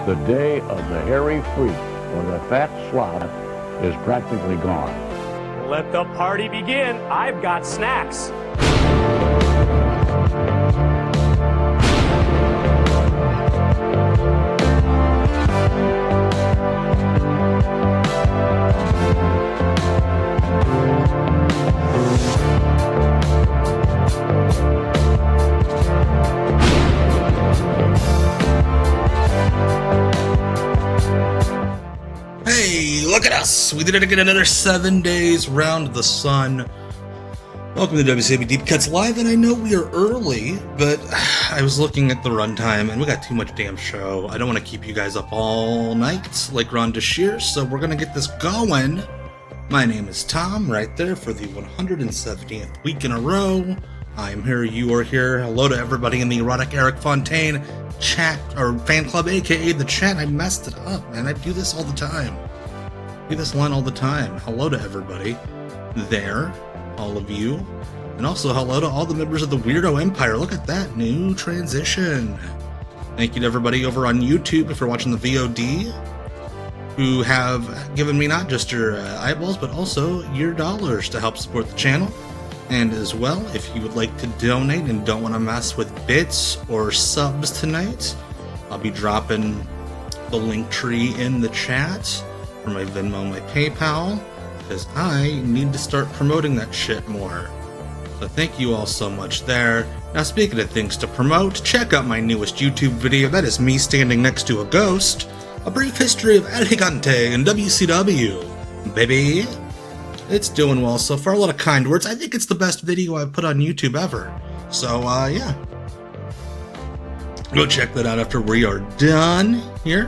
The day of the hairy freak or the fat slob is practically gone. Let the party begin. I've got snacks. Hey, look at us! We did it again, another 7 days round the sun. Welcome to WCW Deep Cuts Live, and I know we are early, but I was looking at the runtime, and we got too much damn show. I don't want to keep you guys up all night like Ron DeShear, so we're gonna get this going. My name is Tom, right there for the 170th week in a row. I'm here, you are here. Hello to everybody in the Erotic Eric Fontaine chat, or fan club, aka the chat. I messed it up, man. I do this all the time. I do this line all the time. Hello to everybody there, all of you. And also hello to all the members of the Weirdo Empire. Look at that new transition. Thank you to everybody over on YouTube if you're watching the VOD, who have given me not just your eyeballs, but also your dollars to help support the channel. And as well, if you would like to donate and don't want to mess with bits or subs tonight, I'll be dropping the link tree in the chat for my Venmo, my PayPal, because I need to start promoting that shit more. So thank you all so much there. Now speaking of things to promote, check out my newest YouTube video. That is me standing next to a ghost. A brief history of Elegante and WCW, baby. It's doing well so far. A lot of kind words. I think it's the best video I've put on YouTube ever. So, yeah. Go check that out after we are done here.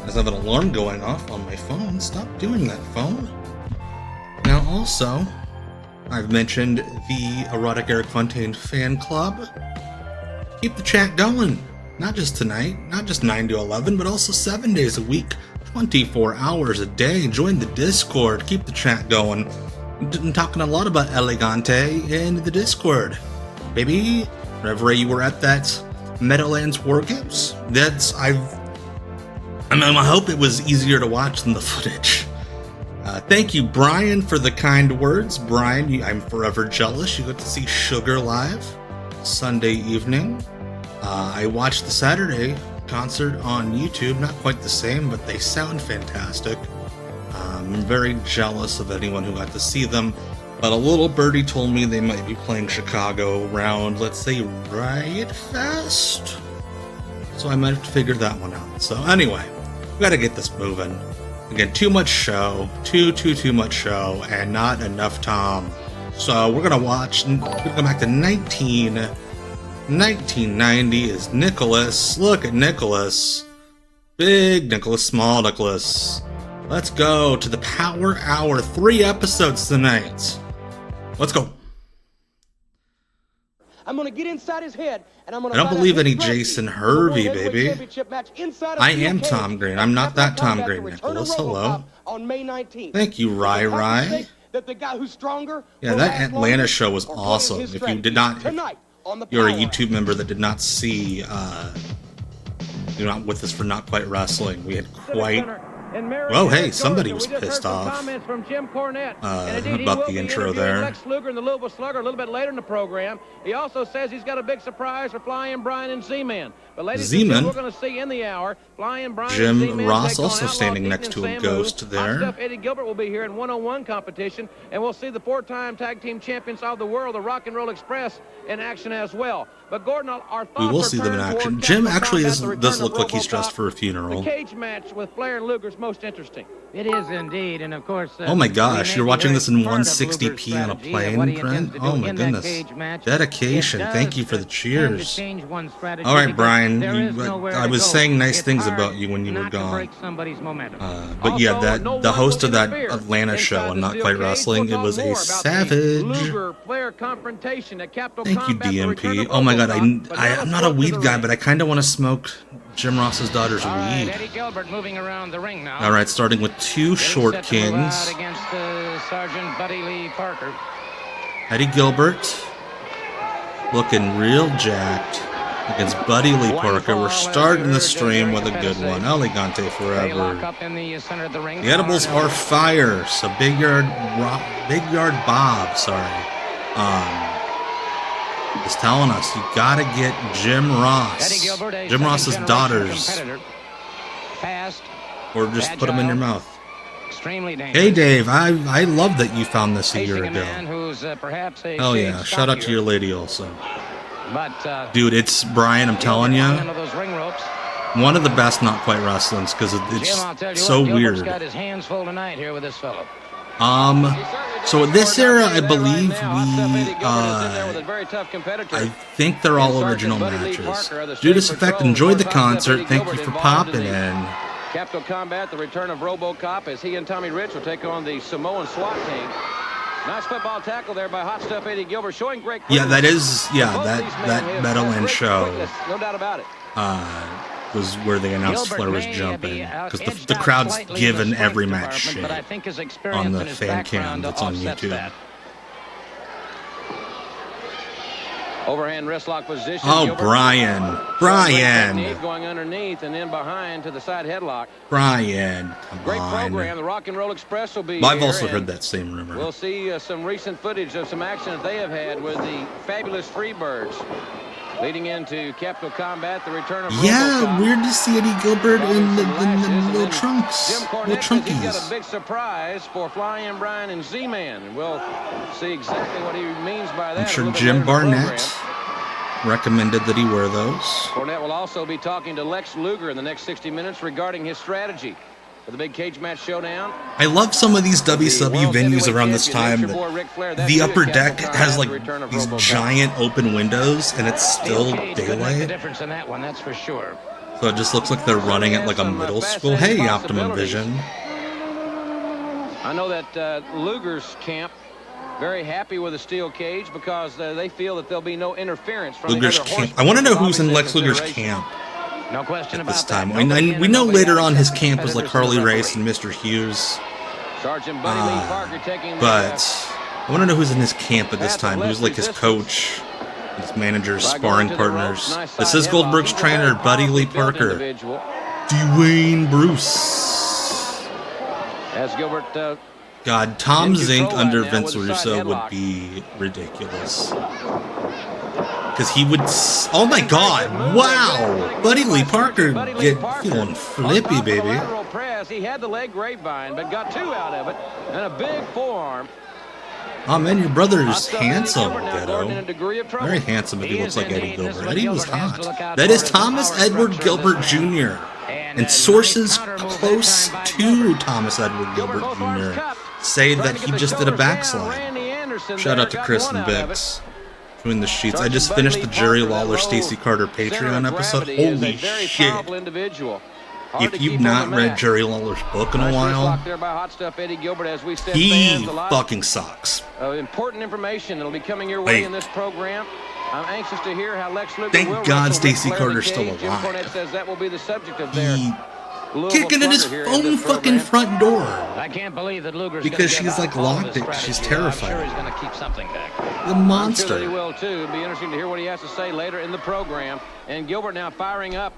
I have an alarm going off on my phone. Stop doing that, phone. Now, also, I've mentioned the Erotic Eric Fontaine fan club. Keep the chat going. Not just tonight, not just 9 to 11, but also 7 days a week. 24 hours a day. Join the Discord. Keep the chat going. I'm talking a lot about Elegante in the Discord. Baby, whenever you were at that Meadowlands War Games, I hope it was easier to watch than the footage. Thank you, Brian, for the kind words. Brian, I'm forever jealous. You got to see Sugar live Sunday evening. I watched the Saturday concert on YouTube. Not quite the same, but they sound fantastic. I'm very jealous of anyone who got to see them, but a little birdie told me they might be playing Chicago around, let's say, Riot Fest, so I might have to figure that one out. So anyway, we gotta get this moving. Again, too much show, too much show, and not enough Tom. So we're gonna go back to 1990 is Nicholas. Look at Nicholas. Big Nicholas, small Nicholas. Let's go to the Power Hour. 3 episodes tonight. Let's go. I'm gonna get inside his head, and I'm gonna. I don't believe any Jason Hervey, baby. I am Tom Green. I'm not that Tom Green, Nicholas. Hello. On May 19th. Thank you, Rai. That the guy who's stronger. Yeah, that Atlanta show was awesome. If you did not, you're a YouTube member that did not see, you're not with us for Not Quite Wrestling. We had quite. Well, hey, somebody was pissed off about the intro there. Lex Luger and the Louisville Slugger a little bit later in the program. He also says he's got a big surprise for Flying Brian and Z-Man. But ladies and gentlemen, we're going to see in the hour Flying Brian and Z-Man. Jim Ross also standing next to a ghost there. Hot Stuff Eddie Gilbert will be here in one-on-one competition, and we'll see the 4-time tag team champions of the world, the Rock and Roll Express, in action as well. But Gordon, our thoughts we will see them in action. Jim actually does look like he's dressed for a funeral. The cage match with Flair and Luger's most interesting. It is indeed, and of course. Oh my gosh, you're watching this in 160p on a plane print? Oh my goodness. Dedication. Thank you for the cheers. All right, Brian. I was saying nice things about you when you were gone. But yeah, the host of that Atlanta show on Not Quite Wrestling, it was a savage. Thank you, DMP. Oh my god, I'm not a weed guy, but I kind of want to smoke Jim Ross's daughter's weed. Alright, starting with 2 short kings. Eddie Gilbert looking real jacked. against Buddy Lee Parker. We're starting the stream with a good one. Elegante forever. The edibles are fire. So Big Yard Bob, is telling us you gotta get Jim Ross. Jim Ross's daughters. Or just put them in your mouth. Hey Dave, I love that you found this a year ago. Oh yeah, shout out to your lady also. Dude, it's Brian, I'm telling you. One of the best Not Quite Wrestlings because it's so weird. So this era, I believe I think they're all original matches. Judas Effect, enjoyed the concert. Thank you for popping in. Capital Combat, the return of Robocop as he and Tommy Rich will take on the Samoan SWAT team. Nice football tackle there by Hot Stuff Eddie Gilbert, showing great. Yeah, that is, that Meadowland show. No doubt about it. Was where they announced Flair was jumping because the crowd's given every match shit on the fan cam that's on YouTube. Overhand wrist lock position. Oh, Gilbert. Brian. Going underneath and then behind to the side headlock. Brian, come Great on. program. The Rock and Roll Express will be I've here, also heard that same rumor. We'll see some recent footage of some action that they have had with the fabulous Freebirds. Leading into Capital Combat, the return of Robocop. Weird to see Eddie Gilbert in the little trunks. Jim Cornette Little trunkies. He's got a big surprise for Flying Brian and Z-Man. And we'll see exactly what he means by that. I'm sure Jim Barnett recommended that he wear those. Cornette will also be talking to Lex Luger in the next 60 minutes regarding his strategy for the big cage match showdown. I love some of these WCW venues around this time. The upper deck has like these giant open windows and it's still daylight. Difference in that one, that's for sure. So it just looks like they're running at like a middle school. Hey, Optimum Vision. I know that Luger's camp very happy with the steel cage because they feel that there'll be no interference from Luger's camp. I want to know who's in Lex Luger's camp. No question At this about time. that. We know later on his camp was like Harley Race and Mr. Hughes. Sergeant Buddy Lee Parker taking But I want to know who's in his camp at this time. Who's like his coach, his managers, sparring partners. This is Goldberg's trainer, Buddy Lee Parker. Dwayne Bruce. As Gilbert God, Tom Zink under Vince Russo would be ridiculous. Because he would... Oh my god! Wow! Buddy Lee Parker feeling flippy, baby. He had the leg grapevine, but got two out of it, and a big forearm. Oh man, your brother is handsome, Ghetto. Very handsome if he looks like Eddie Gilbert. Eddie was hot. That is Thomas Edward Gilbert Jr. And sources close to Thomas Edward Gilbert Jr. say that he just did a backslide. Shout out to Chris and Biggs. In the sheets. I just finished the Jerry Lawler Stacey Carter Patreon episode. Holy shit. If you've not read Jerry Lawler's book in a while, he fucking sucks. Important information that'll be coming your way in this program. I'm anxious to hear how Lex Luger Thank God Stacey Carter's still alive. Jim Cornette says that will be the subject of their kicking at his own fucking front door. I can't believe that Luger's because she's like locked it. She's terrified. I'm sure he's going to keep something back. The monster. I'm sure he will too. It'll be interesting to hear what he has to say later in the program. And Gilbert now firing up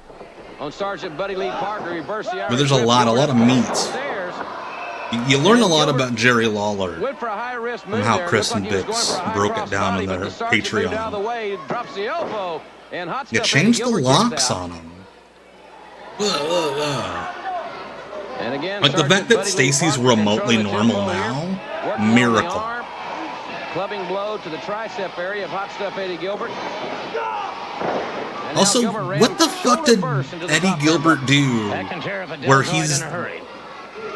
on Sergeant Buddy Lee Parker. Reverse the Irish. But there's a lot of meat. You learn a lot about Jerry Lawler and how Chris and Bix broke it down on their Patreon. You changed the locks on him. And again, like the fact that Stacy's remotely normal now, miracle. Clubbing blow to the tricep area of Hot Stuff Eddie Gilbert. Also, what the fuck did Eddie Gilbert do where he's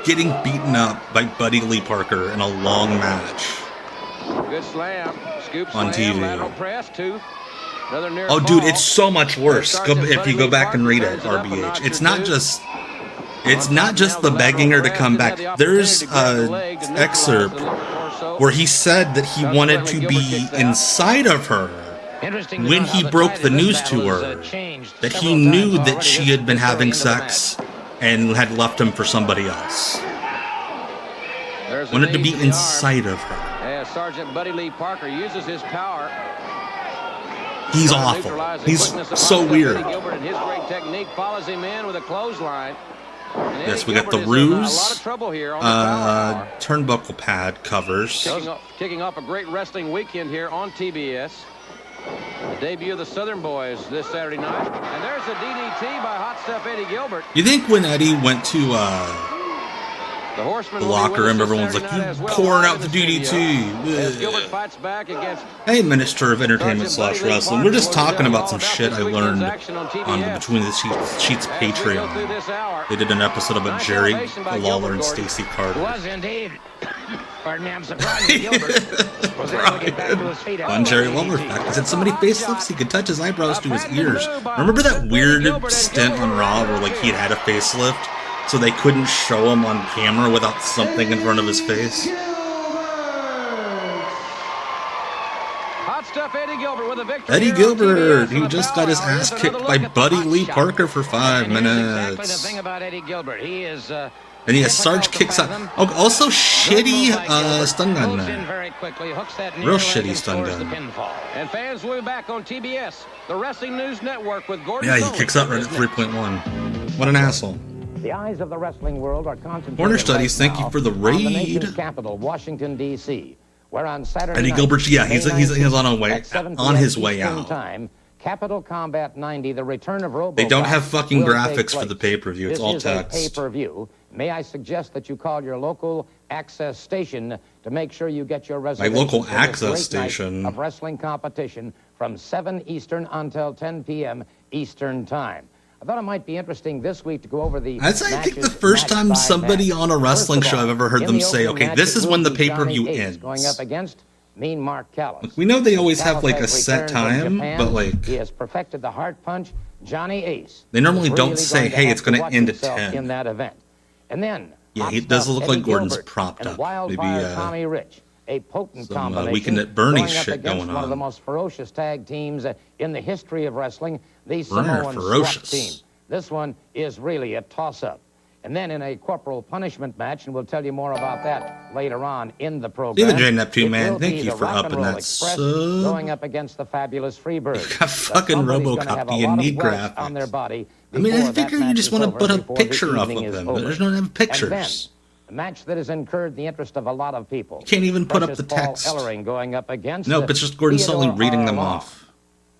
getting beaten up by Buddy Lee Parker in a long match? Good slam. Scoop on TV. Lateral press, two. Oh, dude, it's so much worse. If you go back and read it, RBH, it's not just the begging her to come back. There's an excerpt where he said that he wanted to be inside of her when he broke the news to her, that he knew that she had been having sex and had left him for somebody else. Wanted to be inside of her. As Sergeant Buddy Lee Parker uses his power. He's awful. He's so weird. Gilbert and his great technique follows him in with a clothesline. Yes, we got the ruse. Turnbuckle pad covers. Kicking off a great wrestling weekend here on TBS. The debut of the Southern Boys this Saturday night. And there's a DDT by Hot Stuff Eddie Gilbert. You think when Eddie went to the locker room, everyone's like, you pouring out the DDT. As Gilbert fights back against Hey, Minister of Entertainment / Wrestling. We're just talking about some shit I learned on the Between the Sheets Patreon. They did an episode about Jerry Lawler and Stacey Carter. Was indeed. Pardon me, I'm surprised Gilbert was able to get back to his feet. On Jerry Lawler's back, he said so many facelifts he could touch his eyebrows to his ears. Remember that weird stint on Raw where like he had a facelift, so they couldn't show him on camera without something in front of his face? Hot Stuff Eddie Gilbert with a victory. Eddie Gilbert, he just got his ass kicked by Buddy Lee Parker for 5 minutes. Exactly the thing about Eddie Gilbert. He is And he has Sarge kicks out. Oh, also shitty stun gun there. Real shitty stun gun. And fans will be back on TBS, the Wrestling News Network with Gordon. Yeah, he kicks out right at 3.1. What an asshole. The eyes of the wrestling world are concentrated. Warner Studies, thank you for the raid. On the nation's capital, Washington D.C., where on Saturday Eddie night, Gilbert, yeah, he's on his way Eastern out. Time, Capital Combat 90, the return of Robocop. They don't have fucking will take graphics for place. the pay-per-view. It's all This is text. a pay-per-view. May I suggest that you call your local access station to make sure you get your reservation. local for this access great station. night of wrestling competition from 7 Eastern until 10 p.m. Eastern Time. I thought it might be interesting this week to go over the I think the first time somebody on a wrestling show I've ever heard them say, okay, this is when the pay-per-view ends. Going up against Mean Mark Callis. We know they always have like a Callis has set returned from time, Japan. but like He has perfected the heart punch. Johnny Ace. they normally is don't really say, going hey, have it's going to watch end at himself 10. in that event. And then Yeah, Hot it does Stuff look like Eddie Gordon's Gilbert propped and up. Wildfire Maybe, Tommy Rich. A potent some, combination Weekend at Bernie's going up shit against going one of the on. most ferocious tag teams in the history of wrestling, the Brr, Samoan SWAT ferocious. team. This one is really a toss-up. And then in a corporal punishment match, and we'll tell you more about that later on in the program. Stephen J. Neptune, it man, will thank be you the for Rock and upping Roll that Express sub. going up against the Fabulous Freebirds. You got fucking Robocop, you need graphics. On their body I mean, I before that figure you match just is want to over, put a before the picture up evening of is them, but over. there's no And then, pictures. a match that has incurred the interest of a lot of people. You can't even put up Such the as Paul text. Ellering going up against Nope, it's just Gordon Theodore Sully reading them R. off.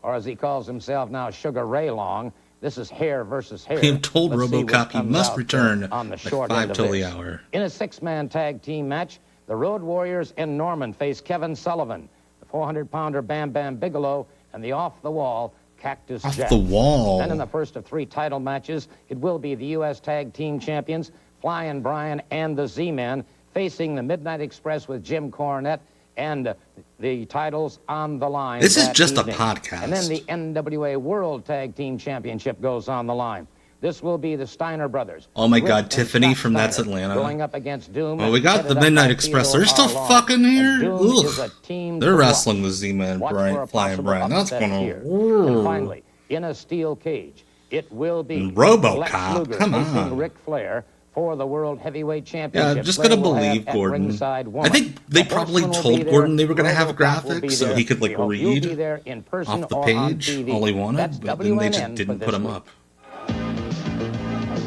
Or as he calls himself now, Sugar Ray Long. This is hair versus hair. We have told Let's see what Robocop he comes must out return on the by short 5 end of till the this. hour. In a 6-man tag team match, the Road Warriors in Norman face Kevin Sullivan, the 400-pounder Bam Bam Bigelow, and the off-the-wall Cactus Off Jack. the wall. Then in the first of 3 title matches, it will be the U.S. Tag Team Champions, Flying Brian and the Z-Men, facing the Midnight Express with Jim Cornette, and the titles on the line. This is that just a evening. podcast. And then the NWA World Tag Team Championship goes on the line. This will be the Steiner brothers. Oh my Rick God, and Tiffany Scott from That's Steiner Atlanta. Going up against Doom. Well, we got headed the up Midnight by Express. Theodore They're still R. Long. fucking here? And Doom Ugh. is a team They're to wrestling watch. the Z-Man, Watch for Brian, a Flying possible Brian. That's upset gonna. here. And finally, in a steel cage, it will be Robocop, Lex Luger come facing on. Ric Flair for the World Heavyweight Championship. Yeah, just Flair gonna will have believe at Gordon. ringside I one. think they The probably Horseman will told be there. Gordon they were gonna have Robocop will be graphics, so there. he could like We hope you'll read be there in person off the or on page TV. all he wanted, That's but then they just WNN didn't for put this them week. up.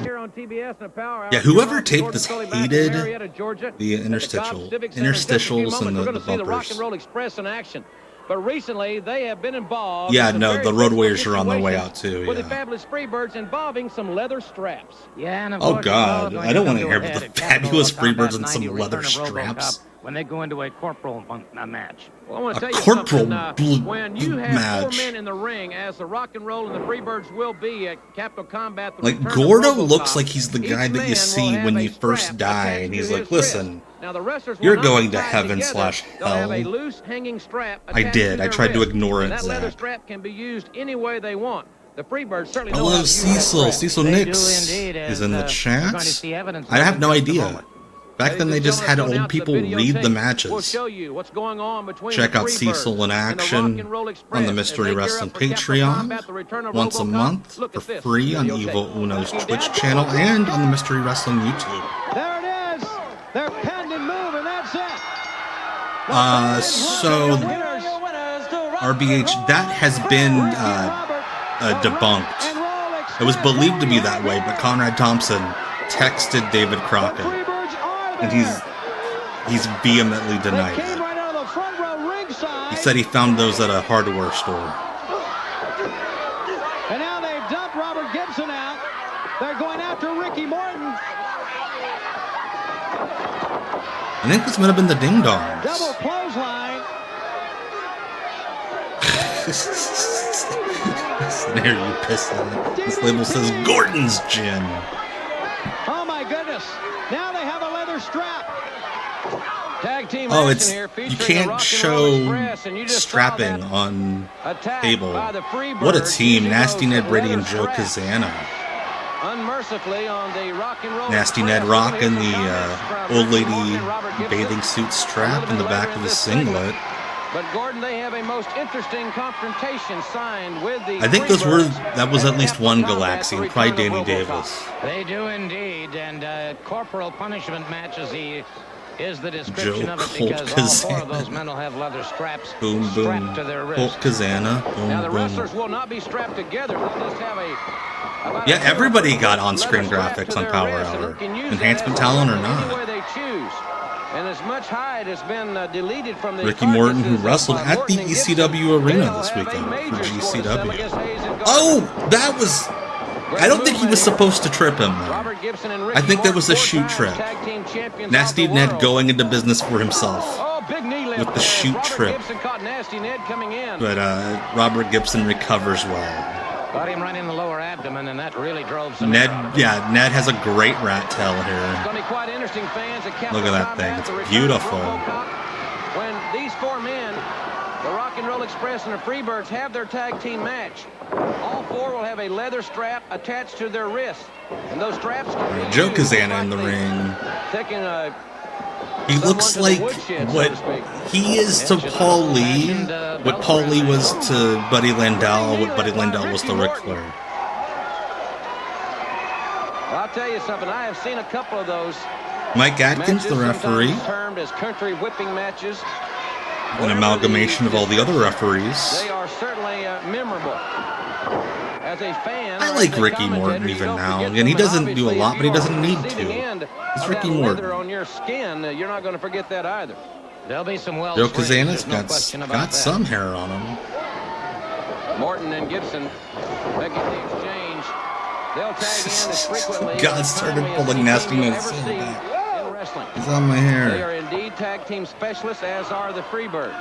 Here on TBS and the Power Hour. Yeah, whoever Gordon taped this Sully back in hated Marietta, Georgia, the at Cobb interstitials Civic Center. In just a few moments, and we're the going to see the Rock bumpers. and Roll Express in action. But recently, they have been involved. Yeah, in some no, very the Road physical Warriors are on their way situations out too. with the Yeah. Fabulous Freebirds involving some leather straps. Yeah, and of Oh course, God, it's all I don't want to going hear come about to a the head at Fabulous Capital Freebirds Combat and some 90 leather Return of straps. Robocop when they go into a corporal match. Well, I want A to tell you corporal something. When you have match. 4 men in the ring, as the Rock and Roll and the Freebirds will be at Capital Combat, the Like Return of Gordo Robocop, looks like he's the guy each that man you will see have when a you first strap die, attached and to he's his like, wrist. "Listen, Now, the wrestlers will you're not going be to tied heaven together. / They'll have a hell." loose hanging strap I attached did. to I their tried to wrist. ignore it, And that leather Zach. strap can be used any way they want. The Freebirds certainly I know how to love use that Cecil. strap. Cecil They do Nix indeed, is as, in the we're chat. going to see evidence I have of no it in just a idea. moment. Back then, they Ladies just and had gentlemen, old people announce read the videotape. matches. We'll show you what's going on between Check the out Freebirds Cecil in and the action Rock and Roll Express on the as Mystery they gear Wrestling up for Capital Patreon Combat, the Return of once a Robocop. month Look for at this free on videotape. Evil Uno's Looking Twitch down, channel boys. and on the Mystery Wrestling YouTube. There it is. They're pinned and move, and that's it. So RBH, that has been debunked. It was believed to be that way, but Conrad Thompson texted David Crockett, and he's vehemently denied it. He said he found those at a hardware store. And now they've dumped Robert Gibson out. They're going after Ricky Morton. I think this might have been the Ding Dongs. Double clothesline. There you pissing. This label says Gordon's Gin. Oh my goodness. Now they have a leather strap. Tag team Oh, action it's here, you featuring the can't Rock and Roll show Express, and you just saw strapping that on attack table. by the Freebirds What a team! using Nasty those Ned Brady and leather Joe straps. Kazana. Unmercifully on the Rock and Roll Nasty Express. Ned rocking the Comments from old Ricky lady Morton and Robert Gibson. bathing suit A strap little in the bit back later of in the this segment. singlet. But Gordon, they have a most interesting confrontation signed with the I think Freebirds. that was at least one Combat Galaxian, to probably return to Danny Robocop. Davis. They do indeed, and corporal punishment match is the description Joe of it, Colt because all four of Kazana. those men will have leather straps Boom, boom. strapped to their Colt wrists. Kazana. Boom, Now the boom. wrestlers will not be strapped together. They'll just have about Yeah, a everybody got leather on-screen strap graphics to on their Power wrist, and Hour. they can use Enhancement that as a talent or weapon any not. way they choose. And as much hide has been deleted from the Ricky Morton, who carcasses wrestled of at Morton the and Gibson, ECW arena they'll this have a weekend major for score to settle GCW. against Hayes and Gardner. Oh, that was... I don't think he was supposed to trip him, though. Robert Gibson and Ricky I think that was a Morton, shoot four-time trip. tag team champions Nasty of the Ned world. going into business for himself. Oh, big knee lift with the there. shoot Robert trip. Gibson caught Nasty Ned coming in. But Robert Gibson recovers well. Got him right in the lower abdomen, and that really drove some Ned air. has a great rat tail It's here. going to be quite interesting, fans. Look at that thing. It's beautiful. When these four men, the Rock and Roll Express and the Freebirds, have their tag team match, all four will have a leather strap attached to their wrist. And those straps can be Joe used Kazana in the like ring. taking a He looks someone like to the woodshed, so what to speak. he is to Paul Lee, what Paul Lee was to Buddy Landau, what Buddy Landau was to Ric Flair. Well, I'll tell you something. I have seen a couple of those Mike Atkins, matches, the referee, sometimes termed as country whipping matches. an amalgamation of all the other referees. They are certainly memorable. As a fan, I or like as a Ricky Morton commentator, you even don't now. forget Again, he them, and doesn't do a obviously, lot, if but he you doesn't are need receiving to. end It's of Ricky that Morton. leather on your skin, you're not going to forget that either. There'll be some well Joe springs, Kazana's there's no question about got that. some hair on him. Morton and Gibson making the exchange. They'll tag in as frequently God as started commonly as pulling anything Nasty you'll Ned's ever hair see back. in wrestling. He's on my They hair. are indeed tag team specialists, as are the Freebirds.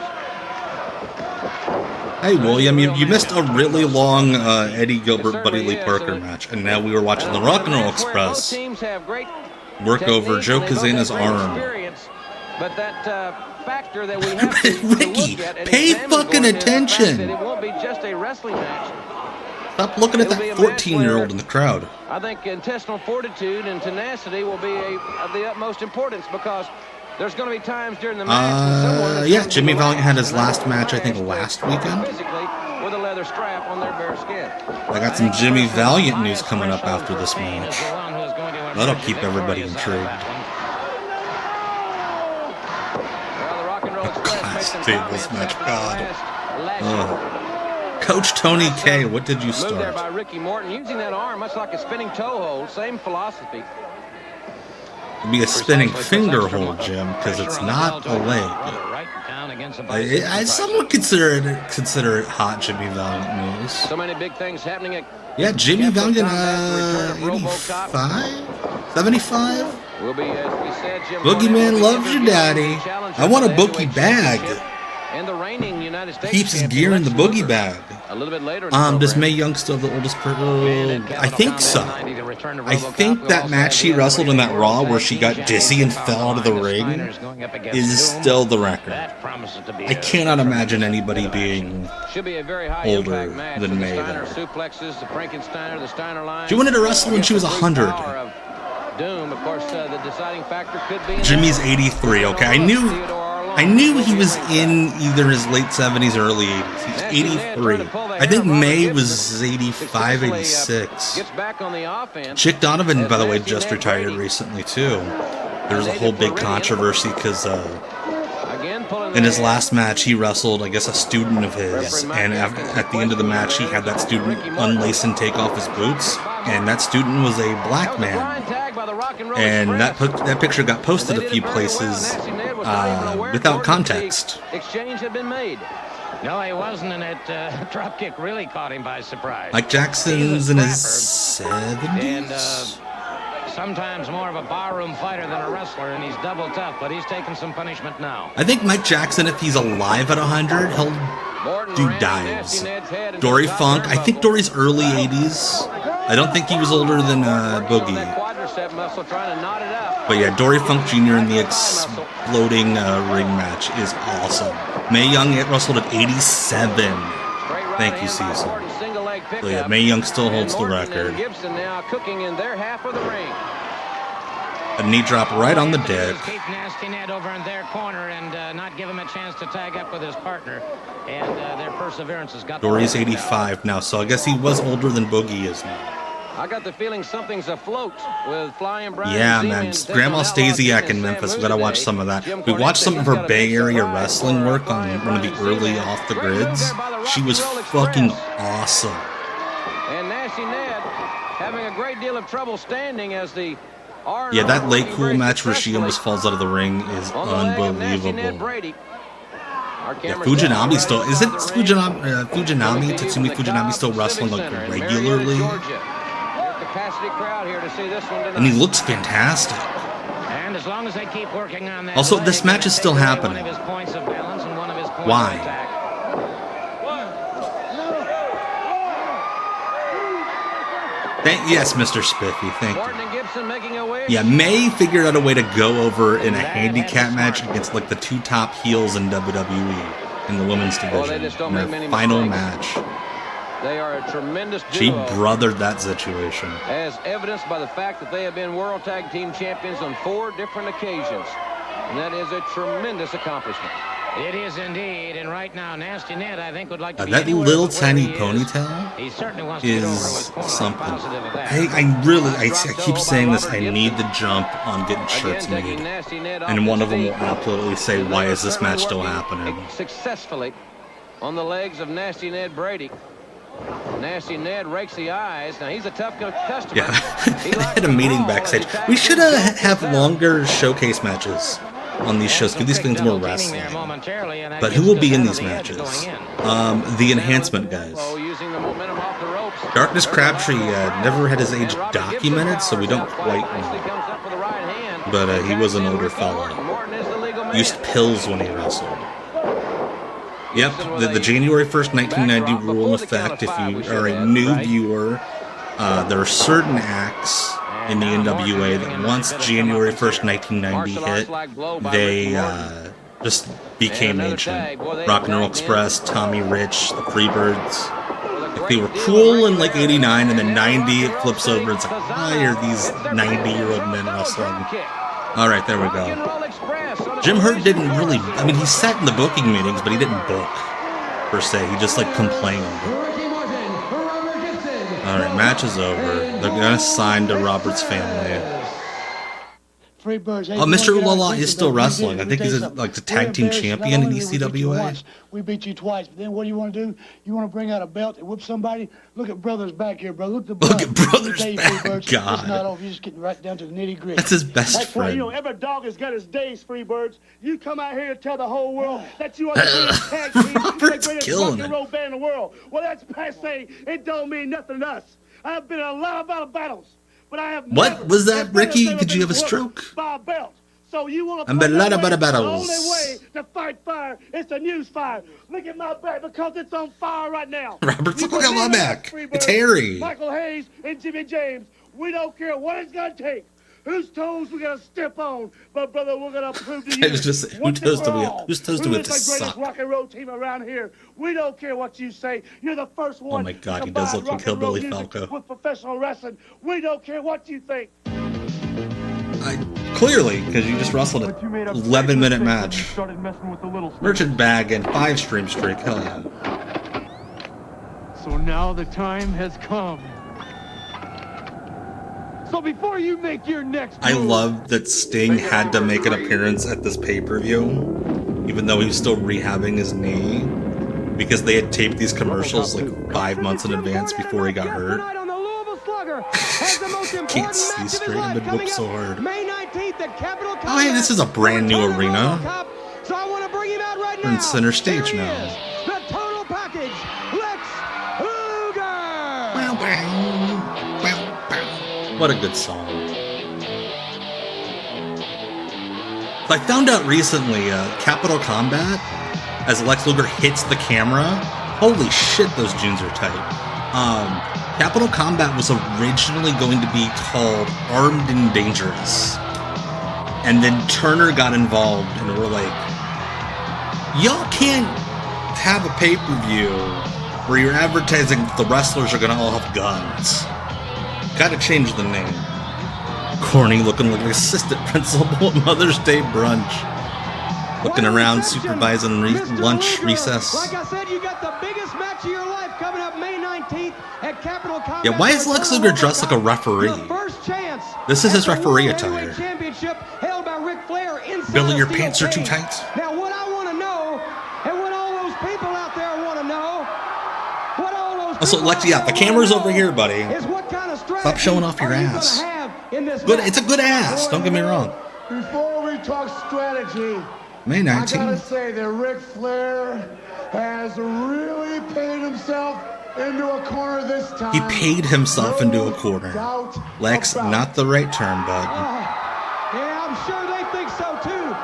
Hey, William, you missed a really long Eddie Gilbert, Buddy Lee Parker match, and now we were watching the Rock and Roll Express work over Joe Kazana's arm. But that factor that we have to Ricky, look at and pay examine, fucking Gordon, is the fact attention. that it won't be just a wrestling match. Stop looking at It'll be that a match 14-year-old where in the crowd. I think intestinal fortitude and tenacity will be of the utmost importance, because there's going to be times during the match when someone Yeah, Jimmy Valiant had his last match, I think, last weekend. physically with a leather strap on their bare skin. I got some Jimmy Valiant news coming up after this Pain is match. the one who's going to That'll emerge keep everybody victorious out of intrigued. that one. Well, the Rock and Roll Express Class makes some tables comments match, after God. the last match. Coach Tony K, what did you Move there by start? Ricky Morton, using that arm much like a spinning toe hold. Same philosophy. It'd be a spinning finger hold, Jim, because it's not a leg. Right down against the bicycle. Some would consider it hot Jimmy Valiant news. So many big things happening at Yeah, Jimmy Valiant, Return of Robocop. 85? 75? will be, as we said, Jim Boogeyman Cornette will be loves you, interviewing Daddy. the challenger I want a for the bookie heavyweight bag. championship and the reigning United States Keeps his champion, gear in the Lex boogie Luger. bag. A little bit later in the Does program. Mae Young still have the oldest I think so. I think that match she wrestled in that Raw where she got dizzy and fell out of the ring is still the record. I cannot imagine anybody being... Should be a very high older impact match. than The Mae Steiner there. suplexes, the Frankensteiner, the Steiner line. She wanted to wrestle when she was 100. Power of Doom, of course, the deciding factor could be. Jimmy's 83, okay? I knew he was in either his late 70s or early 80s. He's 83. I think May was 85, 86. Gets back on the offense. Chick Donovan, by the way, just retired recently, too. There was a whole big controversy because Again, In his last match, he wrestled, I guess, a student of his, and at the end of the match, he had that student unlace and take off his boots, and that student was a black man. And that picture got posted a few places without context. Exchange had been made. No, he wasn't, and that drop kick really caught him by surprise. Mike Jackson's in his 70s? And sometimes more of a barroom fighter than a wrestler, and he's double tough, but he's taking some punishment now. I think Mike Jackson, if he's alive at 100, he'll do dives. Dory Funk, I think Dory's early 80s. I don't think he was older than Boogie. But yeah, Dory Funk Jr. in the exploding ring match is awesome. Mae Young wrestled at 87. Thank you, Cecil. So yeah, Mae Young still holds the record. A knee drop right on the deck. Keep Nasty Ned over in their corner and not give him a chance to tag up with his partner. And their perseverance has got. Dory's 85 now, so I guess he was older than Boogie is now. I got the feeling something's afloat with Flying Brian. Yeah, man. Grandma Stasiak in Memphis. We gotta watch some of that. We watched some of her Bay Area wrestling work on one of the early Off the Grids. She was fucking awesome. And Nasty Ned having a great deal of trouble standing as the yeah, that late cool match where she almost falls out of the ring is unbelievable. Yeah, Fujinami still isn't Fujinami Tatsumi Fujinami still wrestling like regularly, and he looks fantastic. And as long as they keep working on that. Also, this match is still happening. Why? Yes, Mr. Spiffy, thank you. Yeah, May figured out a way to go over in a handicap match against like the two top heels in WWE in the women's division in their final match. They are a tremendous duo. She brothered that situation. As evidenced by the fact that they have been World Tag Team Champions on 4 different occasions. And that is a tremendous accomplishment. It is indeed, and right now, Nasty Ned, I think, would like to be that little tiny ponytail is something. I keep saying this. I need the jump on getting shirts made, and one of them will absolutely say, "Why is this match still happening?" Successfully on the legs of Nasty Ned Brady. Nasty Ned rakes the eyes. Now he's a tough customer. Yeah, they had a meeting backstage. We should have longer showcase matches on these shows. Give these things more wrestling. But who will be in these matches? The enhancement guys. Darkness Crabtree never had his age documented, so we don't quite know. But he was an older fella. Used pills when he wrestled. Yep, the January 1st, 1990 rule in effect. If you are a new viewer, there are certain acts in the NWA that once January 1st, 1990 hit, they just became ancient. Rock and Roll Express, Tommy Rich, the Freebirds. Like, they were cool in like 89, and then 90 it flips over. It's like, why are these 90-year-old men wrestling? Alright, there we go. Jim Hurt didn't really, I mean, he sat in the booking meetings, but he didn't book, per se. He just, like, complained. Alright, match is over. They're gonna sign to Robert's family. Oh, Mr. Ulala is still wrestling. I think he's like the tag team champion in ECWA. We beat you twice, but then what do you want to do? You want to bring out a belt and whip somebody? Look at Brothers back here, bro. Look at Brothers back. God. It's not over. You're just getting right down to the nitty gritty. That's his best friend. You know, every dog has got his days, Freebirds. You come out here and tell the whole world that you are the greatest tag team, the greatest rock and roll band in the world. Well, that's passe. It don't mean nothing to us. I've been in a lot of battles. But I have what was that, Ricky? Did you have a stroke? By a belt. So you want to I'm a lot of battles. The only way to fight fire is to use fire. Look at my back because it's on fire right now. Robert's look at my back. It's hairy. Michael Hayes and Jimmy James. We don't care what it's gonna take. Whose toes we gotta step on, but brother, we're gonna prove to you. Whose toes do we have to suck? Who's the greatest rock and roll team around here? We don't care what you say. You're the first one. Oh my God, he does look like Hillbilly Falco. With professional wrestling, we don't care what you think. Clearly, because you just wrestled an 11-minute match. Merchant bag and 5-stream streak. Hell yeah. So now the time has come. So before you make your next move, I love that Sting had to make an appearance at this pay-per-view. even though he was still rehabbing his knee, because they had taped these commercials like 5 months in advance before he got hurt. Can't see straight, I've been whooped so hard. Oh hey, this is a brand new arena. We're in center stage now. The total package, Lex Luger! What a good song. So I found out recently, Capital Combat, as Lex Luger hits the camera, holy shit, those jeans are tight. Capital Combat was originally going to be called Armed and Dangerous. And then Turner got involved and were like, y'all can't have a pay-per-view where you're advertising that the wrestlers are gonna all have guns. Gotta change the name. Corny looking like an assistant principal at Mother's Day brunch. Looking around, supervising lunch recess. Like I said, you got the biggest match of your life coming up May 19th at Capital Combat. Yeah, why is Lex Luger dressed like a referee? This is his referee attire. Billy, your pants are too tight. Now, what I want to know, and what all those people out there want to know, what all those also, Lex, yeah, the camera's over here, buddy. is what kind of Stop showing off your ass. Good, it's a good ass. Don't get me wrong. Before we talk strategy, May I gotta 19th. say that Ric Flair has really paid himself into a corner this time. He paid himself into a corner. Doubt Lex, about not the right term, bud. Yeah, I'm sure they think so too.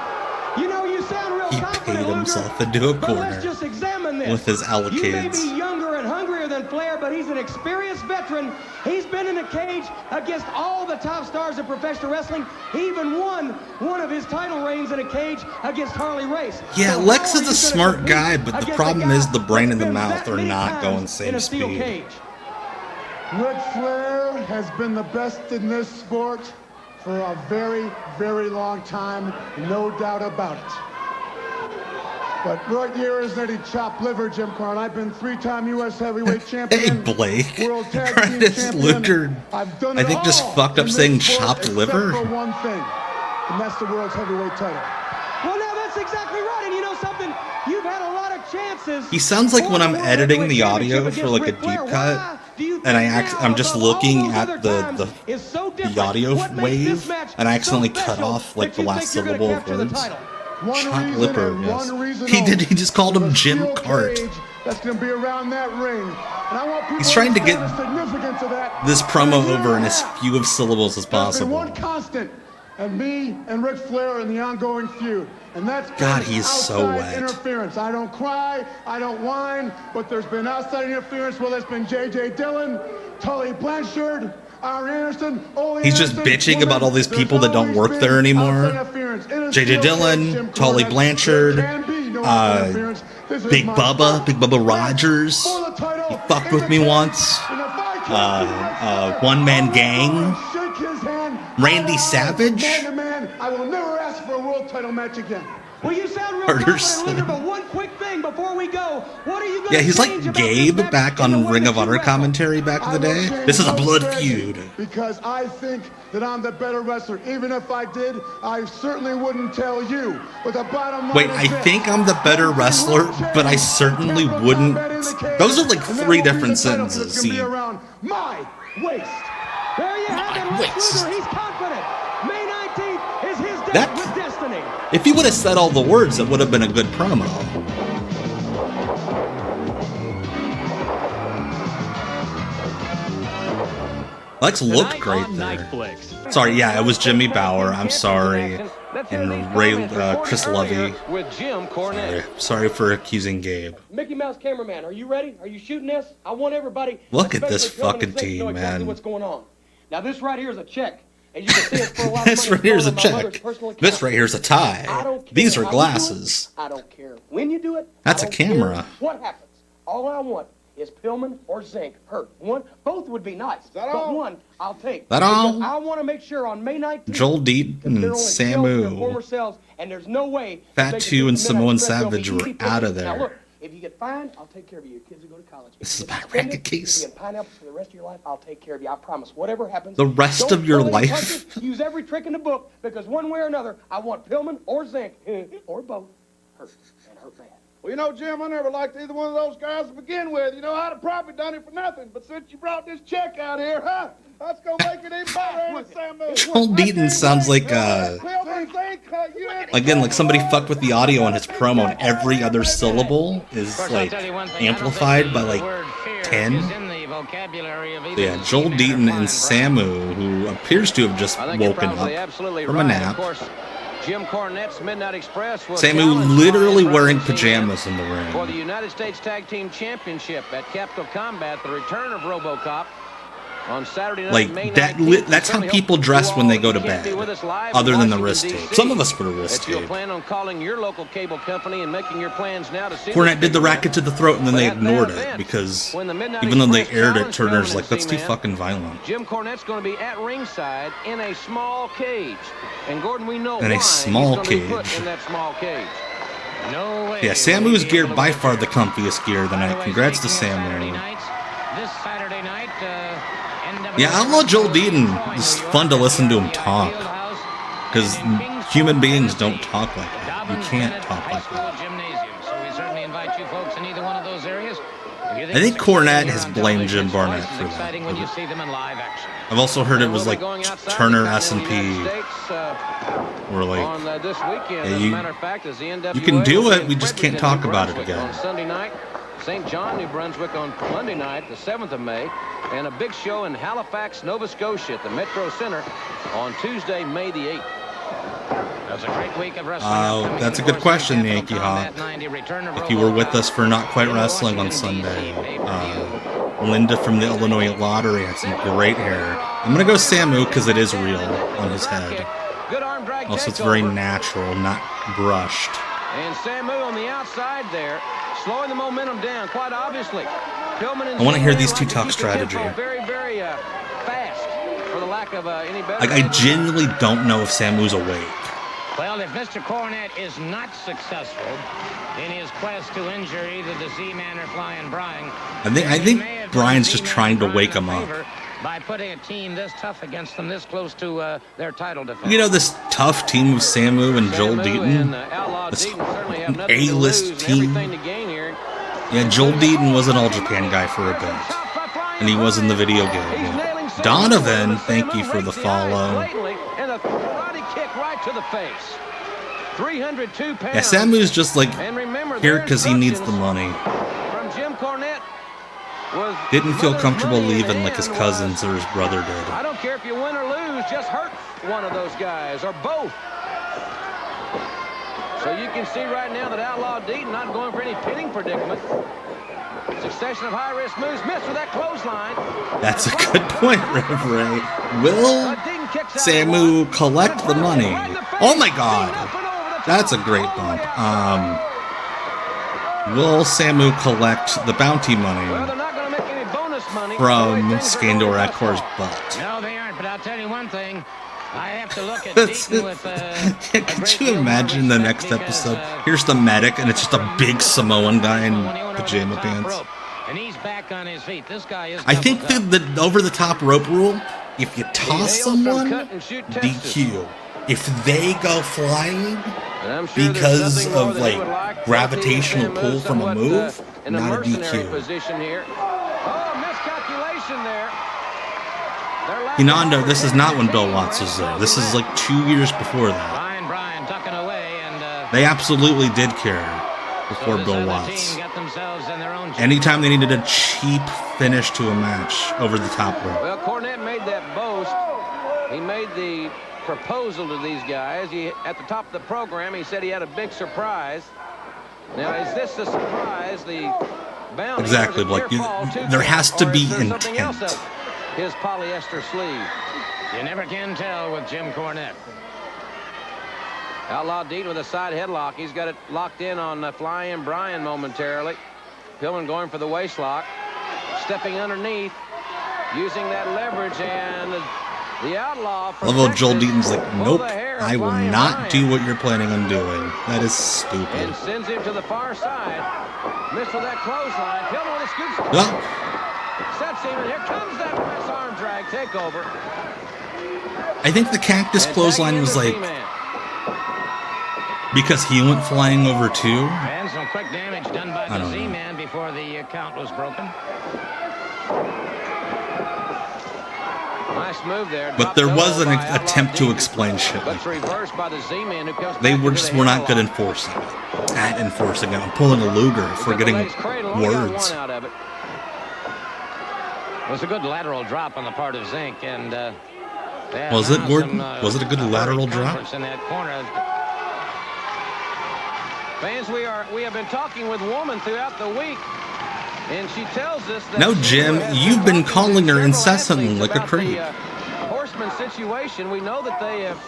You know, you sound real He confident, paid Luger, himself into a but let's just corner examine this. with his You may allocates. be younger and hungrier than Flair, but he's an experienced veteran. He's been in a cage against all the top stars of professional wrestling. He even won one of his title reigns in a cage against Harley Race. Yeah, So Lex how is are a you smart gonna guy, compete but the against a problem guy is the brain and the that's been mouth that are many not times going in same a steel speed. cage? Ric Flair has been the best in this sport for a very, very long time, no doubt about it. But right here isn't any chopped liver, Jim Carl. I've been three-time U.S. heavyweight Hey, champion. Blake. World Tag Team Curtis champion. Luger, I've done I it think, just all fucked up in this saying sport chopped except liver. for one thing, and that's the world's heavyweight title. Well, now that's exactly right. And you know something? You've had a lot of chances. He sounds like when I'm for the editing the World audio Heavyweight for like a Championship deep against cut, Ric Flair. Why do you and think I'm now, just above all looking those at other the times, is so different? audio What makes this wave, match and I so accidentally cut special off like that the you last think you're syllable gonna of capture the words. title? One Chopped reason liver, and yes. one reason He did. only. He just called him The Jim steel Cart. cage that's going to be around that ring. And I want people He's trying to get understand the significance of that. this promo For a year over in and a as half, few of syllables as there's been possible. one constant, and me and Ric Flair in the ongoing feud. And that's God, been he's so outside wet. interference. I don't cry, I don't whine, but there's been outside interference, whether it's been J.J. Dillon, Tully Blanchard, Arn Anderson, Ole He's just Anderson, bitching about all these people that don't work there anymore. J.J. Dillon, Tully Blanchard, Big Bubba Rogers. He fucked with me once. One Man Gang. Randy Savage. Man to man, I will never ask for a world title match again. Well, you sound real Carter confident, Luger, but one quick thing before we go. What are you going Yeah, to he's change like about Gabe this match back in the on one Ring that of you Honor wrestled? commentary back in the day. This is a blood feud. Because I think that I'm the better wrestler. Even if I did, I certainly wouldn't tell you. But the bottom line Wait, is I this. think I'm the better wrestler, but I certainly wouldn't. Those are like three different sentences. It's gonna be See, around my waist. There you have it, Lex waist. Luger. He's confident. May 19th is his day That- with destiny. if he would have said all the words, it would have been a good promo. Lex looked great there. Sorry, yeah, it was Jimmy Bauer. I'm sorry. And Chris Lovey. With Jim Cornette. Sorry for accusing Gabe. Mickey Mouse cameraman, are you ready? Are you shooting this? I want everybody. Look at this especially Phil fucking and Zink, to know team, exactly man. What's going on? Now this right here is a check. As you can see, it's for a lot of This money right here is a stolen by my mother's check. personal account. This right here is a I tie. don't care These are how you do it. glasses. I don't care when you do it. That's I a don't care camera. what happens? All I want is Pillman or Zink hurt. Both would be nice, but all? one I'll take. That Because all? I want to make sure on May 19th. Joel Deep that they're and only shells of their former Samu. selves, and there's no way. Fat they can Two beat and the Samoan Midnight Express. They'll be Savage were easy out of pickings. Now there. look, if you get fined, I'll take care of you. Your kids will go to college. If This you is get my suspended, racket case. you'll be in pineapples for the rest of your life. I'll take care of you. I promise. Whatever happens. The rest don't of your throw any life? punches. Use every trick in the book because one way or another, I want Pillman or Zink or both hurt, and hurt bad. Well, you know, Jim, I never liked either one of those guys to begin with. You know, I'd have probably done it for nothing. But since you brought this check out here, huh? That's going to make it even better, ain't it, Samu? Joel Deaton sounds like, again, like somebody fucked with the audio on his promo, and every other syllable is, like, amplified by, like, 10. So, yeah, Joel Deaton and Samu, who appears to have just woken up from a nap. Jim Cornette's Midnight Express will Samu literally wearing pajamas in the ring. for the United States Tag Team Championship at Capital Combat, the return of Robocop on Saturday night, Like, May that 19th. that's how people dress when they go to bed, other than the wrist tape. Some of us put a wrist If you'll tape. plan on calling your local cable company and making your plans now to see Cornette did the racket to the throat, and then they ignored it, because even though they aired it, Turner's like, that's too fucking violent. Jim Cornette's going to be at ringside in a small cage. And Gordon, we know In a why small he's going to be put cage. in that small cage. No way. Yeah, Samu's gear by far the comfiest gear of the night. Congrats to Samu. This Saturday night, NWA Yeah, Outlaw Joel Deaton. It's fun to listen to him talk, because human beings don't talk like that. You can't talk like that. So we certainly invite you folks in either one of those areas. I think Cornette has blamed Jim Barnett for that. Exciting when you see them in live action. I've also heard it was like Turner S&P, were like, On this weekend, yeah, as a matter of fact, as the NWA you can do will it, be we just present can't in talk New about it Brunswick again. On Sunday night, St. John, New Brunswick on Monday night, the 7th of May, and a big show in Halifax, Nova Scotia at the Metro Center on Tuesday, May the 8th. That's a great week of wrestling. That's a good question, Yankee Hawk. If you were with us for Not Quite Wrestling on Sunday, Linda from the Illinois Lottery had some great hair. I'm going to go Samu because it is real on his head. Good arm drag Also, it's very takeover. natural, not brushed. And Samu on the outside there, slowing the momentum down, quite obviously. Pillman and I wanna hear Zimmerman these two like to talk keep the tempo strategy. Very, very fast, for the lack of any better. Like, I genuinely don't know if Samu's awake. Well, if Mr. Cornette is not successful in his quest to injure either the Z-Man or Flying Brian, I think Brian's just trying to wake him up. by putting a team this tough against them this close to their title defense. You know, this tough team of Samu and Joel And, Deaton, Outlaw this Deaton certainly have nothing to lose A-list and team. everything to gain here. Yeah, Joel Deaton was an All Japan guy for a bit, and he was in the video game. Yeah. Donovan, thank you for the follow. And a karate kick right to the face. 302 pounds. Yeah, Samu's just like And remember, here their because he needs the instructions money. From Jim Cornette was Didn't feel mother's comfortable money in leaving like his hand cousins or his brother I did. don't care if you win or lose, just hurt one of those guys or both. So you can see right now that Outlaw Deaton not going for any pinning predicament. Succession of high-risk moves, missed with that clothesline. That's a good point, Rev Ray. Will Samu collect the money? Oh my God, that's a great bump. Will Samu collect the bounty Well, money they're not going to make any bonus money. from Skandor Akbar's butt? No, they aren't, but I'll tell you one thing. I have to look at That's Deaton it. with Could you imagine the next episode? Here's the medic, and it's just a big Samoan guy in pajama pants. And he's back on his feet. This guy is I think the over-the-top rope rule, if you toss someone, DQ. If they go flying because of, like, gravitational pull from a move, not a DQ. Position here. Oh, miscalculation there. Hinondo, this is not when Bill Watts was there. This is like 2 years before that. Brian tucking away, and They absolutely did care before Bill Watts. Anytime they needed a cheap finish to a match over the top rope. Well, Cornette made that boast. He made the proposal to these guys. At the top of the program, he said he had a big surprise. Now, is this a surprise? The bounty Exactly, like there has to be intent. His polyester sleeve. You never can tell with Jim Cornette. Outlaw Deaton with a side headlock. He's got it locked in on Flying Brian momentarily. Pillman going for the waistlock. Stepping underneath. Using that leverage, and the Outlaw. I love how Joel Deaton's like, nope, I will not do what you're planning on doing. That is stupid. And sends him to the far side. Missed with that clothesline. Pillman with a scoop. Well, Sets him, and here comes that press arm drag takeover. I think the cactus clothesline was like Because he went flying over too? And some quick damage done by the Z-Man before the count was broken. Nice move there. But there was an attempt to explain shit like that. They were just were not good enforcing it. At enforcing it. I'm pulling a Luger, forgetting words. It was a good lateral drop on the part of Zink, and was it, Gordon? Was it a good lateral drop? In that corner. Fans, we have been talking with Woman throughout the week, and she tells us that no, Jim, you've been calling her incessantly like a creep. Horseman situation. We know that they have.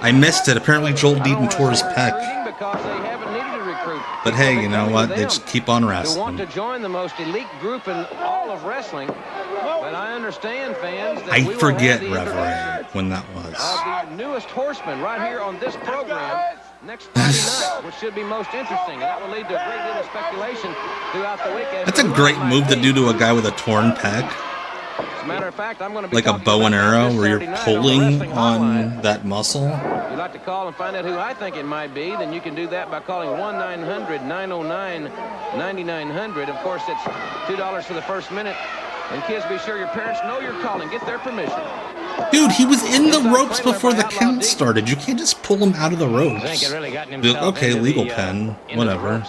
I missed it. Apparently, Joel Deaton tore his pec. Because they haven't needed to recruit. But hey, you know what? They just keep on wrestling. Want to join the most elite group in all of wrestling. But I understand, fans. That I forget, Reverend, when that was. The newest horseman right here on this program next Friday night, which should be most interesting. And that will lead to a great deal of speculation throughout the week. That's a great move to do to a guy with a torn pec. As a matter of fact, I'm going to be like a bow and arrow where you're pulling on that muscle. If you'd like to call and find out who I think it might be, then you can do that by calling 1-900-909-9900. Of course, it's $2 for the first minute. And kids, be sure your parents know you're calling. Get their permission. Dude, he was in the ropes before the count started. You can't just pull him out of the ropes. Okay, legal pen, whatever.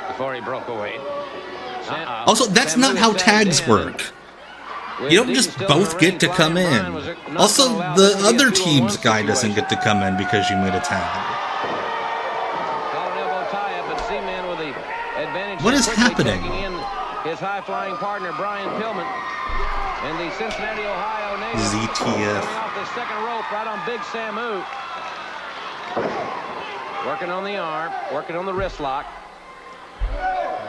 Before he broke away. Also, that's not how tags work. You don't just both get to come in. Also, the other team's guy doesn't get to come in because you made a tag. What is happening? His high-flying partner, Brian Pillman, and the Cincinnati, Ohio native. ZTF. Off the second rope right on Big Samu. Working on the arm, working on the wrist lock.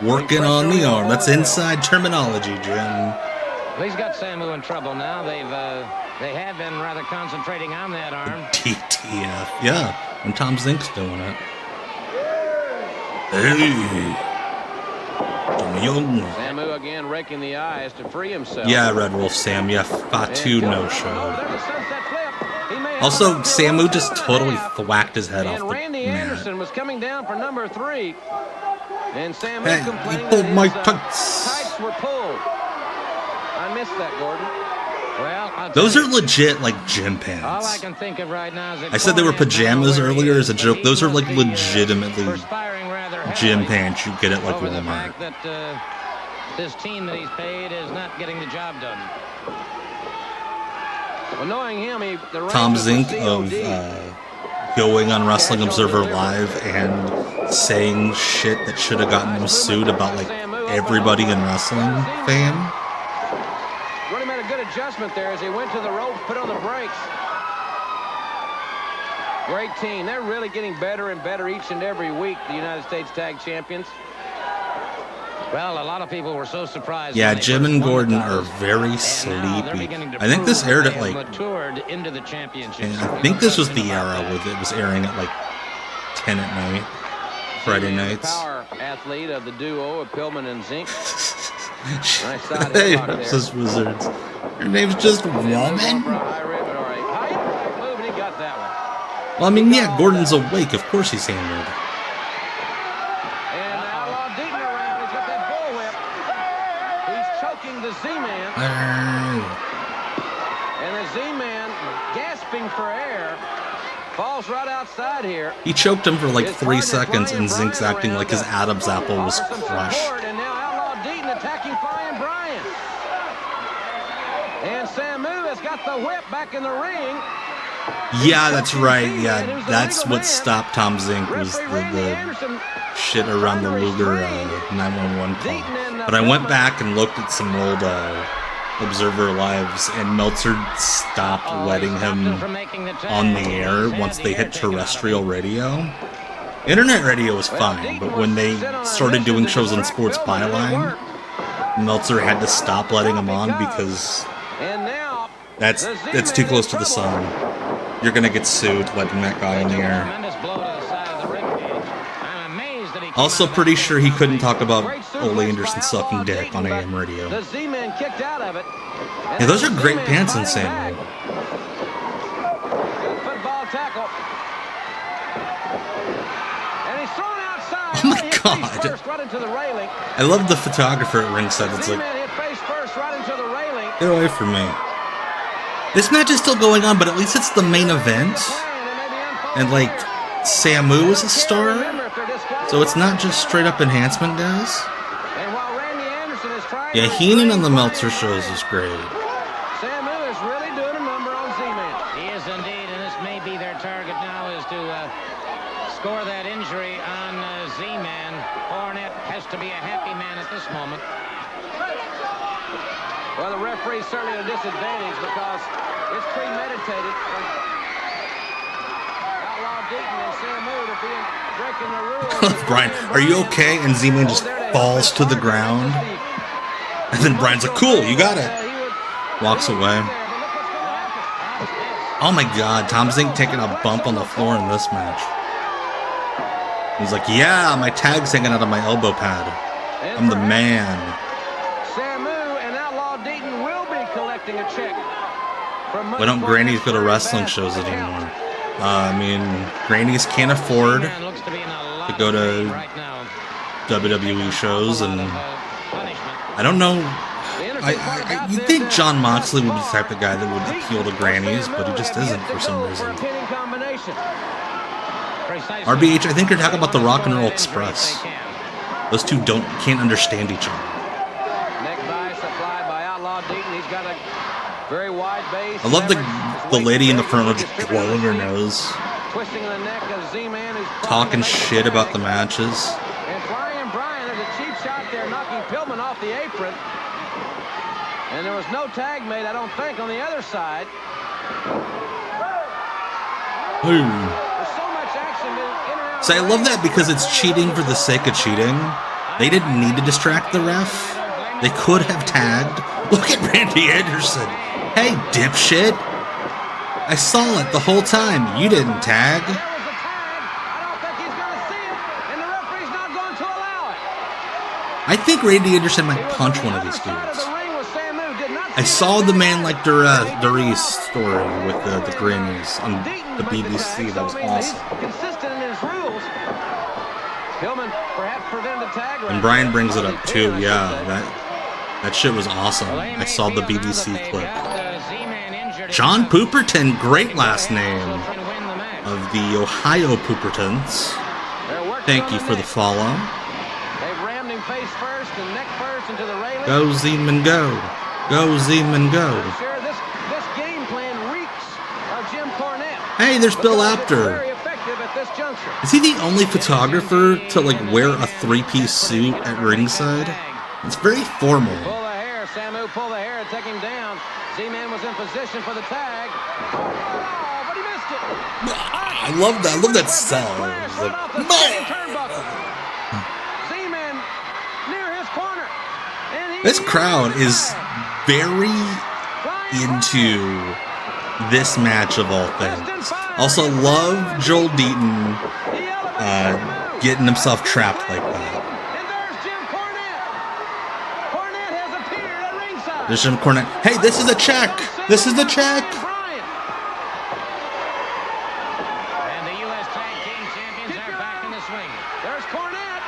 Working on the arm. That's inside terminology, Jim. He's got Samu in trouble now. They have been rather concentrating on that arm. TTF. Yeah, and Tom Zink's doing it. Hey. Samu again raking the eyes to free himself. Yeah, Red Wolf Sam. Yeah, Fatu no-show. Also, Samu just totally thwacked his head off the Randy mat. Anderson was coming down for number 3. And Samu complaining he pulled my tights were pulled. I missed that, Gordon. Well, those are legit, like, gym pants. All I can think of right now is I said they were pajamas earlier as a joke. Those are, like, legitimately gym pants you get at, like, Walmart. That this team that he's paid is not getting the job done. Well, knowing him, Tom Zink of going on Wrestling Observer Live and saying shit that should have gotten him sued about, like, everybody in wrestling fame. Really made a good adjustment there as he went to the rope, put on the brakes. Great team. They're really getting better and better each and every week, the United States Tag Champions. Well, a lot of people were so surprised. Yeah, Jim and Gordon are very sleepy. I think this aired at like. Into the championship. I think this was the era where it was airing at like 10 at night, Friday nights. Power athlete of the duo of Pillman and Zink. Nice side Hey, headlock Wizards. Your name's just Woman? Well, I mean, yeah, Gordon's awake. Of course he's hammered. The Z-Man. And the Z-Man, gasping for air, falls right outside here. He choked him for like 3 seconds, and Zink's acting like his Adam's apple was crushed. And now Outlaw Deaton attacking Flying Brian. And Samu has got the whip back in the ring. Yeah, that's right. Yeah, that's what stopped Tom Zink was the shit around the Luger 911 call. But I went back and looked at some old Observer Lives, and Meltzer stopped letting him on the air once they hit terrestrial radio. Internet radio was fine, but when they started doing shows on Sports Byline, Meltzer had to stop letting him on because that's too close to the sun. You're gonna get sued letting that guy on the air. Also pretty sure he couldn't talk about Ole Anderson sucking dick on AM radio. Yeah, those are great pants in Samu. And he's thrown outside. Oh my Hit God. face first right into the railing. I love the photographer at ringside. It's like, Z-Man hit face first right into the railing. get away from me. This match is still going on, but at least it's the main event. And like, Samu is a star. So it's not just straight up enhancement guys. And while Randy Anderson is trying Yeah, Heenan on the Meltzer shows is great. Samu is really doing a number on Z-Man. He is indeed, and this may be their target now, is to score that injury on Z-Man. Cornette has to be a happy man at this moment. Well, the referee's certainly at a disadvantage because it's premeditated. Outlaw Deaton and Samu are being breaking the rules. Brian, are you okay? And Z-Man just falls to the ground. And then Brian's like, cool, you got it. Walks away. Oh my God, Tom Zink taking a bump on the floor in this match. He's like, yeah, my tag's hanging out of my elbow pad. I'm the man. Samu and Outlaw Deaton will be collecting a check. Why don't grannies go to wrestling shows anymore? I mean, grannies can't afford to go to WWE shows, and I don't know. You'd think John Moxley would be the type of guy that would appeal to grannies, but he just isn't for some reason. RBH, I think you're talking about the Rock and Roll Express. Those two can't understand each other. Neck bias applied by Outlaw Deaton. He's got a very wide base. I love the lady in the front row just blowing her nose, Twisting the neck of Z-Man, who's talking shit about the matches. And Flying Brian, there's a cheap shot there, knocking Pillman off the apron. And there was no tag made, I don't think, on the other side. Ooh. There's so much action in and around. So I love that because it's cheating for the sake of cheating. They didn't need to distract the ref. They could have tagged. Look at Randy Anderson. Hey, dipshit. I saw it the whole time. You didn't tag. There was a tag. I don't think he's going to see it, and the referee's not going to allow it. I think Randy Anderson might punch one of these dudes. I saw the Man Like Doris story with the grins on the BBC. That was awesome. Consistent in his rules. Pillman perhaps prevented the tag. And Brian brings it up too. Yeah, that shit was awesome. I saw the BBC clip. John Pooperton, great last name, of the Ohio Poopertons. Thank you for the follow. They've rammed him face first and neck first into the railing. Go Zeman go. Go Zeman go. Sure, this game plan reeks of Jim Cornette. Hey, there's Bill Apter. Very effective at this juncture. Is he the only photographer to like wear a three-piece suit at ringside? It's very formal. Pull the hair, Samu, pull the hair and take him down. Z-Man was in position for the tag. Oh, but he missed it. I love that. I love that sell. It's like, Z-Man near his corner. And this crowd is very into this match of all things. Also love Joel Deaton getting himself trapped like that. There's Jim Cornette. Hey, this is a check. This is the check. And the U.S. Tag Team Champions are back in the swing. There's Cornette.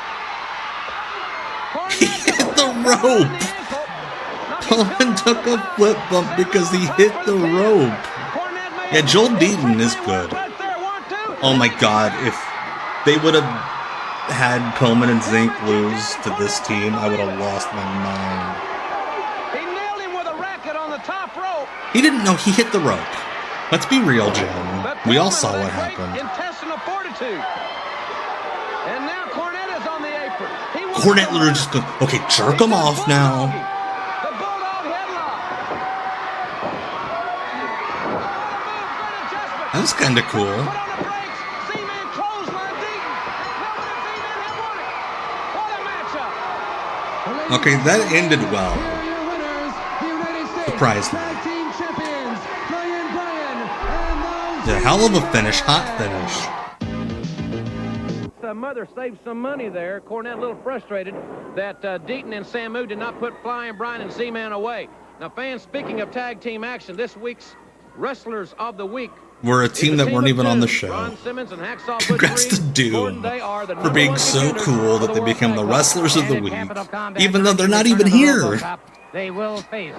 He hit the rope. Pillman took a flip bump because he hit the rope. Yeah, Joel Deaton is good. Oh my God, if they would have had Pillman and Zink lose to this team, I would have lost my mind. He didn't know he hit the rope. Let's be real, Jim. We all saw what happened. Intestinal fortitude. And now Cornette is on the apron. Cornette literally just goes, okay, jerk him off now. The Bulldog headlock. That was kind of cool. Put on the brakes. Z-Man clothesline Deaton. What a matchup. Okay, that ended well. Surprised me. Yeah, hell of a finish, hot finish. The mother saved some money there. Cornette a little frustrated that Deaton and Samu did not put Flying Brian and Z-Man away. Now, fans, speaking of tag team action, this week's Wrestlers of the Week We're a team that weren't even on the show. Ron Simmons and Hacksaw Congrats to Butch Reed. Doom They are the for being #1 so contenders cool for that they World became Tag the Team wrestlers of the And in week, Capital Combat even though they're 90 not return even of the here. Robocop, they will face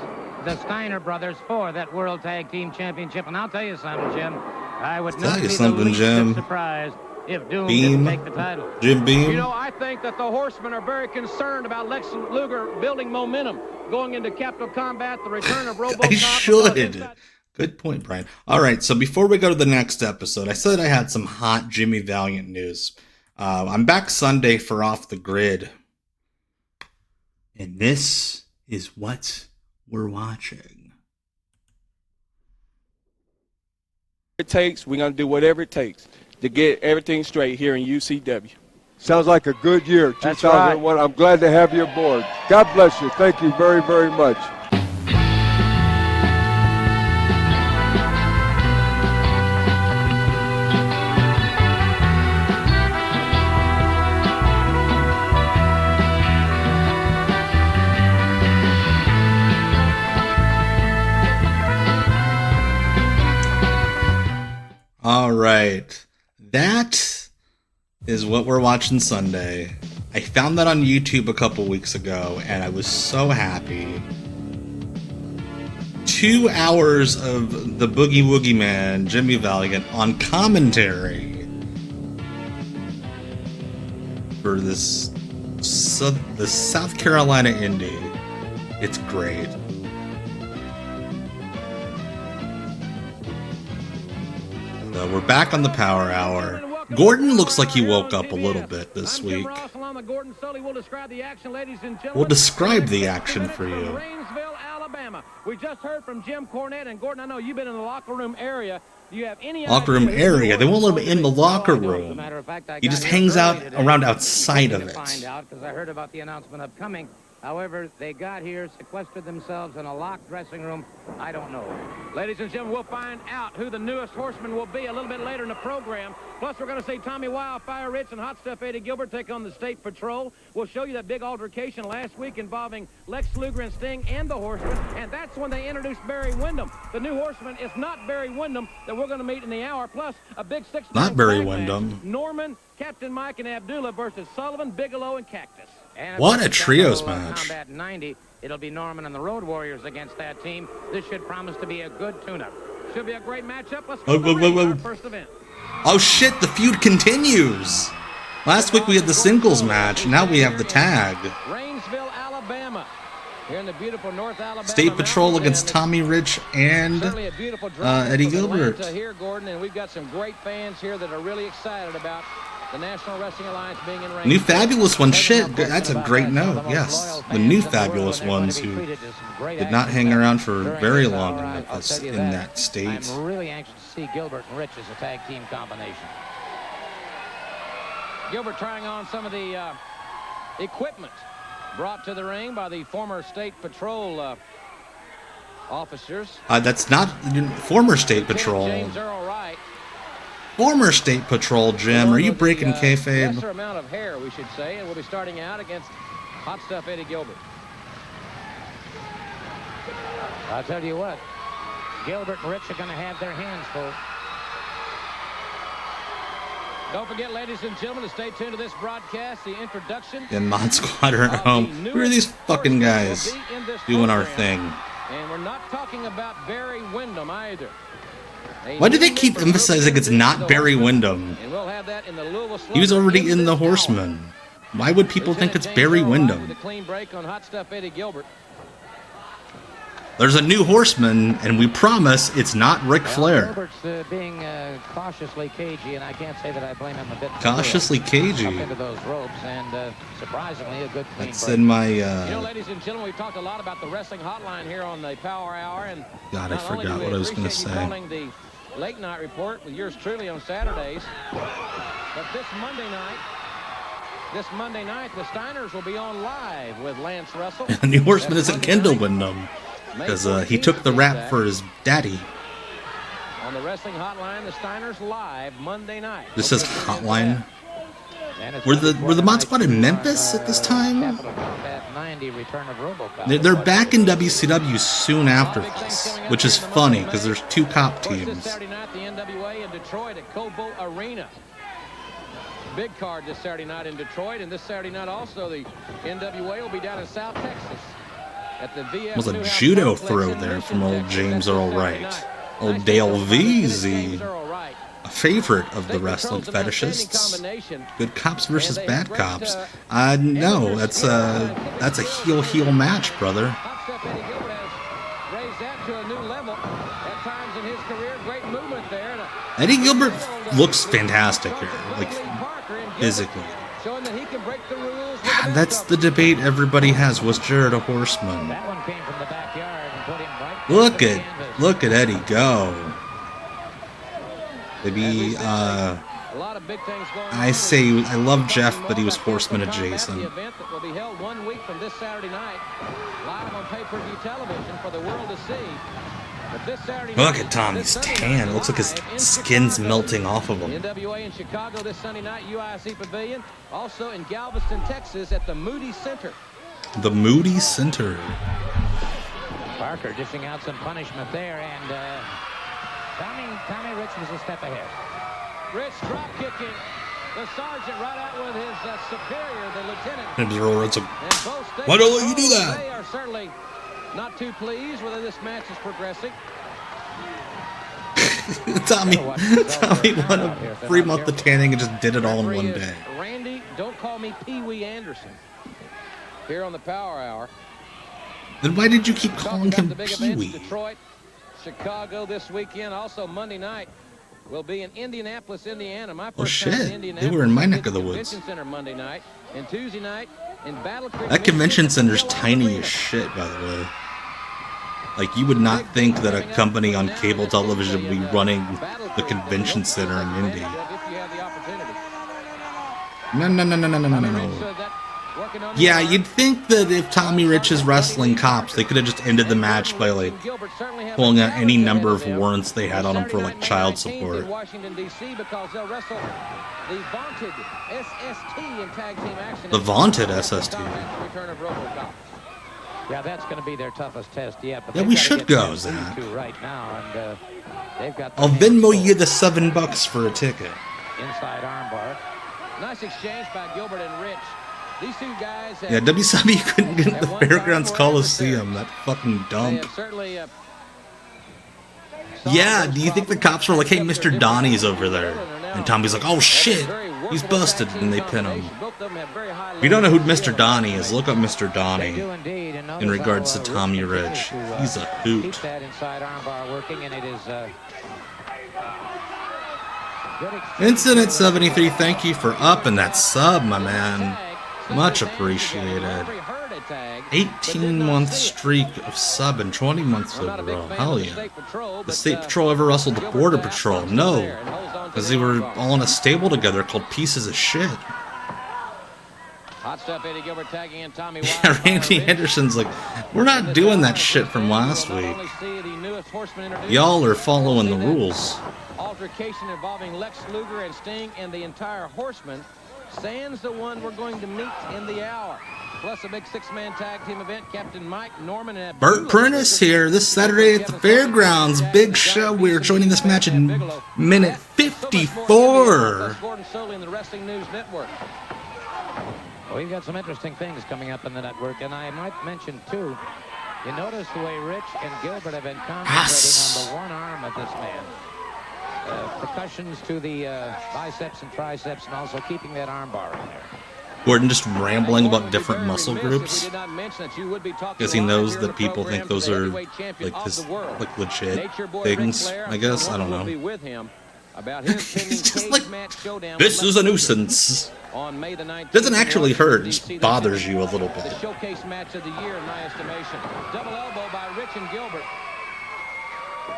the Steiner brothers for that World Tag Team Championship. And I'll tell you something, Jim. I would not be the least bit surprised if Doom didn't take the title. Jim Beam. You know, I think that the Horsemen are very concerned about Lex Luger building momentum going into Capital Combat, the return of Robocop. I should. Good point, Brian. All right, so before we go to the next episode, I said I had some hot Jimmy Valiant news. I'm back Sunday for Off the Grid. And this is what we're watching. It takes, we're going to do whatever it takes to get everything straight here in UCW. Sounds like a good year, 2001. Right. I'm glad to have you aboard. God bless you. Thank you very, very much. All right, that is what we're watching Sunday. I found that on YouTube a couple weeks ago, and I was so happy. 2 hours of the Boogie Woogie Man, Jimmy Valiant, on commentary for the South Carolina Indie. It's great. We're back on the Power Hour. Gordon looks like he woke up a little bit this week. We'll describe the action for you. We just heard from Jim Cornette, and Gordon, I know you've been in the locker room area. Do you have any locker room area? They won't let him in the locker room. He just hangs out around outside of it. Because I heard about the announcement upcoming. However, they got here, sequestered themselves in a locked dressing room. I don't know. Ladies and gentlemen, we'll find out who the newest horseman will be a little bit later in the program. Plus, we're going to see Tommy Wildfire Rich and Hot Stuff Eddie Gilbert take on the State Patrol. We'll show you that big altercation last week involving Lex Luger and Sting and the Horseman. And that's when they introduced Barry Windham. The new horseman is not Barry Windham that we're going to meet in the hour. Plus, a big six-man not Barry tag Windham. match. Norman, Captain Mike, and Abdullah versus Sullivan, Bigelow, and Cactus. And what a trios match. Combat 90, it'll be Norman and the Road Warriors against that team. This should promise to be a good tune-up. Should be a great matchup. Let's go to our first event. Oh shit, the feud continues. Last week we had the singles match. Now we have the tag. Rainsville, Alabama. Here in the beautiful North Alabama. State Patrol against Tommy Rich and Eddie Gilbert. Here, Gordon, and we've got some great fans here that are really excided about the National Wrestling Alliance being in Rainsville. New Fabulous Ones, shit, that's a great note, yes. The New Fabulous Ones who did not hang around for very long in that state. I'm really anxious to see Gilbert and Rich as a tag team combination. Gilbert trying on some of the equipment brought to the ring by the former State Patrol officers. That's not former State Patrol. James Earl Wright. Former State Patrol, Jim. Are you breaking kayfabe? Lesser amount of hair, we should say, and we'll be starting out against Hot Stuff Eddie Gilbert. I'll tell you what, Gilbert and Rich are going to have their hands full. Don't forget, ladies and gentlemen, to stay tuned to this broadcast, the introduction. And Mod Squad are at home. Who are these fucking guys doing our thing? And we're not talking about Barry Windham either. Why do they keep emphasizing it's not Barry Windham? He was already in the Horseman. Why would people think it's Barry Windham? There's a new Horseman, and we promise it's not Ric Flair. Gilbert's being cautiously cagey, and I can't say that I blame him a bit. Cautiously cagey. Up into those ropes, and surprisingly a good clean That's break. in my. You know, ladies and gentlemen, we've talked a lot about the wrestling hotline here on the Power Hour, and God, I forgot what I was going to say. Calling the late night report with yours truly on Saturdays, but this Monday night, the Steiners will be on live with Lance Russell. The new Horseman isn't Kendall Windham. Because he took the rap for his daddy. On the Wrestling Hotline, the Steiners live Monday night. This says Hotline. Were the Mod Squad in Memphis at this time? They're back in WCW soon after this, which is funny because there's two cop teams. Detroit at Cobo Arena. Big card this Saturday night in Detroit, and this Saturday night also the NWA will be down in South Texas at the VF. Was a judo throw there from old James Earl Wright. Old Dale Veazey, a favorite of the wrestling fetishists. Good cops versus bad cops. No, that's a heel match, brother. Eddie Gilbert looks fantastic here, like physically. That's the debate everybody has. Was Jared a horseman? Look at Eddie go. Maybe I say I love Jeff, but he was horseman adjacent. Look at Tommy's tan. It looks like his skin's melting off of him. NWA in Chicago this Sunday night, UIC Pavilion. Also in Galveston, Texas at the Moody Center. The Moody Center. Parker dishing out some punishment there, and Tommy Rich was a step ahead. Rich drop kicking. The sergeant right out with his superior, the lieutenant. And why don't let you do that? They are certainly not too pleased whether this match is progressing. Tommy won a free month of tanning and just did it all in one day. Randy, don't call me Pee Wee Anderson. Here on the Power Hour. Then why did you keep calling him Pee Wee? Detroit, Chicago this weekend. Also Monday night will be in Indianapolis, Indiana. My first time in Indianapolis. They were in my neck of the woods. Convention Center Monday night, and Tuesday night in Battle Creek. That convention center's tiny as shit, by the way. Like, you would not think that a company on cable television would be running the convention center in Indy. No. Yeah, you'd think that if Tommy Rich is wrestling cops, they could have just ended the match by, like, pulling out any number of warrants they had on him for, like, child support. The vaunted SST. Yeah, that's going to be their toughest test yet. But yeah, we should go, Zach. Right now, and they've got. I'll Venmo you the $7 for a ticket. Inside armbar. Nice exchange by Gilbert and Rich. These two guys. Yeah, WCW couldn't get the Fairgrounds Coliseum. That fucking dump. Yeah, do you think the cops were like, "Hey, Mr. Donnie's over there," and Tommy's like, "Oh shit, he's busted," and they pin him. If you don't know who Mr. Donnie is, look up Mr. Donnie in regards to Tommy Rich. He's a hoot. Incident 73, thank you for upping that sub, my man. Much appreciated. 18-month streak of subbing, 20 months overall. Hell yeah. The State Patrol ever wrestled the Border Patrol? No. Because they were all in a stable together called Pieces of Shit. Hot stuff, Eddie Gilbert tagging in Tommy Yeah, Randy Anderson's like, we're not doing that shit from last week. Y'all are following the rules. Altercation involving Lex Luger and Sting and the entire Horsemen. Sans the one we're going to meet in the hour. Plus a big six-man tag team event. Captain Mike Norman and Bert Prentice here this Saturday at the Fairgrounds. Big show. We're joining this match in minute 54. Gordon Soley in the Wrestling News Network. Well, we've got some interesting things coming up in the network, and I might mention, too, you notice the way Rich and Gilbert have been concentrating on the one arm of this man. Percussions to the biceps and triceps, and also keeping that arm bar in there. Gordon just rambling about different muscle groups because he knows that people think those are like his like legit things. I guess I don't know. He's just like, this is a nuisance. Doesn't actually hurt; it just bothers you a little bit. The showcase match of the year, in my estimation. Double elbow by Rich and Gilbert.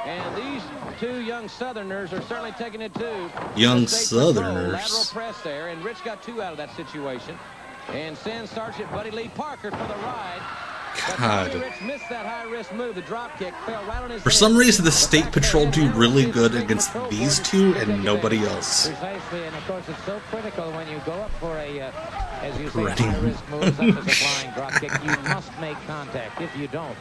And these two young Southerners are certainly taking it too. Young Southerners. Lateral press there, and Rich got two out of that situation. And sends Sergeant Buddy Lee Parker for the ride. God. Rich missed that high-risk move. The drop kick fell right on his For some reason, the State Patrol do really good against these two and nobody else. Precisely, and of course, it's so critical when you go up for a, as you say, high-risk move, such as a flying drop kick. You must make contact. If you don't,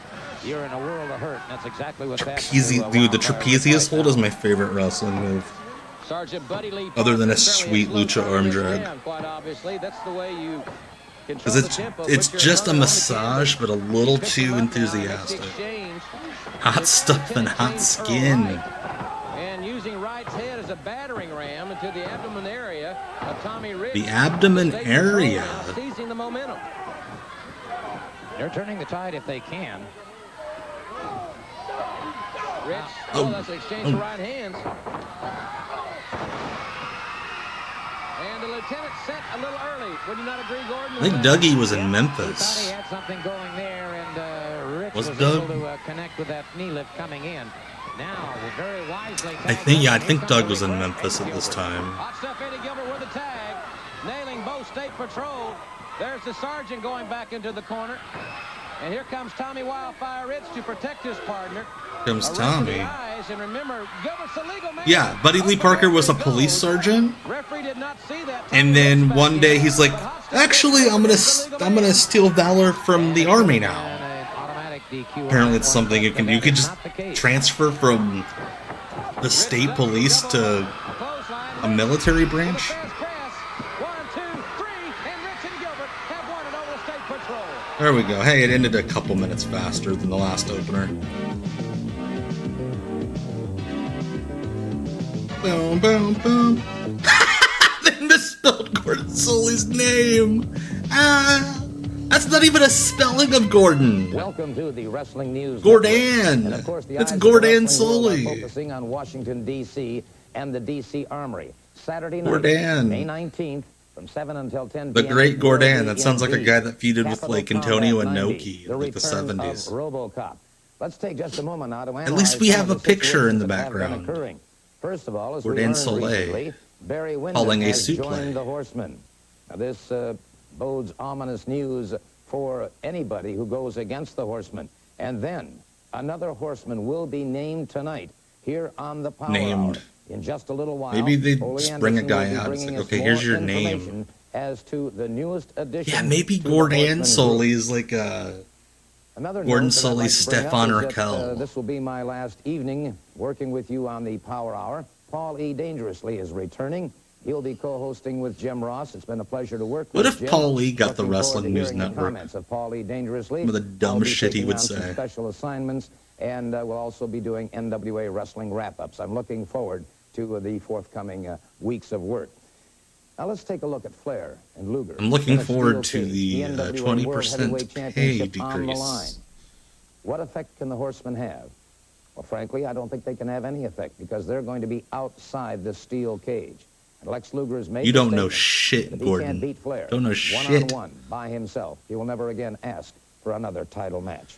you're in a world of hurt, and that's exactly what's happening. Dude, the trapezius hold is my favorite wrestling move. Sergeant Buddy Lee Other than a Parker, sweet fairly lucha slow arm start drag. again, quite obviously, that's the way you Because it's just a massage, but a little too enthusiastic. Hot stuff and hot skin. And using Wright's head as a battering ram into the abdomen area of Tommy Rich. The abdomen area. Seizing the momentum. They're turning the tide if they can. Rich, that's an exchange of right hands. And the lieutenant set a little early. Would you not agree, Gordon? I think Dougie was in He Memphis. thought he had something going there, and Rich Was was Doug? able to connect with that knee lift coming in. Now, very wisely. I think Doug was in Memphis at this time. Hot stuff, Eddie Gilbert with the tag. Nailing both State Patrol. There's the sergeant going back into the corner. And here comes Tommy Wildfire Rich to protect his partner. Comes Tommy. And remember, Gilbert's a legal man. Yeah, Buddy Lee Parker was a police sergeant. Referee did not see that. And then one day he's like, actually, I'm gonna steal valor from the army now. Apparently it's something you can do. You could just transfer from the state police to a military branch. There we go. Hey, it ended a couple minutes faster than the last opener. Boom, boom, boom. They misspelled Gordon Soley's name. That's not even a spelling of Gordon. Welcome to the Wrestling News. Gordon. And of course, the That's eyes of Gordon the wrestling world are Soley. focusing on Washington, D.C. and the D.C. Armory. Saturday night, Gordon. May 19th, from 7 until 10 The p.m. Great Gordon. will That be sounds like a in guy that feuded with Capital like Antonio Combat 90, Inoki in like the return 70s. of Robocop. Let's take just a moment now to analyze At least we some have of a the picture in the situations that have been background. occurring. First of all, as Gordon we learned Soleil recently, Barry Windham calling a has suplex. joined the Horsemen. Now, this bodes ominous news for anybody who goes against the Horsemen. And then another Horseman will be named tonight here on the Power Named. Hour. In just a little while, Maybe they Ole just bring a Anderson guy will be out. It's bringing like, us okay, here's more your name. information as to the newest addition. Yeah, maybe to the Gordon Horsemen Soley group. is like Another Gordon note that I'd Soley, like to bring up Stefan is that, Raquel. this will be my last evening working with you on the Power Hour. Paul E. Dangerously is returning. He'll be co-hosting with Jim Ross. It's been a pleasure to work What with if Jim. Paul E. got the Looking forward Wrestling to News hearing the Network? comments of Paul E. Dangerously. Some of the dumb I'll be shit he taking would on some say. special assignments, and we'll also be doing NWA wrestling wrap-ups. I'm looking forward to the forthcoming weeks of work. Now let's take a look at Flair and Luger. I'm looking in a forward steel to cage. the NWA 20% World Heavyweight pay Championship on the decrease. line. What effect can the Horsemen have? Well, frankly, I don't think they can have any effect because they're going to be outside the steel cage. And Lex Luger has made You the don't know statement shit, that he Gordon. can't beat Flair. Don't know shit. One-on-one by himself. He will never again ask for another title match.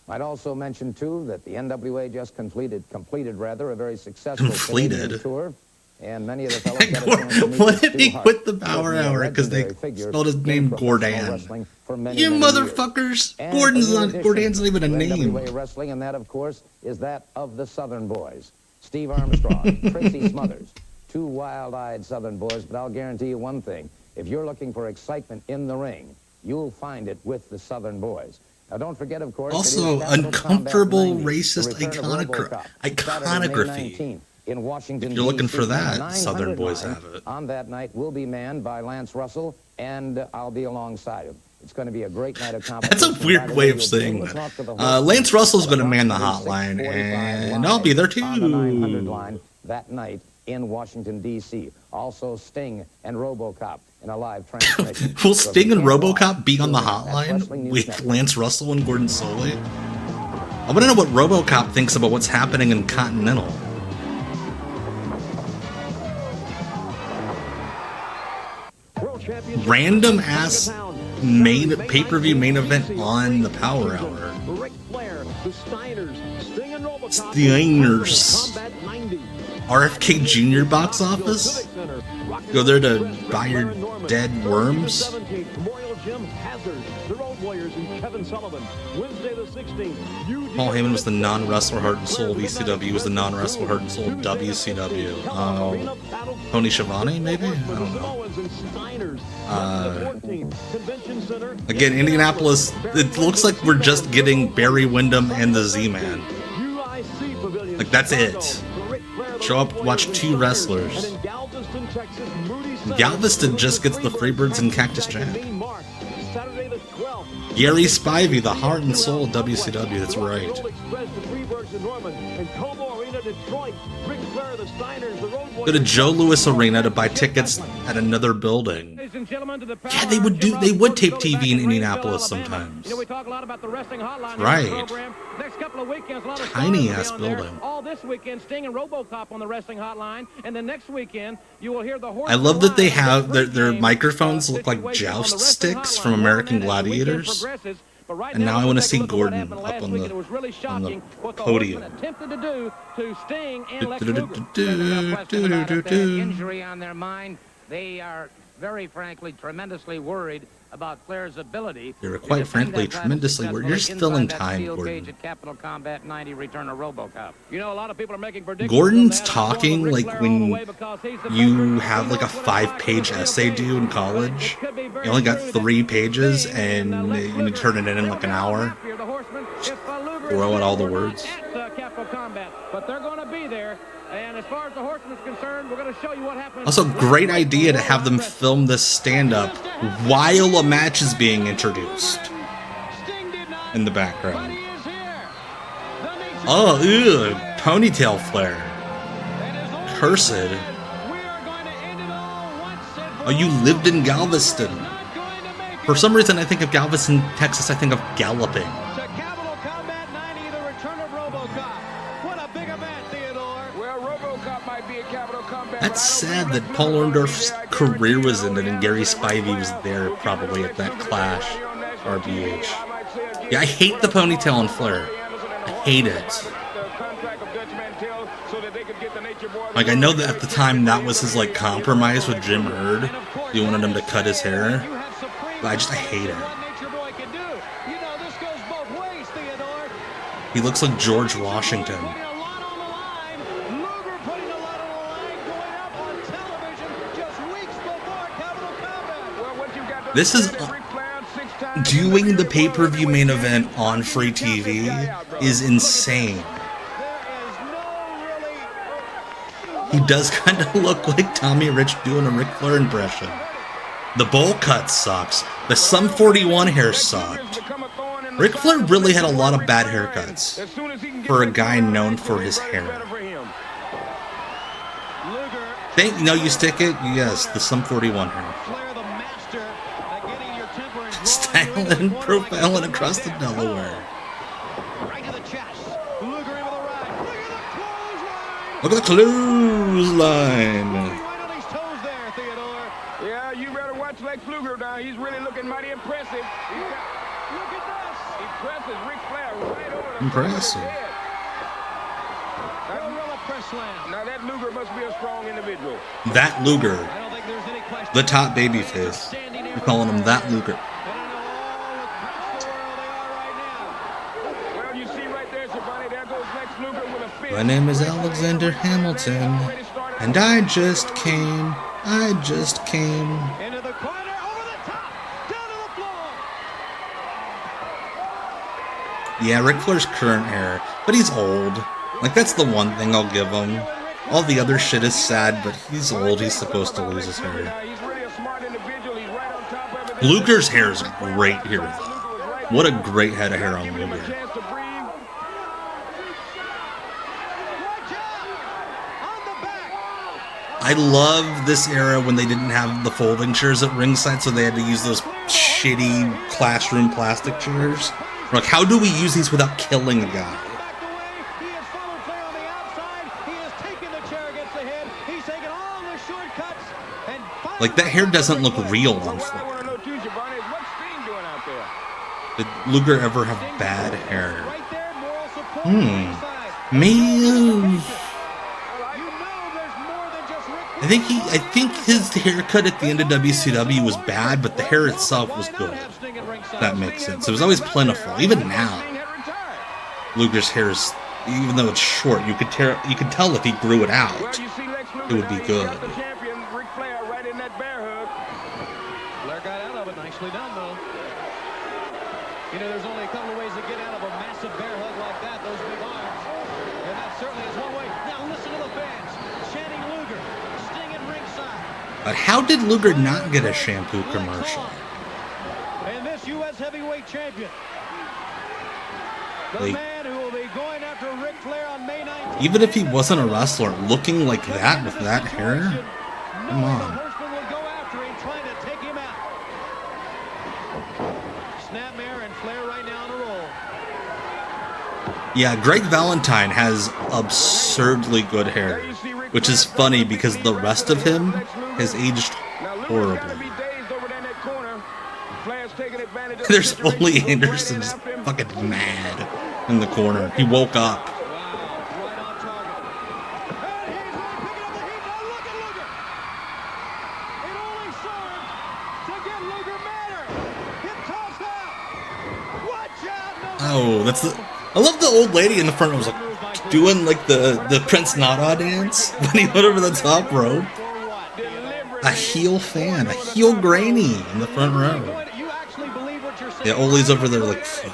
I'd also mention, too, that the NWA just completed a very successful Canadian tour. And many of the fellows got a chance to meet What with if he Stu quit Hart, the who Power was a Hour because they legendary figure spelled his in name professional Gordon? wrestling for many, You many years. motherfuckers! And Gordon's a new not. addition Gordon's not even a to name. NWA wrestling, and that, of course, is that of the Southern Boys. Steve Armstrong, Tracy Smothers, two wild-eyed Southern boys, but I'll guarantee you one thing. If you're looking for excitement in the ring, you'll find it with the Southern Boys. Now, don't forget, of course, Also, it is Capital uncomfortable Combat 90, racist the return of Robocop, Saturday, May iconography. 19th in Washington, If you're looking D.C. for that, 900 Southern Boys line have it. On that night will be manned by Lance Russell, and I'll be alongside him. It's going to be a great night of competition. That's a weird way of saying that. Lance Russell's going to man the hotline, and I'll be there too. On the 900 line that night in Washington, D.C. Also Sting and Robocop in a live transmission. Will So Sting if and you can't watch, RoboCop be on the tune in. That's hotline Wrestling News with Network. Lance Russell and Gordon Soley? I want to know what RoboCop thinks about what's happening in Continental. Random ass main pay-per-view main event on the Power Hour. Ric Flair, the Steiners, Sting and Robocop. Steiners. Combat 90. RFK Jr. box office? Go there to buy your dead worms? 17th, Memorial Gym Hazard, the Road Warriors and Kevin Sullivan. Wednesday the 16th, Paul Heyman was the non-wrestler heart and soul of ECW, was the non-wrestler heart and soul of WCW. Tony Schiavone, maybe? I don't know. Again, Indianapolis, it looks like we're just getting Barry Windham and the Z-Man. Like, that's it. Show up, watch two wrestlers. Galveston just gets the Freebirds and Cactus Jack. Gary Spivey, the heart and soul of WCW, that's right. Go to Joe Louis Arena to buy tickets at another building. Yeah, they would tape TV in Indianapolis sometimes. You know, we talk a lot about the wrestling hotline. Right. Next couple of weekends, a lot of tiny ass building. All this weekend, Sting and Robocop on the wrestling hotline, and then next weekend you will hear the horse. I love that they have their microphones look like joust sticks from American Gladiators. And now I want to see Gordon up on the podium. Injury on their mind. They are very frankly tremendously worried about Flair's ability. You're quite frankly tremendously worried. You're just filling time, Gordon. Capital Combat 90 Return of Robocop. You know, a lot of people are making predictions. Gordon's talking like when you have like a 5-page essay due in college. You only got 3 pages and you need to turn it in like an hour. Throw out all the words. But they're going to be there. And as far as the Horseman is concerned, we're going to show you what happens. Also, great idea to have them film this stand-up while a match is being introduced in the background. Oh, ew, ponytail Flair. Cursed. Oh, you lived in Galveston. For some reason, I think of Galveston, Texas, I think of galloping. That's sad that Paul Orndorff's career was ended and Gary Spivey was there probably at that Clash RBH. Yeah, I hate the ponytail on Flair. I hate it. Like, I know that at the time that was his, like, compromise with Jim Herd. He wanted him to cut his hair. But I hate it. He looks like George Washington. This is doing the pay-per-view main event on free TV is insane. He does kind of look like Tommy Rich doing a Ric Flair impression. The bowl cut sucks. The Sum 41 hair sucked. Ric Flair really had a lot of bad haircuts for a guy known for his hair. You stick it? Yes, the Sum 41 hair. Styling, profiling across the Delaware. Look at the clothesline. Yeah, you better watch Lex Luger now. He's really looking mighty impressive. Look at this. Impressive. Ric Flair right over the impressive. Now that Luger must be a strong individual. That Luger. The top babyface. We're calling him that Luger. My name is Alexander Hamilton, and I just came. Into the corner, over the top, down to the floor. Yeah, Ric Flair's current hair, but he's old. Like, that's the one thing I'll give him. All the other shit is sad, but he's old, he's supposed to lose his hair. Luger's hair is great here, though. What a great head of hair on Luger. I love this era when they didn't have the folding chairs at ringside, so they had to use those shitty classroom plastic chairs. Like, how do we use these without killing a guy? Like, that hair doesn't look real on Flair. Did Luger ever have bad hair? Man. I think his haircut at the end of WCW was bad, but the hair itself was good. That makes sense. It was always plentiful. Even now, Luger's hair is, even though it's short, you could tell if he grew it out, it would be good. Flair got out of it. Nicely done, though. You know, there's only a couple of ways to get out of a massive bear hug like that, those big arms. And that certainly is one way. Now listen to the fans. But how did Luger not get a shampoo commercial? And this U.S. heavyweight champion, the Like, man who will be going after Ric Flair on May 19th. even if he wasn't a wrestler, looking like that with that hair? Come on. Horseman will go after him, trying to take him out. Snapmare and Flair right now on a roll. Yeah, Greg Valentine has absurdly good hair, which is funny because the rest of him has aged horribly. There's only Anderson just fucking mad in the corner. He woke up. Oh, that's the... I love the old lady in the front row was like doing like the Prince Nana dance when he went over the top rope. A heel fan, a heel granny in the front row. Yeah, Ole's over there like, fuck.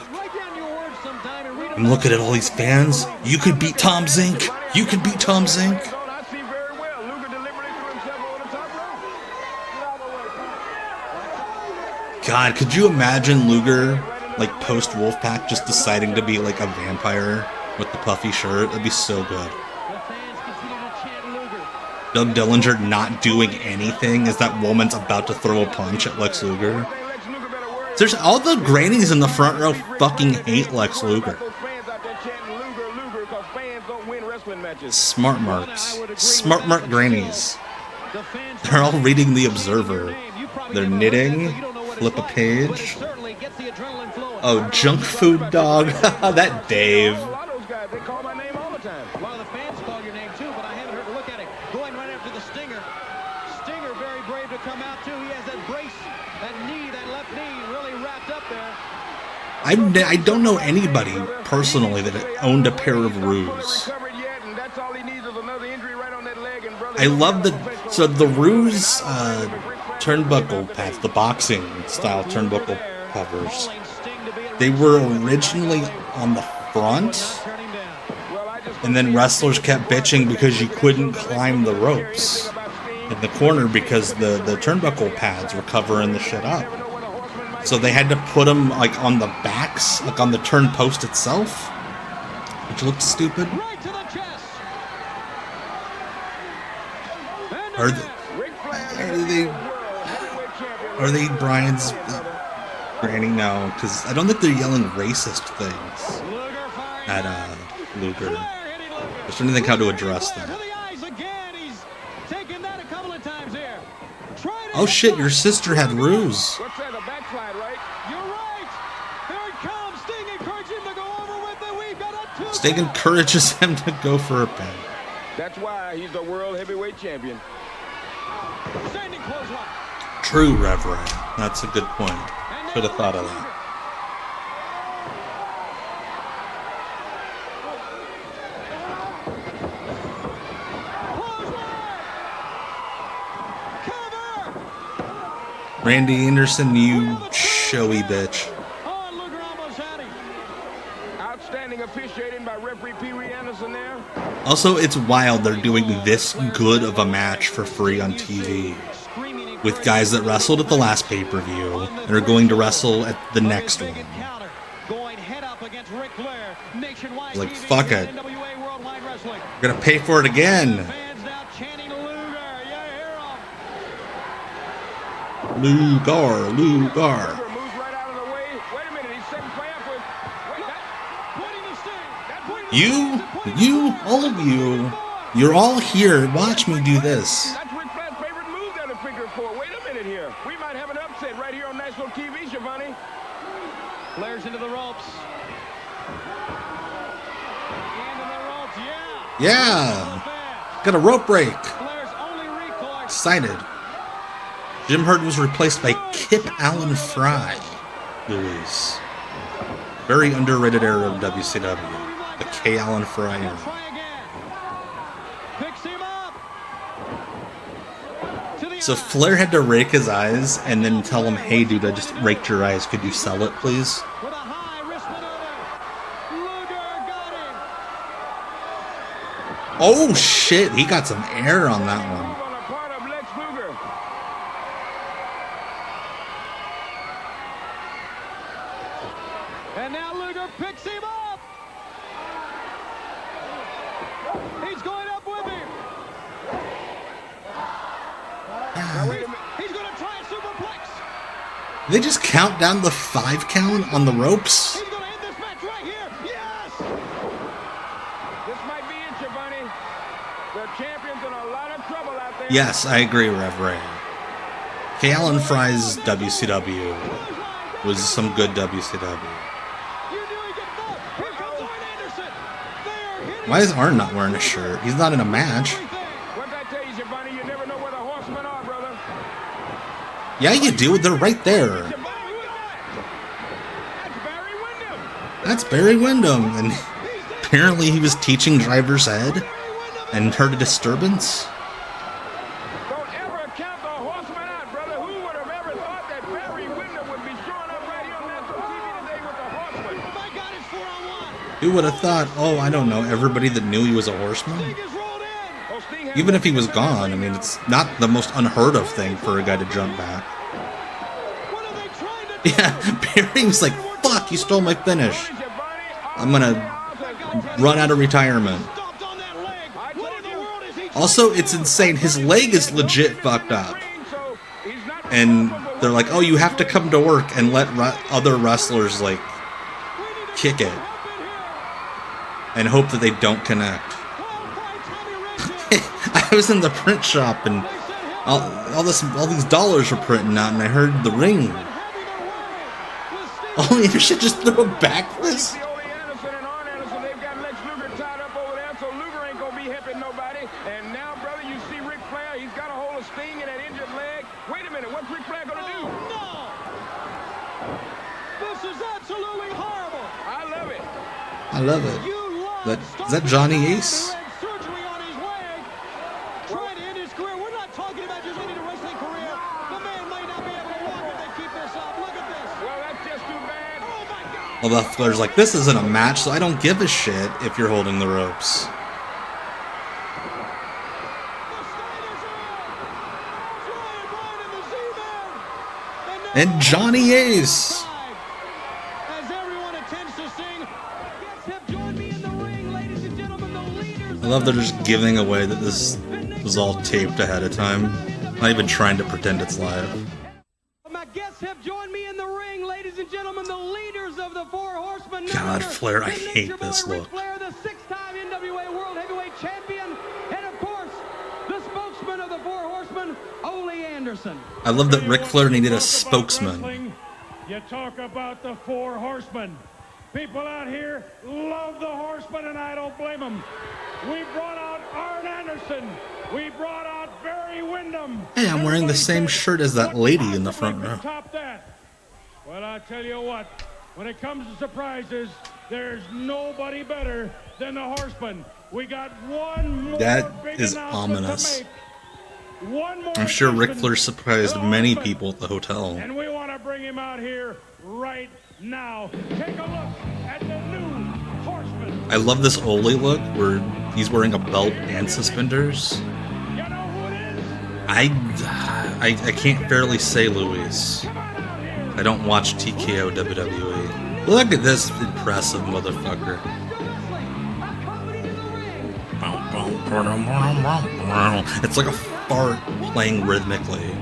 I'm looking at all these fans. You could beat Tom Zink. You could beat Tom Zink. God, could you imagine Luger, like post Wolfpack, just deciding to be like a vampire with the puffy shirt? That'd be so good. Doug Dillinger not doing anything as that woman's about to throw a punch at Lex Luger. There's all the grannies in the front row fucking hate Lex Luger. Smart marks. Smart mark grannies. They're all reading The Observer. They're knitting. Flip a page. Oh, junk food dog. That Dave. They call my name all the time. A lot of the fans call your name too, but I haven't heard a look at it. Going right after the Stinger. Stinger very brave to come out too. He has that brace, that knee, that left knee really wrapped up there. I don't know anybody personally that owned a pair of Ruse. I love the Ruse turnbuckle pads, the boxing style turnbuckle covers. They were originally on the front, and then wrestlers kept bitching because you couldn't climb the ropes in the corner because the turnbuckle pads were covering the shit up. So they had to put them like on the backs, like on the turn post itself, which looked stupid. Are they Brian's granny? No, because I don't think they're yelling racist things at Luger. I just don't think how to address them. Oh shit, your sister had Ruse. Sting encourages him to go for a pin. That's why he's the world heavyweight champion. True, Reverend. That's a good point. Should have thought of that. Randy Anderson, you showy bitch. Outstanding officiating by referee Pee Wee Anderson there. Also, it's wild they're doing this good of a match for free on TV with guys that wrestled at the last pay-per-view and are going to wrestle at the next one. Like, fuck it. We're gonna pay for it again. Lugar. You, all of you, you're all here. Watch me do this. That's Ric Flair's favorite move down the figure four. Wait a minute here. We might have an upset right here on national TV, Giovanni. Flair's into the ropes. Into the ropes, yeah. Yeah. Got a rope break. Excited. Jim Herd was replaced by Kip Allen Fry. Luis. Very underrated era of WCW. The K. Allen Fry era. So Flair had to rake his eyes and then tell him, hey dude, I just raked your eyes. Could you sell it, please? Oh shit, he got some air on that one. He's going up with him. He's going to try a superplex. They just count down the 5 count on the ropes? He's going to end this match right here. Yes! This might be it, Giovanni. The champion's in a lot of trouble out there. Yes, I agree, Rev Ray. K. Allen Fry's WCW was some good WCW. Why is Arn not wearing a shirt? He's not in a match. What did I tell you, Giovanni? You never know where the horsemen are, brother. Yeah, you do. They're right there. That's Barry Windham. And apparently he was teaching driver's ed and heard a disturbance. Don't ever count the horsemen out, brother. Who would have ever thought that Barry Windham would be showing up right here on national TV today with the horsemen? Oh my God, it's 4-on-1. Who would have thought, oh, I don't know, everybody that knew he was a horseman? Even if he was gone, I mean, it's not the most unheard of thing for a guy to jump back. Yeah, Barry was like, fuck, you stole my finish. I'm gonna run out of retirement. Also, it's insane. His leg is legit fucked up. And they're like, oh, you have to come to work and let other wrestlers, like, kick it. And hope that they don't connect. I was in the print shop and all these dollars were printing out, and I heard the ring. Oh, you should just throw a backless. And now, brother, you see Ric Flair. He's got a hold of Sting in that injured leg. Wait a minute, what's Ric Flair going to do? No! This is absolutely horrible. I love it. I love it. Is that Johnny Ace? Surgery on his leg. Trying to end his career. We're not talking about just ending a wrestling career. The man may not be able to walk if they keep this up. Look at this. Well, that's just too bad. Oh my God. Well, the Flair's like, this isn't a match, so I don't give a shit if you're holding the ropes. And Johnny Ace. As everyone attempts to sing, guests have joined me in the ring, ladies and gentlemen, the leaders. I love they're just giving away that this was all taped ahead of time. Not even trying to pretend it's live. My guests have joined me in the ring, ladies and gentlemen, the leaders of the Four Horsemen. God, Flair, I hate this look. Flair, the 6-time NWA World Heavyweight Champion, and of course, the spokesman of the Four Horsemen, Ole Anderson. I love that Ric Flair needed a spokesman. You talk about the Four Horsemen. People out here love the Horsemen, and I don't blame them. We brought out Arn Anderson. We brought out Barry Windham. Hey, I'm wearing the same shirt as that lady in the front row. Top that. Well, I tell you what, when it comes to surprises, there's nobody better than the Horsemen. We got one more. That big is announcement ominous. to make. One more I'm sure Ric announcement. Flair surprised many people at the hotel. And we want to bring him out here right now. Take a look at the new Horseman. I love this Ole look where he's wearing a belt and suspenders. I can't fairly say Luis. I don't watch TKO WWE. Look at this impressive motherfucker. It's like a fart playing rhythmically.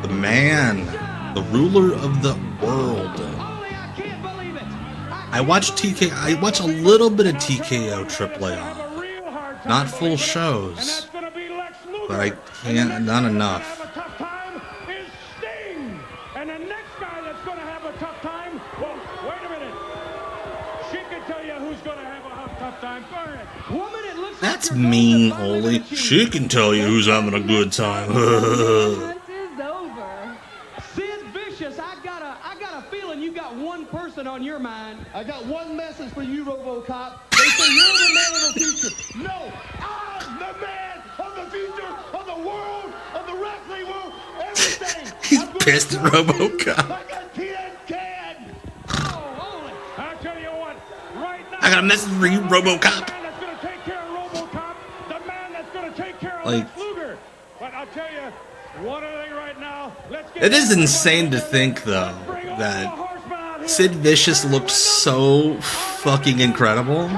The man, the ruler of the world. I watch a little bit of TKO AAA, not full shows, but I can't, not enough. And the next guy that's going to have a tough time, well, wait a minute. She can tell you who's going to have a tough time. Go ahead. Woman, it looks That's mean, Ole. She can tell you who's having a good time. This is over. Sid Vicious, I got a feeling you got one person on your mind. I got one message for you, Robocop. They say you're the man of the future. No, I'm the man of the future, of the world, of the wrestling world, everything. He's pissed at Robocop. Like a tin can. I'll tell you what, right now. I got a message for you, Robocop. The man that's going to take care of Robocop, the man that's going to take care of Like- Lex Luger. But I'll tell you, one other thing right now, let's get It is insane to think, though, that Sid Vicious looked so fucking incredible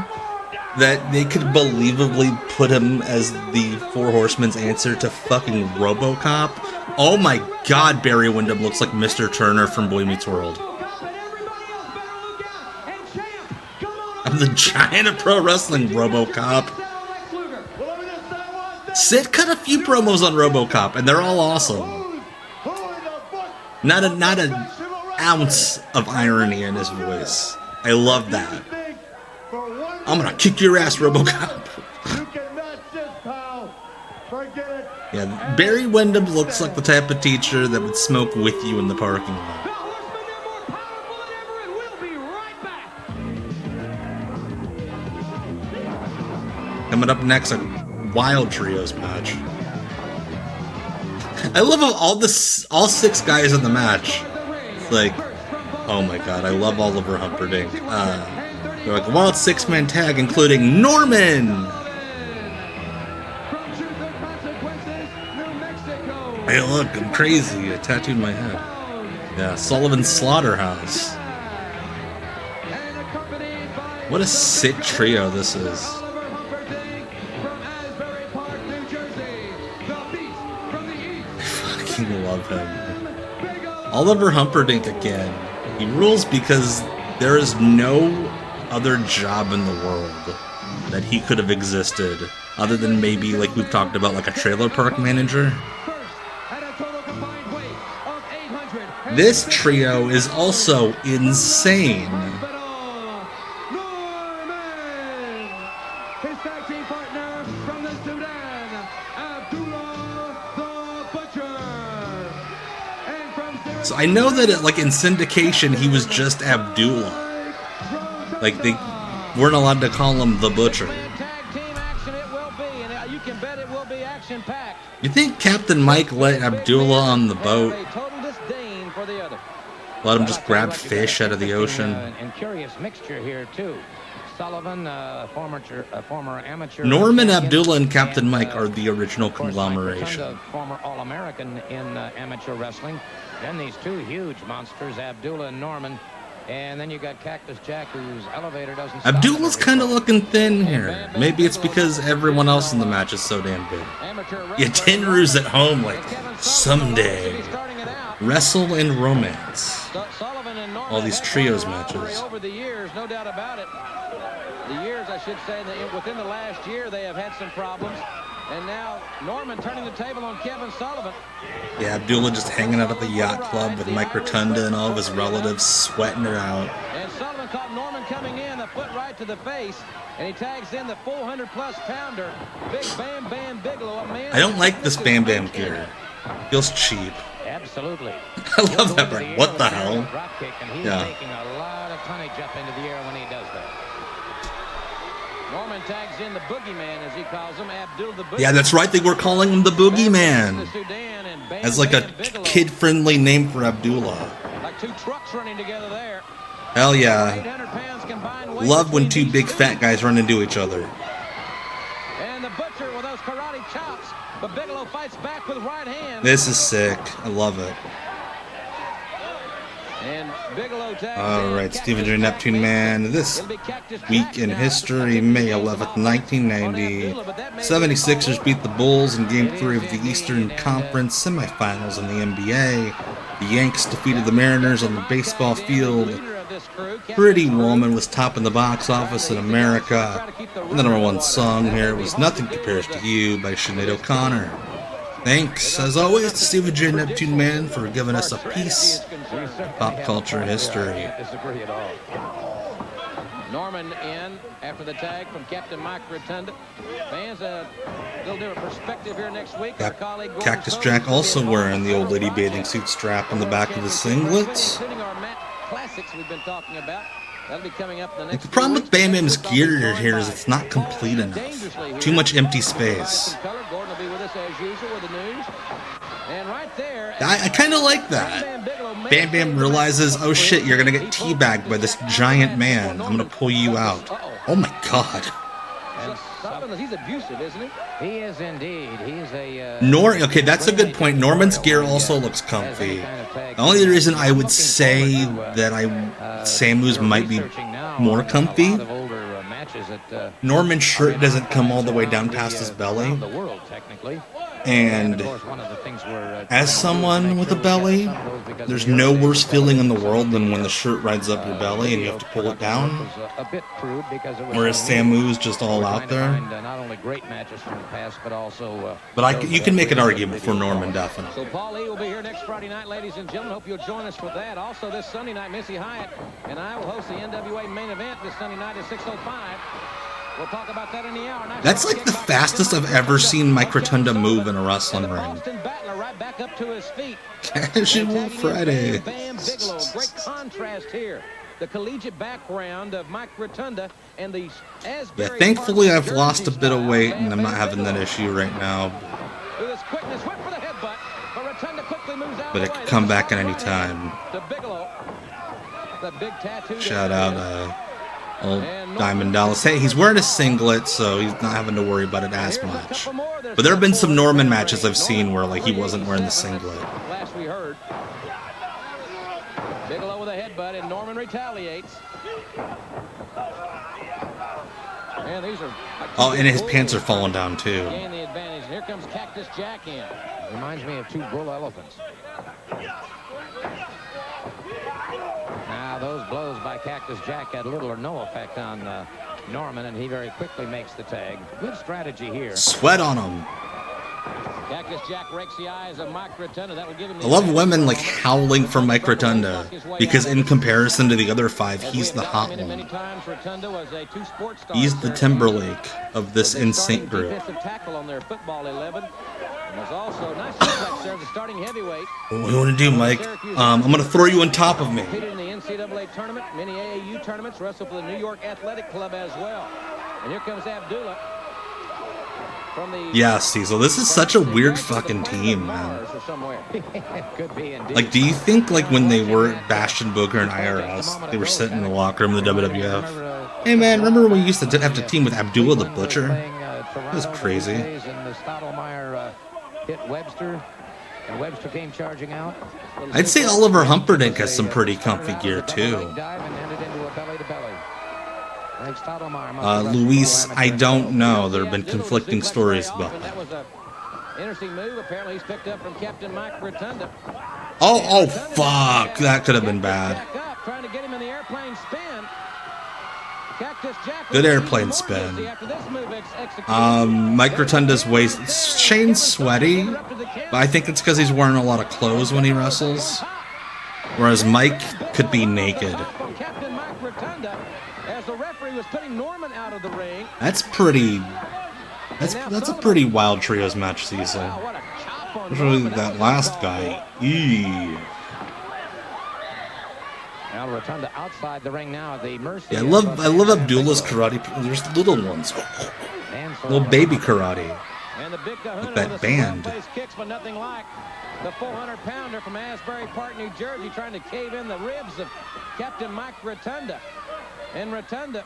that they could believably put him as the Four Horsemen's answer to fucking Robocop. Oh my god, Barry Windham looks like Mr. Turner from Boy Meets World. I'm the giant of pro wrestling, Robocop. Sid cut a few promos on Robocop, and they're all awesome. Not an ounce of irony in his voice. I love that. I'm gonna kick your ass, Robocop. Yeah, Barry Windham looks like the type of teacher that would smoke with you in the parking lot. Coming up next, a Wild Trios match. I love how all 6 guys in the match. It's like, oh my god, I love Oliver Humperdinck. They're like a wild 6-man tag, including Norman. Hey, look, I'm crazy. I tattooed my head. Yeah, Sullivan's Slaughterhouse. What a sick trio this is. I fucking love him. Oliver Humperdinck again. He rules because there is no other job in the world that he could have existed other than maybe, like we've talked about, like a trailer park manager. This trio is also insane. So I know that in syndication he was just Abdullah. Like, they weren't allowed to call him the Butcher. You think Captain Mike let Abdullah on the boat? Let him just grab fish out of the ocean? And curious mixture here, too. Sullivan, former amateur... Norman, Abdullah, and Captain Mike are the original conglomeration. Former All-American in amateur wrestling. Then these 2 huge monsters, Abdullah and Norman. And then you got Cactus Jack, whose elevator doesn't stop. Abdullah's kind of looking thin here. Maybe it's because everyone else in the match is so damn big. Yeah, Tenru's at home like, someday. Wrestle and romance. All these trios matches. Over the years, no doubt about it. The years, I should say, within the last year, they have had some problems. And now Norman turning the table on Kevin Sullivan. Yeah, Abdullah just hanging out at the yacht club with Mike Rotunda and all of his relatives sweating it out. And Sullivan caught Norman coming in, a foot right to the face, and he tags in the 400-plus pounder, Big Bam Bam Bigelow. A man. I don't like this Bam Bam gear. Feels cheap. Absolutely. I love that part. What the hell? Yeah. Taking a lot of tonnage up into the air when he does that. Norman tags in the boogeyman, as he calls him, Abdul the Boogeyman. Yeah, that's right. They were calling him the Boogeyman. As like a kid-friendly name for Abdullah. Like 2 trucks running together there. Hell yeah. Love when 2 big fat guys run into each other. And the Butcher with those karate chops. But Bigelow fights back with right hand. This is sick. I love it. And Bigelow tags Alright, Stephen J. Neptune Man. This week in history, May 11th, 1990. 76ers beat the Bulls in Game 3 of the Eastern Conference semifinals in the NBA. The Yanks defeated the Mariners on the baseball field. Pretty Woman was top in the box office in America. And the #1 song here was Nothing Compares to You by Sinead O'Connor. Thanks, as always, to Stephen J. Neptune Man for giving us a piece of pop culture history. Norman in after the tag from Captain Mike Rotunda. Fans, a little different perspective here next week. Our colleague Cactus Jack also wearing the old lady bathing suit strap on the back of the singlets. Classics we've been talking about. That'll be coming up the next The problem with Bam Bam's gear here is it's not complete enough. Too much empty space. Gordon will be with us as usual with the news. And right there, I kind of like that. Bam Bam realizes, oh shit, you're going to get teabagged by this giant man. I'm going to pull you out. Oh my god. Norman, he's abusive, isn't he? He is indeed. He's a... Okay, that's a good point. Norman's gear also looks comfy. The only reason I would say that Samu's might be more comfy, Norman's shirt doesn't come all the way down past his belly. And as someone with a belly, there's no worse feeling in the world than when the shirt rides up your belly and you have to pull it down. Whereas Samu's just all out there. But you can make an argument for Norman, definitely. So Paul Lee will be here next Friday night, ladies and gentlemen. Hope you'll join us for that. Also this Sunday night, Missy Hyatt and I will host the NWA main event this Sunday night at 6:05. We'll talk about that in the hour. That's like the fastest I've ever seen Mike Rotunda move in a wrestling ring. Right back up to his feet. Casual Friday. Bam Bigelow. Great contrast here. The collegiate background of Mike Rotunda and the Asbury. Yeah, thankfully I've lost a bit of weight and I'm not having that issue right now. With his quickness, went for the headbutt, but Rotunda quickly moves out. But it could come back at any time. To Bigelow. The big tattoo. Shout out old Diamond Dallas. Hey, he's wearing a singlet, so he's not having to worry about it as much. But there have been some Norman matches I've seen where like he wasn't wearing the singlet. Last we heard. Bigelow with a headbutt, and Norman retaliates. And these are. Oh, and his pants are falling down too. Gain the advantage. And here comes Cactus Jack in. Reminds me of two bull elephants. Now, those blows by Cactus Jack had little or no effect on Norman, and he very quickly makes the tag. Good strategy here. Sweat on him. Cactus Jack rakes the eyes of Mike Rotunda. That would give him. I love women like howling for Mike Rotunda because in comparison to the other five, he's the hot one. He's the Timberlake of this NSYNC group. Tackle on their football 11. There's also nice suplex there, the starting heavyweight. What do you want to do, Mike? I'm going to throw you on top of me. Competed in the NCAA tournament, many AAU tournaments, wrestled for the New York Athletic Club as well. And here comes Abdullah. Yeah, Cecil, this is such a weird fucking team, man. Like, do you think, like, when they were at Bastion Booker and IRS, they were sitting in the locker room of the WWF? Hey, man, remember when we used to have to team with Abdullah the Butcher? That was crazy. Hit Webster, and Webster came charging out. I'd say Oliver Humperdinck has some pretty comfy gear, too. Luis, I don't know. There have been conflicting stories about that. That was an interesting move. Apparently, he's picked up from Captain Mike Rotunda. Oh, fuck. That could have been bad. Trying to get him in the airplane spin. Good airplane spin. Mike Rotunda's waist. Shane's sweaty, but I think it's because he's wearing a lot of clothes when he wrestles. Whereas Mike could be naked. That's pretty. That's a pretty wild trios match, Cecil. Especially that last guy. Eee. Now Rotunda outside the ring now at the mercy. Yeah, I love Abdullah's karate. There's little ones, little baby karate, with that band. Kicks, but nothing like the 400-pounder from Asbury Park, New Jersey, trying to cave in the ribs of Captain Mike Rotunda. And Rotunda.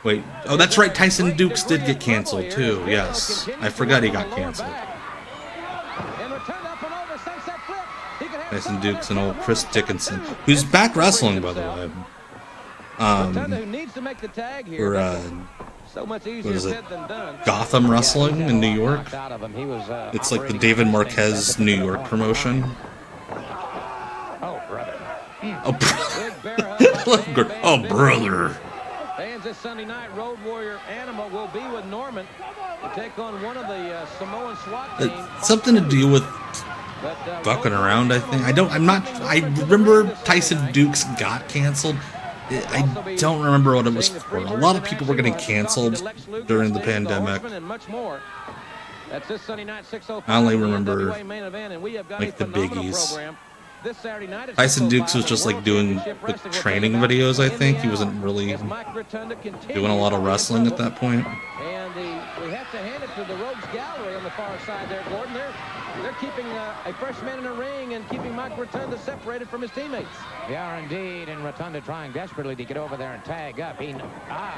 Wait, oh, that's right. Tyson Dukes did get canceled too. Yes, I forgot he got canceled. Tyson Dukes and old Chris Dickinson, who's back wrestling, by the way. For what is it? Gotham Wrestling in New York. It's like the David Marquez New York promotion. Oh, brother. Oh, brother. Fans this Sunday night, Road Warrior Animal will be with Norman to take on one of the Samoan SWAT team. Something to do with fucking around, I think. I remember Tyson Dukes got canceled. I don't remember what it was for. A lot of people were getting canceled during the pandemic. I only remember like the biggies. Tyson Dukes was just like doing like training videos, I think. He wasn't really doing a lot of wrestling at that point. And we have to hand it to the Rogues Gallery on the far side there, Gordon. They're keeping a freshman in the ring and keeping Mike Rotunda separated from his teammates. They are indeed, and Rotunda trying desperately to get over there and tag up.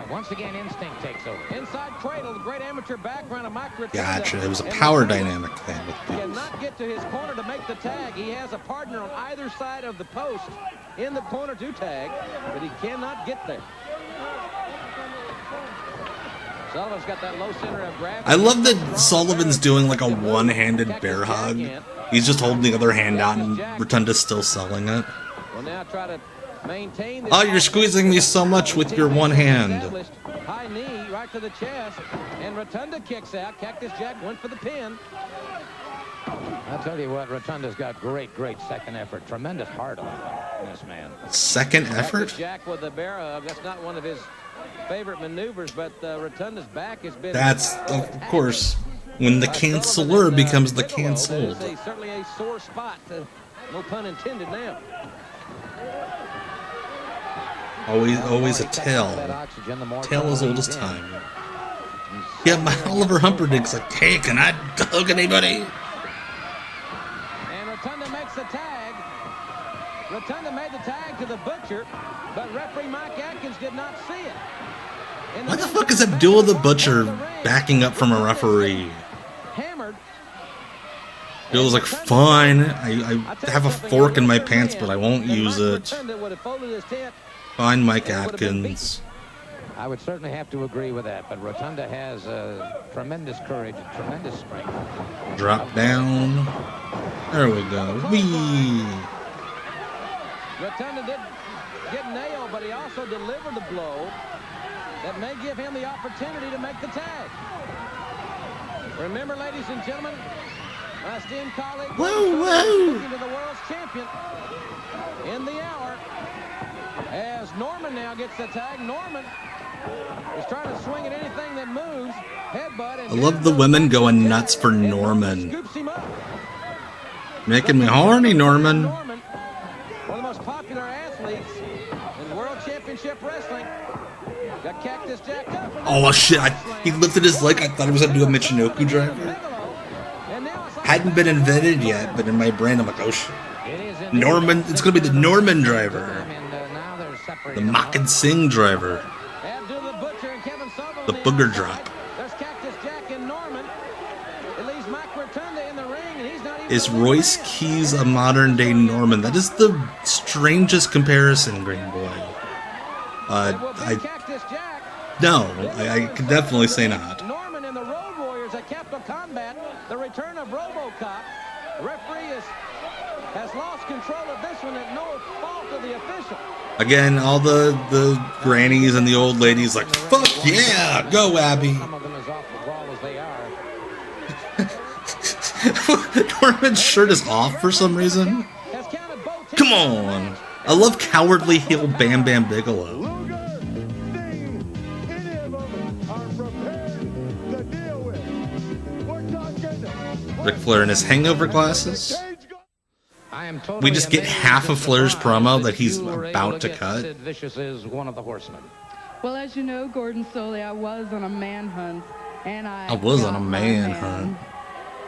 Once again, instinct takes over. Inside cradle, the great amateur background of Mike Rotunda. Gotcha. It was a power dynamic thing with He cannot get to his corner to make the tag. He has a partner on either side of the post in the corner to tag, but he cannot get there. Sullivan's got that low center of gravity. I love that Sullivan's doing like a one-handed bear hug. He's just holding the other hand out and Rotunda's still selling it. Will now try to maintain Oh, you're squeezing me so much with your one hand. High knee right to the chest, and Rotunda kicks out. Cactus Jack went for the pin. I'll tell you what, Rotunda's got great second effort. Tremendous heart on this man. Second effort? Cactus Jack with the bear hug. That's not one of his favorite maneuvers, but Rotunda's back has been... That's, of course, when the canceller becomes the canceled. Certainly a sore spot, no pun intended now. Always a tale. Tale as old as time. Yeah, my Oliver Humperdinck's like, hey, can I hug anybody? And Rotunda makes the tag. Rotunda made the tag to the Butcher, but referee Mike Atkins did not see it. Why the fuck is Abdullah the Butcher backing up from a referee? Hammered. Bill's like, fine, I have a fork in my pants, but I won't use it. Fine, Mike Atkins. I would certainly have to agree with that, but Rotunda has tremendous courage, tremendous strength. Drop down. There we go. Whee! Rotunda did get nailed, but he also delivered a blow that may give him the opportunity to make the tag. Remember, ladies and gentlemen, my esteemed colleague, looking to the world's champion in the hour. As Norman now gets the tag, Norman is trying to swing at anything that moves. Headbutt. I love the women going nuts for Norman. Making me horny, Norman. One of the most popular athletes in World Championship Wrestling. Got Cactus Jack up. Oh shit, he lifted his leg. I thought he was going to do a Michinoku driver. Hadn't been invented yet, but in my brain I'm like, oh shit. Norman, it's going to be the Norman driver. The Mockin' Singh driver. The booger drop. Is Royce Keys a modern day Norman? That is the strangest comparison, Green Boy. I could definitely say not. Norman and the Road Warriors at Capital Combat, the return of Robocop. The referee has lost control of this one at no fault of the official. Again, all the grannies and the old ladies like, fuck yeah, go Abby. Some of them as off the wall as they are. Norman's shirt is off for some reason. Come on. I love cowardly heel Bam Bam Bigelow. Ric Flair in his hangover glasses. We just get half of Flair's promo that he's about to cut. Sid Vicious is one of the horsemen. Well, as you know, Gordon Soley, I was on a manhunt, and I was on a manhunt.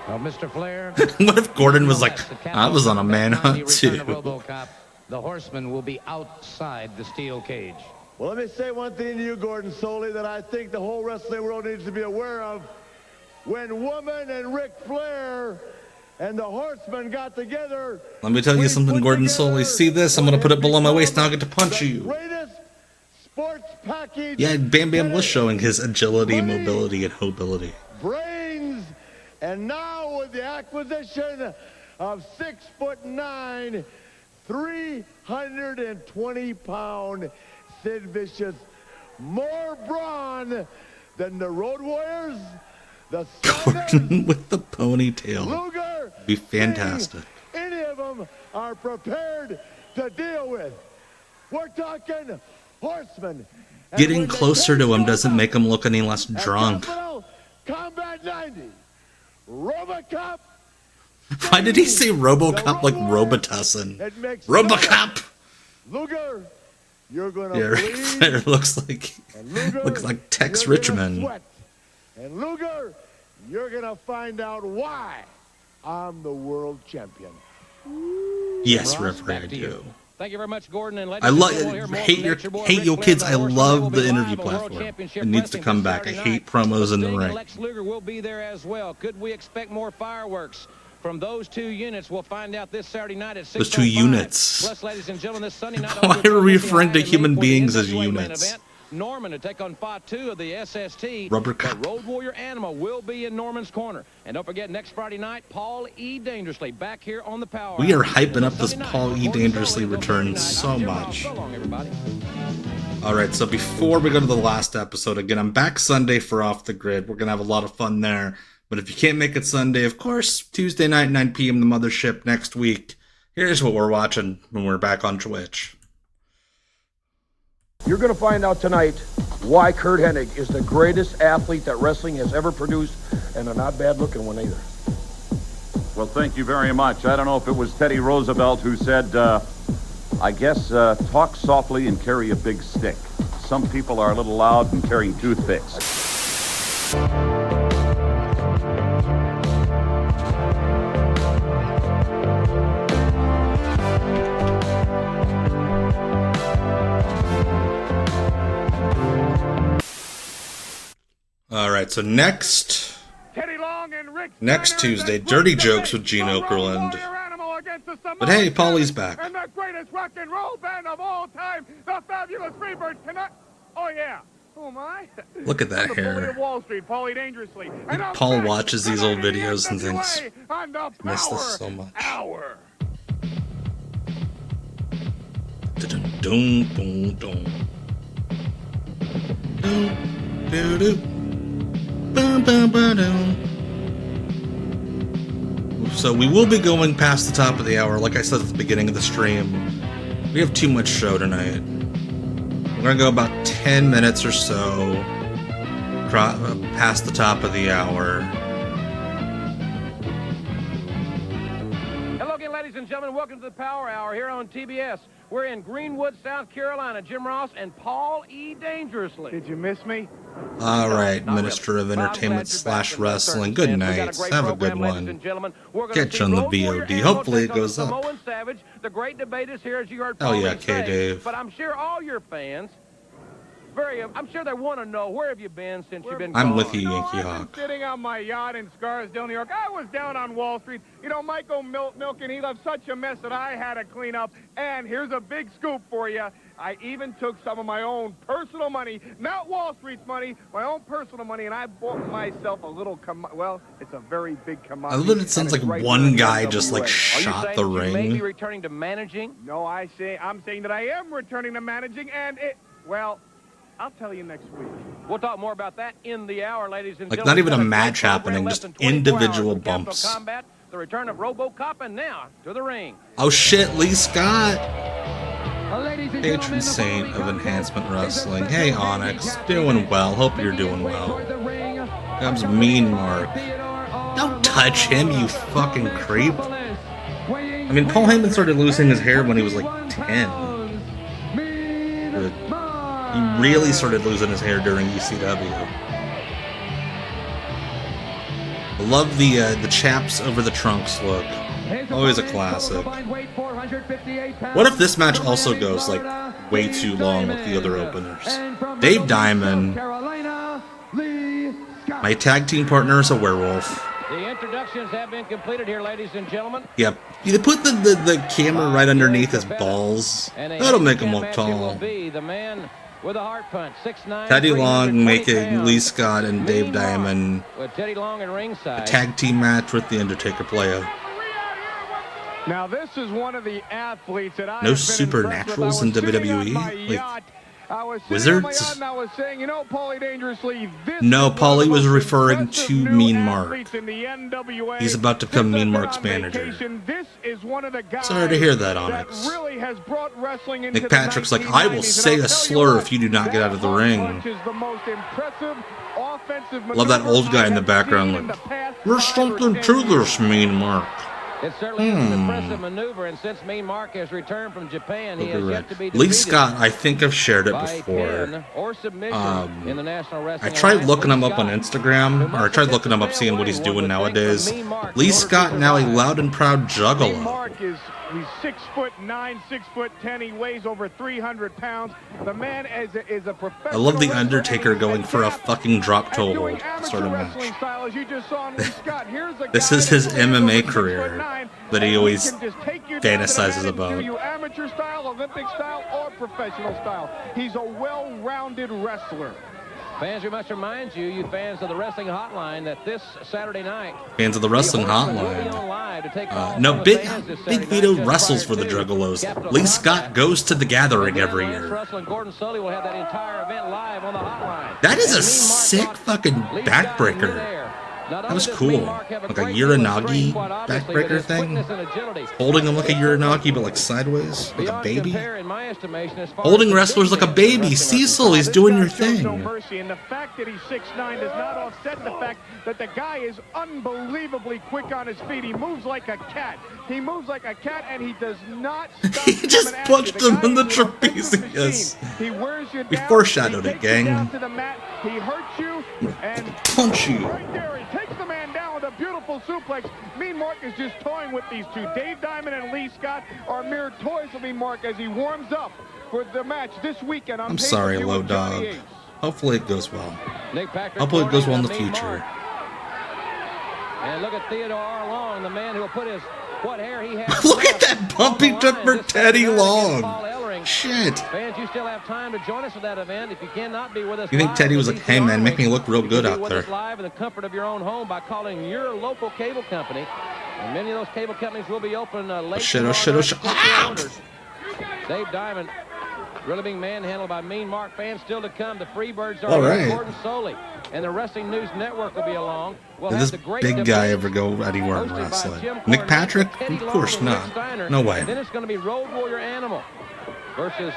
Well, Mr. Flair. What if Gordon was like, I was on a manhunt too? Robocop, the horseman will be outside the steel cage. Well, let me say one thing to you, Gordon Soley, that I think the whole wrestling world needs to be aware of. When Woman and Ric Flair and the Horsemen got together. Let me tell you something, Gordon Soley. See this? I'm going to put it below my waist and I'll get to punch you. Sports package. Yeah, Bam Bam was showing his agility, mobility, and mobility. Brains. And now with the acquisition of 6'9", 320-pound Sid Vicious. More brawn than the Road Warriors. The Gordon with the ponytail. Luger, be fantastic. Any of them are prepared to deal with. We're talking Horsemen. Getting closer to him doesn't make him look any less drunk. Combat 90. Robocop. Why did he say Robocop like Robitussin? Robocop. Luger, you're gonna bleed. It looks like Tex Richmond. And Luger, you're going to find out why. I'm the world champion. Yes, referee, I do. Thank you very much, Gordon. And I love hate your kids. I love the interview platform. It needs to come back. I hate promos in the ring. Lex Luger will be there as well. Could we expect more fireworks from those two units? We'll find out this Saturday night at 6:05. Those two units. Plus, ladies and gentlemen, this Sunday night. Why are we referring to human beings as units? Norman to take on Fatu of the SST. Robocop. The Road Warrior Animal will be in Norman's corner. And don't forget, next Friday night, Paul E. Dangerously back here on the Power. We are hyping up this Paul E. Dangerously return so much. So long, everybody. All right, so before we go to the last episode, again, I'm back Sunday for Off the Grid. We're going to have a lot of fun there. But if you can't make it Sunday, of course, Tuesday night, 9 p.m., the Mothership next week. Here's what we're watching when we're back on Twitch. You're going to find out tonight why Curt Hennig is the greatest athlete that wrestling has ever produced, and a not bad-looking one either. Well, thank you very much. I don't know if it was Teddy Roosevelt who said, I guess, talk softly and carry a big stick. Some people are a little loud and carrying toothpicks. All right, so next Tuesday, Dirty Jokes with Gene Okerlund. But hey, Paulie's back. And the greatest rock and roll band of all time, the Fabulous Freebirds tonight. Oh yeah. Who am I? Look at that hair. Wall Street, Paulie Dangerously. And Paul watches these old videos and thinks, I miss this so much. Hour. Dun, dun, dun. Dun, dun, dun. Bum, bum, bum, dum. So we will be going past the top of the hour, like I said at the beginning of the stream. We have too much show tonight. We're going to go about 10 minutes or so past the top of the hour. Hello again, ladies and gentlemen. Welcome to the Power Hour here on TBS. We're in Greenwood, South Carolina. Jim Ross and Paul E. Dangerously. Did you miss me? All right, Minister of Entertainment / Wrestling. Good night. Have a good one. Catch you on the VOD. Hopefully it goes up. The great debate is here, as you heard. Oh yeah, K-Dave. But I'm sure all your fans, I'm sure they want to know, where have you been since you've been gone? I'm with you, Yankee Hawk. I've been sitting on my yacht in Scarsdale, New York. I was down on Wall Street. You know, Michael Milken, he left such a mess that I had to clean up. And here's a big scoop for you. I even took some of my own personal money, not Wall Street's money, my own personal money, and I bought myself a little, it's a very big commodity. I love that it sounds like one guy just like shot the ring. Are you maybe returning to managing? No, I'm saying that I am returning to managing, and I'll tell you next week. We'll talk more about that in the hour, ladies and gentlemen. Like not even a match happening, just individual bumps. Combat, the return of Robocop, and now to the ring. Oh shit, Lee Scott. Patron saint of Enhancement Wrestling. Hey Onyx, doing well. Hope you're doing well. Comes Mean Mark. Don't touch him, you fucking creep. I mean, Paul Heyman started losing his hair when he was like 10. But he really started losing his hair during ECW. I love the chaps over the trunks look. Always a classic. What if this match also goes like way too long with the other openers? Dave Diamond. My tag team partner is a werewolf. The introductions have been completed here, ladies and gentlemen. Yep. You put the camera right underneath his balls. That'll make him look tall. With a heart punch, 6'9", Teddy Long making Lee Scott and Dave Diamond with Teddy Long and ringside. A tag team match with the Undertaker player. Now this is one of the athletes that I no supernaturals in WWE, like wizards. No, Paulie was referring to Mean Mark. He's about to become Mean Mark's manager. Sorry to hear that, Onyx. Nick Patrick's like, I will say a slur if you do not get out of the ring. Love that old guy in the background like, there's something to this, Mean Mark. It certainly is an impressive maneuver, and since Mean Mark has returned from Japan, he has yet to be defeated. Lee Scott, I think I've shared it before. Or submission in the National Wrestling I tried Alliance. looking him up on Instagram, or I tried looking him up, seeing what he's doing nowadays. Lee Scott, now a loud and proud juggalo. Mean Mark he's 6'9", 6'10". He weighs over 300 pounds. The man is a professional. I love the Undertaker going for a fucking drop toe hold sort of match. This is his MMA career that he always fantasizes about. Amateur style, Olympic style, or professional style. He's a well-rounded wrestler. Fans, we must remind you, you fans of the Wrestling Hotline, that this Saturday night, fans of the Wrestling Hotline. No, Big Vito wrestles for the Juggalos. Lee Scott goes to the Gathering every year. That is a sick fucking backbreaker. That was cool. Like a Uranagi backbreaker thing. Holding him like a Uranagi, but like sideways, like a baby. Holding wrestlers like a baby. Cecil, he's doing your thing. And the fact that he's 6'9" does not offset the fact that the guy is unbelievably quick on his feet. He moves like a cat. He moves like a cat, and he does not stop. He just punched him in the trapezius. We foreshadowed it, gang. He hurts you and punch you. Right there, he takes the man down with a beautiful suplex. Mean Mark is just toying with these two. Dave Diamond and Lee Scott are mere toys of Mean Mark as he warms up for the match this weekend. I'm sorry, Low Dog. Hopefully it goes well. Hopefully it goes well in the future. And look at Theodore R. Long, the man who will put his what hair he has. Look at that bump he took for Teddy Long. Shit. Fans, you still have time to join us for that event. If you cannot be with us, you think Teddy was like, "Hey man, make me look real good out there." Live in the comfort of your own home by calling your local cable company. And many of those cable companies will be open late. Oh shit! Oh shit! Oh shit! Dave Diamond really being manhandled by Mean Mark. Fans still to come. The Freebirds are all right. Gordon Soley, and the Wrestling News Network will be along. Did this big guy ever go anywhere in wrestling? Nick Patrick? Of course not. No way. And then it's going to be Road Warrior Animal versus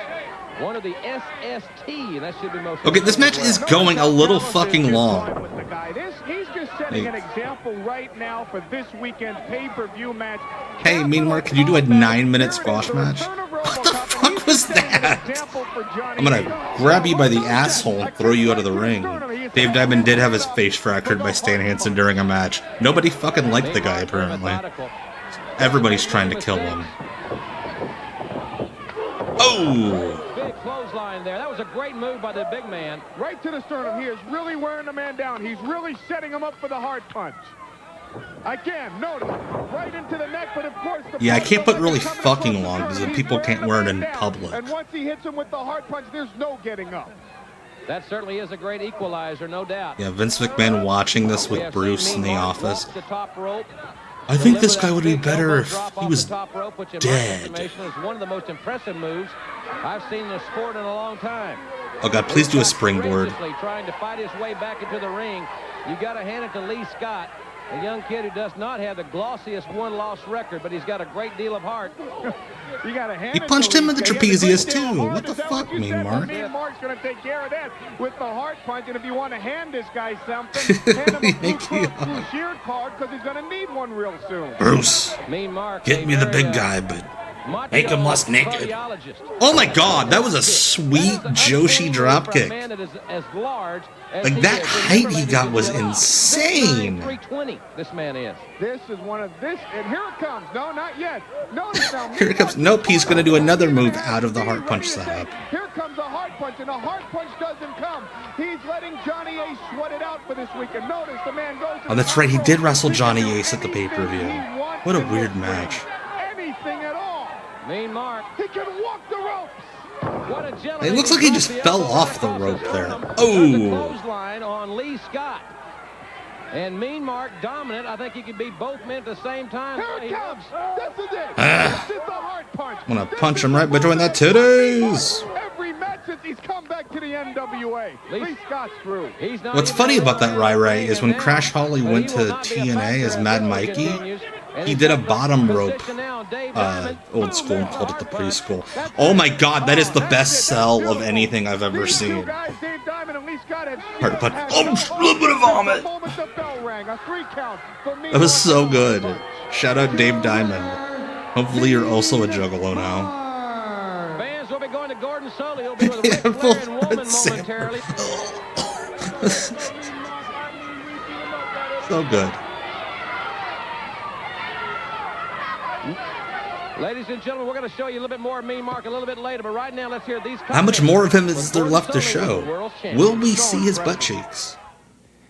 one of the SST, and that should be most. Okay, this match is going a little fucking long. He's just setting an example right now for this weekend's pay-per-view match. Hey, Mean Mark, could you do a 9-minute squash match? What the fuck was that? I'm gonna grab you by the asshole and throw you out of the ring. Dave Diamond did have his face fractured by Stan Hansen during a match. Nobody fucking liked the guy, apparently. Everybody's trying to kill him. Oh! Big clothesline there. That was a great move by the big man. Right to the sternum. He is really wearing the man down. He's really setting him up for the hard punch. Again, notice, right into the neck, but of course... Yeah, I can't put really fucking long because then people can't wear it in public. And once he hits him with the hard punch, there's no getting up. That certainly is a great equalizer, no doubt. Yeah, Vince McMahon watching this with Bruce in the office. I think this guy would be better if he was dead. One of the most impressive moves I've seen in the sport in a long time. Oh God, please do a springboard. Trying to fight his way back into the ring. You got to hand it to Lee Scott, a young kid who does not have the glossiest one-loss record, but he's got a great deal of heart. You gotta hand he punched him in the trapezius too. What the fuck, Mean Mark? Mean Mark's gonna take care of that with the hard punch, and if you want to hand this guy something, hand him a blue sheared card because he's gonna need one real soon. Bruce, get me the big guy, but make him less naked. Oh my God, that was a sweet Joshi dropkick. Like that height he got was insane. 320. This man is. This is one of this, and here it comes. No, not yet. Notice now. Here it comes. Nope, he's gonna do another move out of the heart punch setup. Here comes a hard punch, and the hard punch doesn't come. He's letting Johnny Ace sweat it out for this weekend. Notice the man goes. Oh, that's right. He did wrestle Johnny Ace at the pay-per-view. What a weird match. Anything at all. Mean Mark. He can walk the ropes. What a gentleman. It looks like he just fell off the rope there. Oh. Clothesline on Lee Scott. And Mean Mark dominant. I think he could beat both men at the same time. Here it comes. This is it. This is the hard punch. I'm gonna punch him right between the titties. Every match since he's come back to the NWA. Lee Scott's through. What's funny about that Rai is when Crash Holly went to TNA as Mad Mikey, he did a bottom rope old school and called it the preschool. Oh my God, that is the best sell of anything I've ever seen. Hard punch. Oh, a little bit of vomit. That was so good. Shout out Dave Diamond. Hopefully you're also a juggalo now. Fans will be going to Gordon Sully. He'll be with Ric Flair and Woman momentarily. So good. Ladies and gentlemen, we're going to show you a little bit more of Mean Mark a little bit later, but right now let's hear these. How much more of him is there left to show? Will we see his butt cheeks?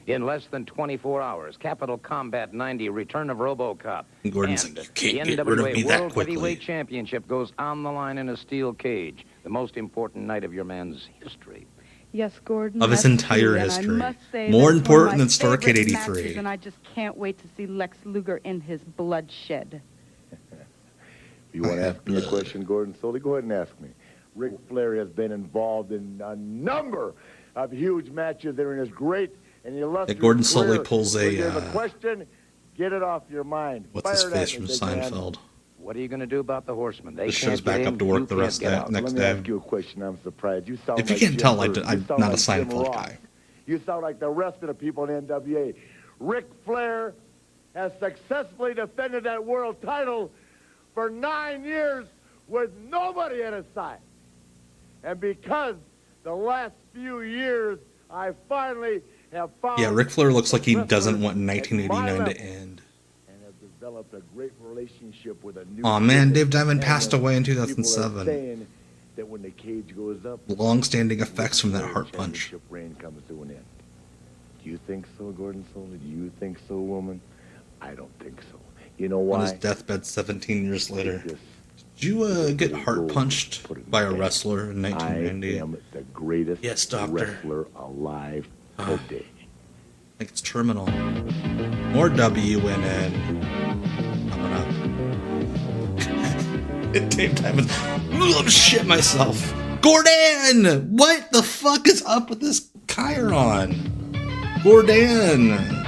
In less than 24 hours, Capital Combat 90, Return of Robocop. Gordon's and like, you can't the get rid of me NWA that World quickly. Heavyweight Championship goes on the line in a steel cage. The most important night of your man's history. Yes, Gordon. Of his that's entire true, and history. I must say More that's important one than of my Starrcade favorite 83. matches, and I just can't wait to see Lex Luger in his bloodshed. You want to ask me a question, Gordon Sully? Go ahead and ask me. Ric Flair has been involved in a number of huge matches that are in his great and illustrious Gordon Sully career. pulls When you a... have a question, get it off your mind. what's his Fire it at face me, from big man. Seinfeld? What are you going to do about the Horsemen? They This show's can't back get up in, to work you the can't rest get of out. next Let me day. ask you a question. I'm surprised. You sound If you like can't tell, Jim Ross. I'm You sound not a like Jim Seinfeld Ross. guy. You sound like the rest of the people in NWA. Ric Flair has successfully defended that world title for 9 years with nobody at his side. And because the last few years, I finally have found... Yeah, Ric Flair looks like he doesn't want 1989 to end. And have developed a great relationship with a new... Aw, man, Dave Diamond passed and away in people are 2007. saying that when the cage goes up... Long-standing effects from that heart punch. championship reign comes to an end. Do you think so, Gordon Sully? Do you think so, woman? I don't think so. You know why? On his deathbed 17 years later. Did you get heart punched by a wrestler in 1990? I am the greatest Yes, doctor. wrestler alive today. I think it's terminal. More WNN. Coming up. Dave Diamond. I'm shit myself. Gordon! What the fuck is up with this Chiron? Gordon!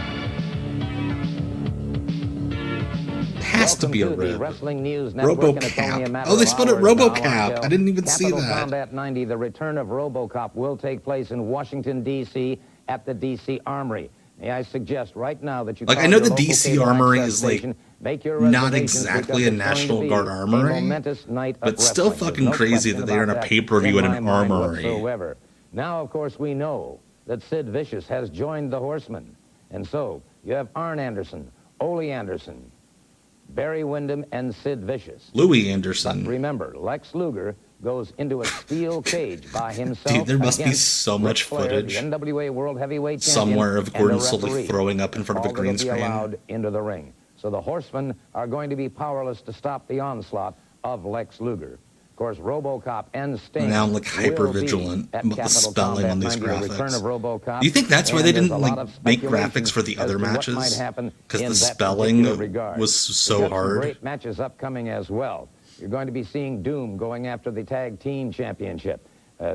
Has to be a rib. Wrestling News Network, and it's only a Robocop. matter Oh, they of spelled it hours now Robocap. until I didn't even see Capital that. Combat 90, the return of Robocop, will take place in Washington, D.C. at the D.C. Armory. May I suggest right now that you Like, call I know your the local DC cable Armory access is, like, station, make your not reservations exactly because a it's going to National be Guard a armory, momentous night of but still wrestling. fucking There's no crazy question that they are in a about that pay-per-view in at my an mind armory. whatsoever. Now, of course, we know that Sid Vicious has joined the Horsemen. And so, you have Arn Anderson, Ole Anderson, Barry Windham, and Sid Vicious. Louis Anderson. But remember, Lex Luger goes into a steel cage by himself. Dude, there must be against so much Ric Flair, footage the NWA World Heavyweight Champion, somewhere of and Gordon the Sully referee, throwing up in front of a all green that'll be screen. allowed into the ring. So the Horsemen are going to be powerless to stop the onslaught of Lex Luger. Of course, Robocop and Sting. Now I'm like hyper vigilant about the spelling on these graphics. Do you think that's why they didn't like make graphics for the other matches? Because the spelling was so hard. Great matches upcoming as well. You're going to be seeing Doom going after the Tag Team Championship.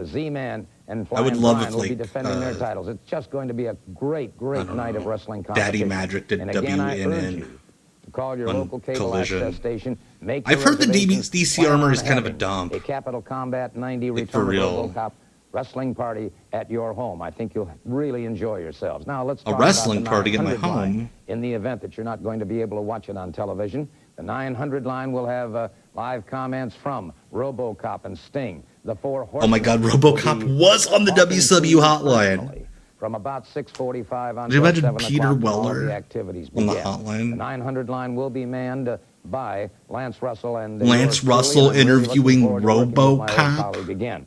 Z-Man and I would Flying love Brian if, will be like, defending their titles. It's just going to be a great night of wrestling competition. Daddy Magic did and again, I urge WNN. you to call your on local cable Collision. access station. Make I've your heard the reservations, DC plan Armory on is kind of a having dump. A Capital Combat 90 Like, for Return real. of Robocop wrestling party at your home. I think you'll really enjoy yourselves. Now let's talk wrestling about the party at my 900 line. home? In the event that you're not going to be able to watch it on television, the 900 line will have live comments from Robocop and Sting. The four Oh my God, RoboCop was on the WCW Hotline. From about 6:45 on Could you imagine 7 Peter o'clock, all Weller the activities on the begin. hotline? The 900 line will be manned by Lance Russell and Lance yours Russell truly, and I'm really interviewing looking forward to working with my old RoboCop? colleague again.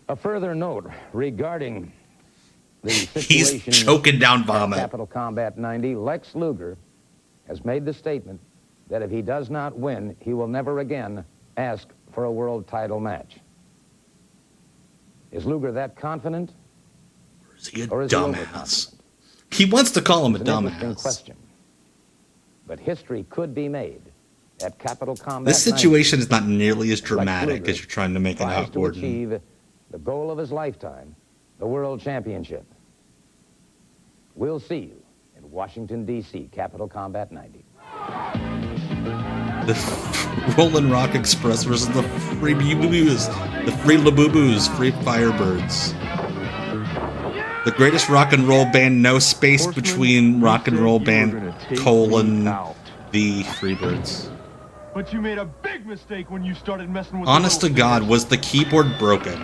A further note regarding the He's situation choking down at vomit. Capital Combat 90. Lex Luger has made the statement that if he does not win, he will never again ask for a world title match. Is Luger that confident? Is he a Or is he dumbass? He wants to call him a It's an interesting dumbass. question. But history could be made at Capital Combat. This situation is not nearly as Lex dramatic Luger as you're trying to make it tries out, to Gordon. achieve the goal of his lifetime, the World Championship. We'll see you in Washington, D.C., Capital Combat 90. The Rollin' Rock Express versus the Free Boo-Boos, the Free Labubu's, Free Firebirds. The greatest rock and roll band, no space between rock and roll band, colon, The Freebirds. But you made a big mistake when you started messing with. Honest to God, was the keyboard broken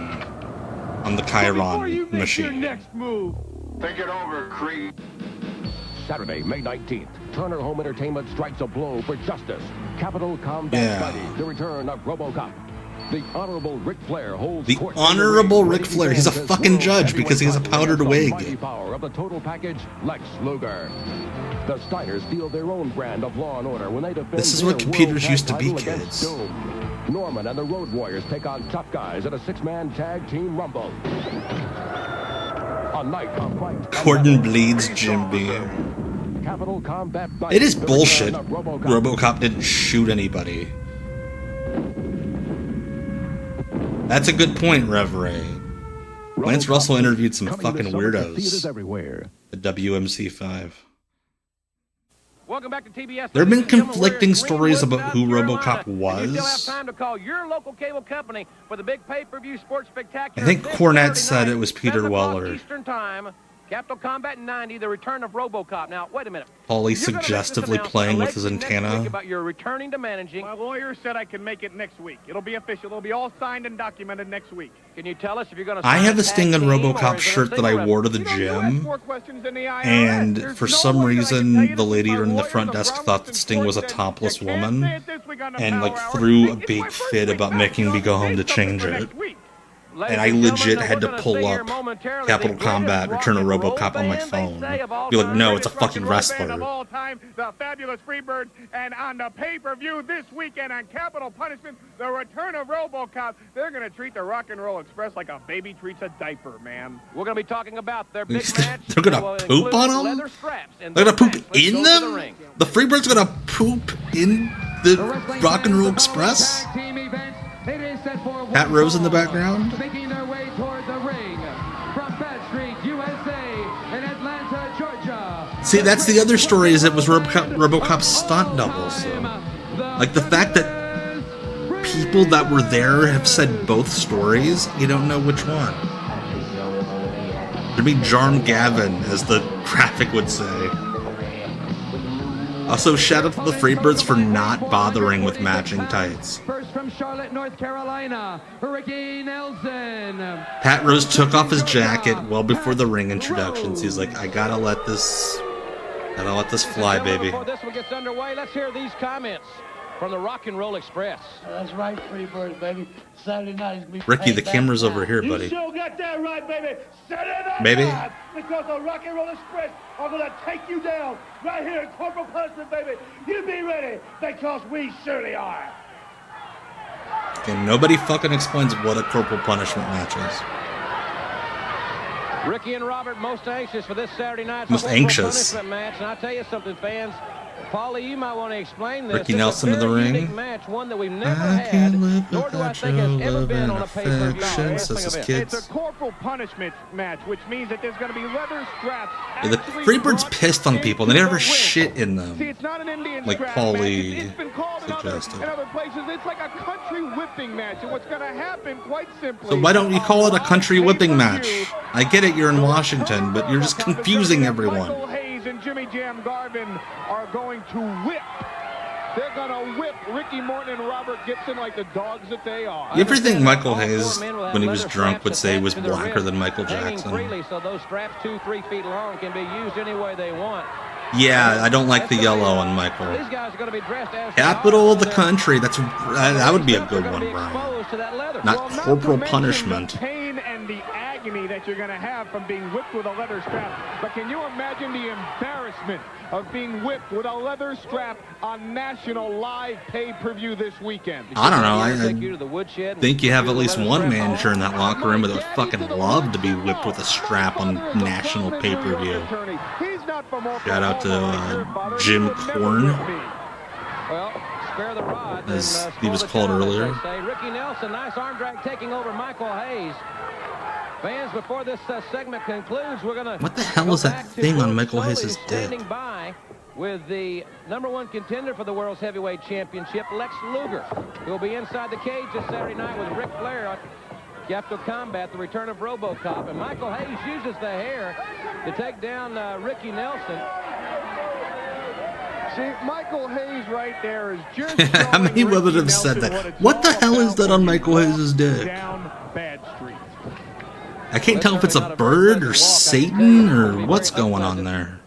on the Chiron machine? Your next move. Think it over, Creed. Saturday, May 19th, Turner Home Entertainment strikes a blow for justice. Capital Combat Fighting, the return of Robocop. The Honorable Ric Flair holds the Honorable Ric Flair. He's a fucking judge because he has a powdered wig. Mighty power of the total package, Lex Luger. The Steiners feel their own brand of law and order when they defend. This is what computers used to be, kids. Norman and the Road Warriors take on tough guys in a 6-man tag team rumble. A night of fight. Gordon bleeds Jim Beam. Capital Combat Fight. It is bullshit. RoboCop didn't shoot anybody. That's a good point, Rev Ray. Lance Russell interviewed some fucking weirdos at WMC5. Welcome back to TBS. There have been conflicting stories about who RoboCop was. You still have time to call your local cable company for the big pay-per-view sports spectacular. I think Cornette said it was Peter Weller. Eastern Time. Capital Combat 90, the return of RoboCop. Now, wait a minute. Paulie suggestively playing with his antenna. About your returning to managing. My lawyer said I can make it next week. It'll be official. It'll be all signed and documented next week. Can you tell us if you're going to? I have a Sting and RoboCop shirt that I wore to the gym, and for some reason, the lady in the front desk thought that Sting was a topless woman, and like threw a big fit about making me go home to change it. And I legit had to pull up Capital Combat, Return of RoboCop on my phone. Be like, no, it's a fucking wrestler. Of all time, the fabulous Freebirds, and on the pay-per-view this weekend on Capital Punishment, the return of RoboCop. They're going to treat the Rock and Roll Express like a baby treats a diaper, man. We're going to be talking about their big match. They're going to poop on them? They're going to poop in them? The Freebirds going to poop in the Rock and Roll Express? Pat Rose in the background. Making their way toward the ring from Bad Street, USA, in Atlanta, Georgia. See, that's the other story, is it was RoboCop's stunt double. So, like, the fact that people that were there have said both stories, you don't know which one. There'd be Jarm Gavin, as the graphic would say. Also, shout out to the Freebirds for not bothering with matching tights. First from Charlotte, North Carolina, Ricky Nelson. Pat Rose took off his jacket well before the ring introductions. He's like, I gotta let this fly, baby. Before this one gets underway, let's hear these comments from the Rock and Roll Express. That's right, Freebirds, baby. Saturday night is going to be... Ricky, the camera's over here, buddy. You sure got that right, baby. Saturday night. Baby. Because the Rock and Roll Express are going to take you down right here in Corporal Punishment, baby. You be ready, because we surely are. Okay, nobody fucking explains what a Corporal Punishment match is. Ricky and Robert most anxious for this Saturday night's Most anxious. Punishment match. And I'll tell you something, fans. Paulie, you might want to explain this. Ricky Nelson in the ring. Match, one that we've never had, nor do I think has ever been on a pay-per-view. It's a corporal punishment match, which means that there's going to be leather straps. Yeah, the Freebirds pissed on people. They never shit in them. See, it's not an Indian like strap Paulie match. It's been called suggested. in other places. It's like a country whipping match. And what's going to happen, quite simply... So why don't you call it a country whipping match? I get it, you're in Washington, but you're just confusing everyone. Michael Hayes and Jimmy Jam Garvin are going to whip. They're going to whip Ricky Morton and Robert Gibson like the dogs that they are. You ever think Michael Hayes, when he was drunk, would say he was blacker than Michael Jackson? Freely, so those straps 2-3 feet long can be used any way they want. Yeah, I don't like the yellow on Michael. These guys are going to be dressed as Capital of the country. That would be a good one, Brian. Not Corporal Punishment. The pain and the agony that you're going to have from being whipped with a leather strap. But can you imagine the embarrassment of being whipped with a leather strap on national live pay-per-view this weekend? I don't know. I think you have at least one manager in that locker room that would fucking love to be whipped with a strap on national pay-per-view. Shout out to Jim Korn, as he was called earlier. Ricky Nelson, nice arm drag taking over Michael Hayes. Fans, before this segment concludes, we're going to... What the hell is that thing on Michael Hayes' dick? Standing by with the #1 contender for the World's Heavyweight Championship, Lex Luger, who will be inside the cage this Saturday night with Ric Flair on Capital Combat, the return of RoboCop. And Michael Hayes uses the hair to take down Ricky Nelson. See, Michael Hayes right there is just How many women have said that? What the hell is that on Michael Hayes' dick? down bad street. I can't tell if it's a bird or Satan or what's going on there.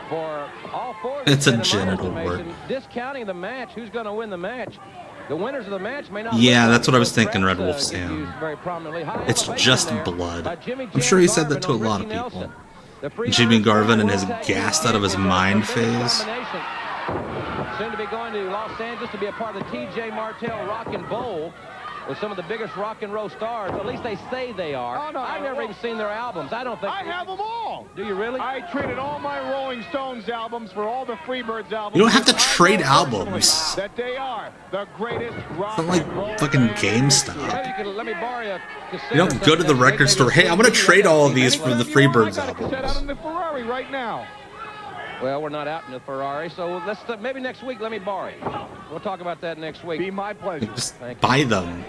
For all four of It's a the genital information, work. Discounting the match, who's going to win the match? The winners of the match may not. Yeah, look that's what I was like thinking, Red perhaps, Wolf get Sam. used very prominently. High It's elevation just there blood. by Jimmy I'm sure he said Garvin that to a on lot of Ricky people. Nelson. The free Jimmy Garvin and his will tag gassed you out of his into a mind tremendous phase. combination. Soon to be going to Los Angeles to be a part of the T.J. Martell Rock and Bowl with some of the biggest rock and roll stars. At least they say they are. Oh, no, I've never even seen their albums. I don't think. I have them all. Do you really? I traded all my Rolling Stones albums for all the Freebirds albums. You don't have to I trade know albums. that they are the greatest rock It's not like and roll fucking band. GameStop. Maybe you could let me borrow a cassette. You don't go to the record store. Hey, I'm gonna trade all of these for the Freebirds I got a cassette out albums. in the Ferrari right now. Well, we're not out in the Ferrari, so let's maybe next week let me borrow it. We'll talk about that next week. Be my pleasure. Just Thank you. buy them.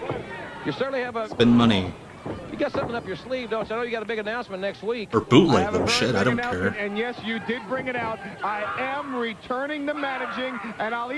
You certainly have a. Spend money. You got something up your sleeve, don't you? I know you got a big announcement next week. Or I bootleg have a them. very Shit, I big don't announcement, care. And yes, you did bring it out. I am returning to managing, and I'll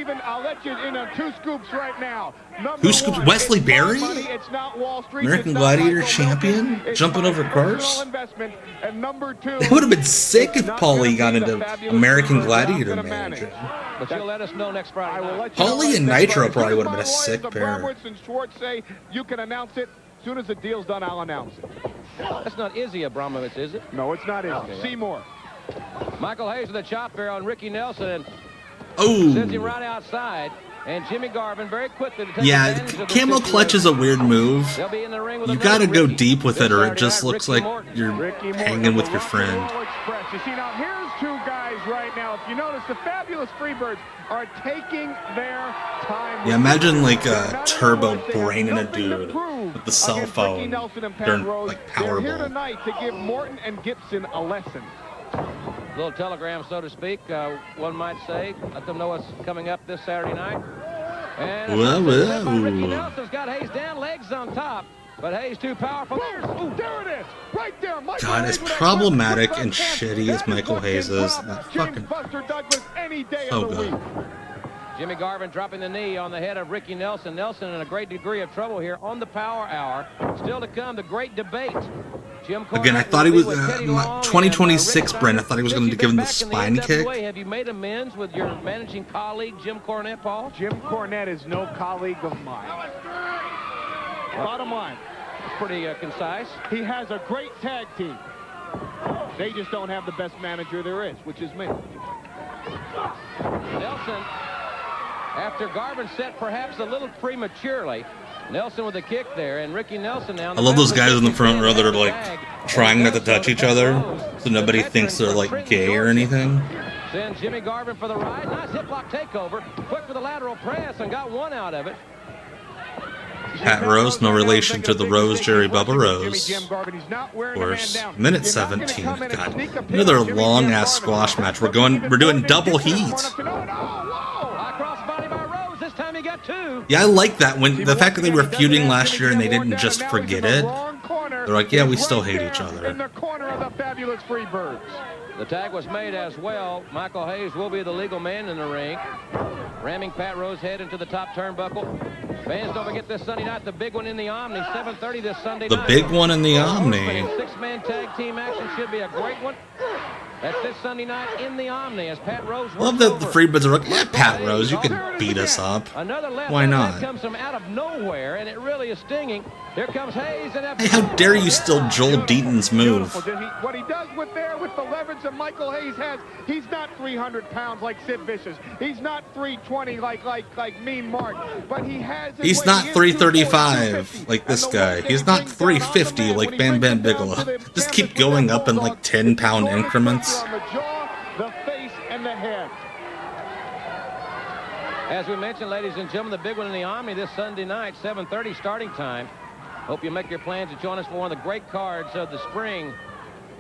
let you in on 2 scoops right now. Number Who scoops? 1, Wesley it's my Berry? money, it's not Wall Street, American it's not Gladiator Michael champion? Milken, it's Jumping my over personal cars? investment. And number 2, It would have been sick if not Paulie gonna got be the into fabulous American Freebirds Gladiator I'm gonna manage. managing. But you'll let us know next Friday. I will night. let you know Paulie and next Nitro Friday. probably As would soon have been as a my sick lawyers, pair. Bromwich and Schwartz say you can announce it. As soon as the deal's done, I'll announce it. That's not Izzy Abramovich, is it? No, it's not Okay, Izzy. Seymour. Michael Hayes with a chop there on Ricky Nelson. Sends him Oh. right outside. And Jimmy Garvin very quickly to take Yeah, advantage of the camel clutch is a weird move. They'll be in the ring with You another gotta go Ricky. deep with it, or it Saturday just night, looks Ricky like Morton. you're Ricky Morton hanging of with the your Rock and friend. Roll Express. You see, now here's 2 guys right now. If you notice, the fabulous Freebirds are taking their time. Yeah, imagine like a They're not turbo in a rush. They have braining a nothing to dude prove with the cell against Ricky phone Nelson and Pat during Rose. like They're here Powerball. tonight to give Morton and Gibson a lesson. Little telegram, so to speak, one might say. Let them know what's coming up this Saturday night. And Whoa, whoa. Ricky Nelson's got Hayes down, legs on top. But Hayes too powerful. Ooh, there it is, right there. Michael God, Hayes as with that problematic first and pass. shitty as That Michael what Hayes can is, rob that James fucking Buster Douglas any day so of the good. week. Jimmy Garvin dropping the knee on the head of Ricky Nelson. Nelson in a great degree of trouble here on the Power Hour. Still to come, the great debate. Jim Again, I Cornette thought he will was be with Teddy my Long 2026 and, Brent. I thought he was going to Since give him the you've been back in spine kick. NWA, have you made amends with your managing colleague, Jim Cornette, Paul? Jim Cornette is no colleague of mine. Bottom line. Pretty concise. He has a great tag team. They just don't have the best manager there is, which is me. Nelson, after Garvin set perhaps a little prematurely, Nelson with a kick there, and Ricky Nelson now. I love those guys in the front row that are like trying not to touch each other, so nobody thinks they're like gay or anything. Sends Jimmy Garvin for the ride. Nice hip lock takeover. Quick for the lateral press and got one out of it. Pat Rose, no relation to the Rose, Jerry Bubba Rose. Of course, minute 17. God, another long ass squash match. We're doing double heat. Yeah, I like that when the fact that they were feuding last year and they didn't just forget it. They're like, yeah, we still hate each other. In the corner of the fabulous Freebirds. The tag was made as well. Michael Hayes will be the legal man in the ring. Ramming Pat Rose head into the top turnbuckle. Fans, don't forget this Sunday night, the big one in the Omni, 7:30 this Sunday night. The big one in the Omni. Six-man tag team action should be a great one. That's this Sunday night in the Omni as Pat Rose. I love that the Freebirds are like, yeah, Pat Rose, you can beat us up. Another left Why not? that comes from out of nowhere, and it really is stinging. Here comes Hayes, and Hey, how dare you steal Joel Deaton's move? What he does with the leverage that Michael Hayes has, he's not 300 pounds like Sid Vicious. He's not 320 like Mean Mark, but he has. He's not 335 like this guy. He's not 350 like Bam Bam Bigelow. Just keep going up in like 10-pound increments. On the jaw, the face, and the head. As we mentioned, ladies and gentlemen, the big one in the Omni this Sunday night, 7:30 starting time. Hope you make your plans to join us for one of the great cards of the spring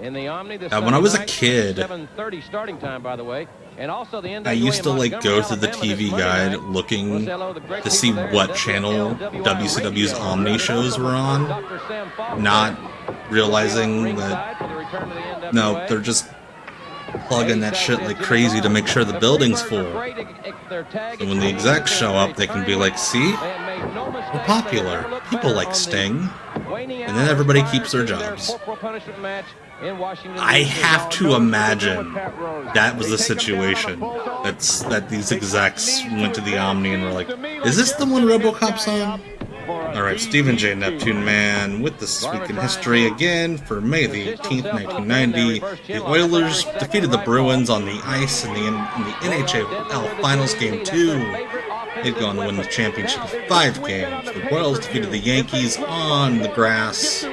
in the Omni this When I was a night, kid, 7:30 starting time, by the way. And also the NWA I used to like Montgomery, go through the Alabama TV this Monday guide night. looking Let's say hello to the great to see people there what at channel WCW WCW's Radio. Omni shows were on, Dr. Sam Foster not realizing ringside that for the return to the NWA. no, they're just plugging that shit like crazy to make sure the building's full. So when the execs show up, they can be like, see? We're popular. People like Sting. And then everybody keeps their jobs. I have to imagine that was the situation. That these execs went to the Omni and were like, is this the one Robocop's on? Alright, Stephen J. Neptune Man with This Week in History again for May the 18th, 1990. The Oilers defeated the Bruins on the ice in the NHL Finals Game 2. They'd gone to win the championship of 5 games. The Royals defeated the Yankees on the grass.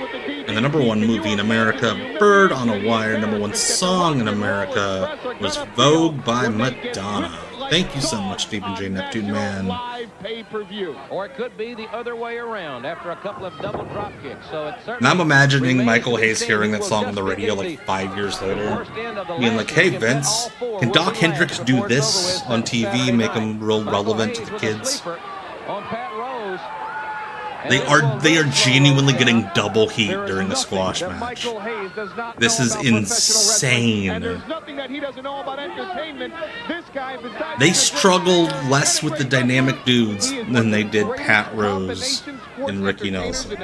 And the #1 movie in America, Bird on a Wire, #1 song in America, was Vogue by Madonna. Thank you so much, Stephen J. Neptune Man. Or it could be the other way around after a couple of double drop kicks. So it's and I'm imagining Michael Hayes hearing that song on the radio like 5 years later, being like, hey Vince, can Doc Hendricks do this on TV, make him real relevant to the kids? They are genuinely getting double heat during the squash match. This is insane. They struggled less with the dynamic dudes than they did Pat Rose and Ricky Nelson.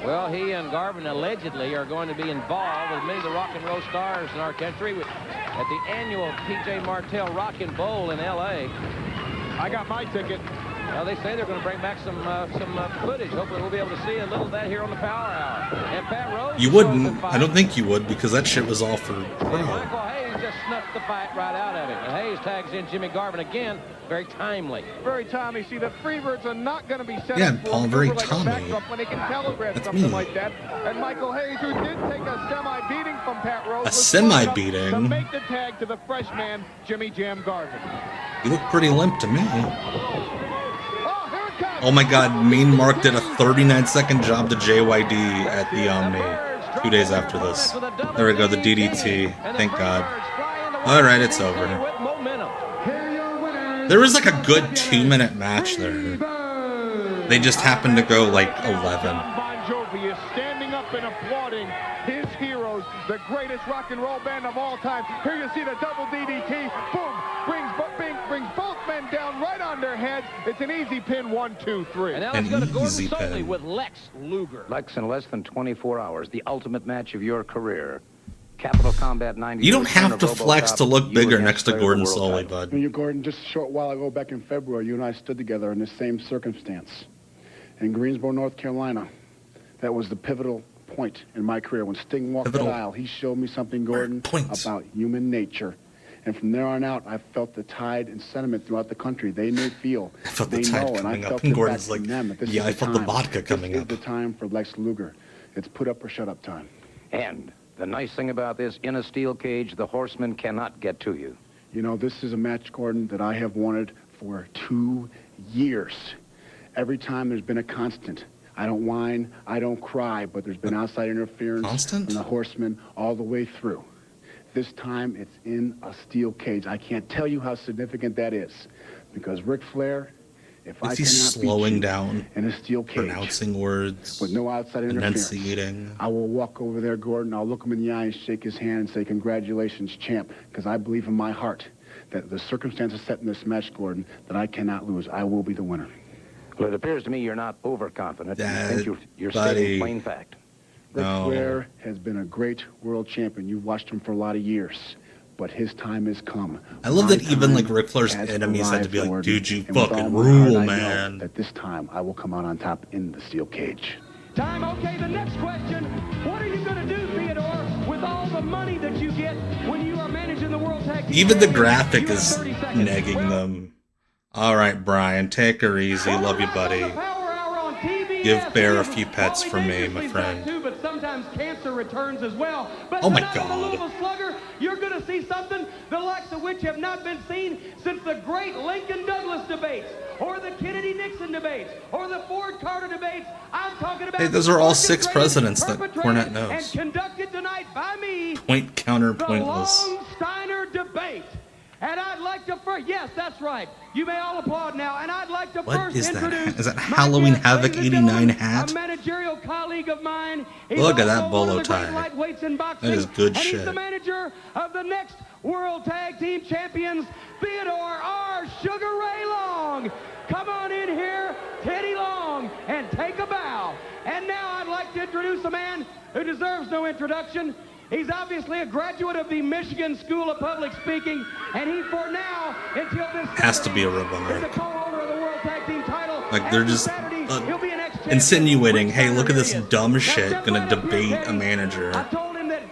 Well, he and Garvin allegedly are going to be involved with many of the rock and roll stars in our country at the annual P.J. Martell Rock and Bowl in L.A. I got my ticket. Well, they say they're going to bring back some footage. Hopefully we'll be able to see a little of that here on the Power Hour. And Pat Rose... You wouldn't. I don't think you would, because that shit was all for... Michael Hayes just snuffed the fight right out of him. And Hayes tags in Jimmy Garvin again. Very timely. Very timely. See, the Freebirds are not going to be set yeah, Paul, very timely. When they can telegraph something like that. And Michael Hayes, who did take a semi-beating from Pat Rose... A semi-beating? ...to make the tag to the fresh man, Jimmy Jam Garvin. You look pretty limp to me. Oh my god, Mean Mark did a 39-second job to JYD at the Omni 2 days after this. There we go, the DDT. Thank God. Alright, it's over. There was like a good 2-minute match there. They just happened to go like 11. Standing up and applauding his heroes, the greatest rock and roll band of all time. Here you see the double DDT. Boom! Brings both men down right on their heads. It's an easy pin, 1, 2, 3. And now let's go to Gordon Soley with Lex Luger. Lex, in less than 24 hours, the ultimate match of your career. Capital Combat 90. You don't have to flex to look bigger next to Gordon Soley, bud. You, Gordon, just a short while ago, back in February, you and I stood together in the same circumstance. In Greensboro, North Carolina. That was the pivotal point in my career. When Sting walked the aisle, he showed me something, Gordon, about human nature. And from there on out, I felt the tide and sentiment throughout the country. They may feel, I felt the tide coming up, and Gordon's like, yeah, I felt the vodka coming up. This is the time for Lex Luger. It's put up or shut up time. And the nice thing about this, in a steel cage, the Horseman cannot get to you. You know, this is a match, Gordon, that I have wanted for 2 years. Every time there's been a constant. I don't whine, I don't cry, but there's been outside interference from the Horseman all the way through. This time, it's in a steel cage. I can't tell you how significant that is, because Ric Flair, if I cannot slowing down in a steel cage, pronouncing words, with no outside interference, enunciating, I will walk over there, Gordon. I'll look him in the eye and shake his hand and say, "Congratulations, champ," because I believe in my heart that the circumstances set in this match, Gordon, that I cannot lose. I will be the winner. Well, it appears to me you're not overconfident. I think you're stating plain fact. Ric Flair has been a great world champion. You've watched him for a lot of years, but his time has come. I love that even like Ric Flair's enemies had to be like, dude, you fucking rule, man. That this time I will come out on top in the steel cage. Time, okay, the next question. What are you going to do, Theodore, with all the money that you get when you are managing the World Tag Team? Even the graphic is negging them. All right, Brian, take her easy. Love you, buddy. Give Bear a few pets for me, my friend. But sometimes cancer returns as well. But oh my God! God! Louisville Slugger, you're going to see something the likes of which have not been seen since the great Lincoln Douglas debates, or the Kennedy-Nixon debates, or the Ford-Carter debates. I'm talking about. Hey, those are all 6 presidents that Cornette knows. And conducted tonight by me. Point counter pointless. The Long Steiner debate. And I'd like to first, yes, that's right. You may all applaud now. And I'd like to what first is that? introduce is that Halloween Havoc '89 hat? a managerial colleague of mine. He's Look at that also one of bolo the great tie. lightweights in boxing, That is good and shit. he's the manager of the next World Tag Team Champions, Theodore R. Sugar Ray Long. Come on in here, Teddy Long, and take a bow. And now I'd like to introduce a man who deserves no introduction. He's obviously a graduate of the Michigan School of Public Speaking, and he, for now, until this Has to be a Robo is the co-holder of the World Tag Team title. Like, they're just insinuating, hey, look at this dumb shit, gonna debate a manager. I told him that,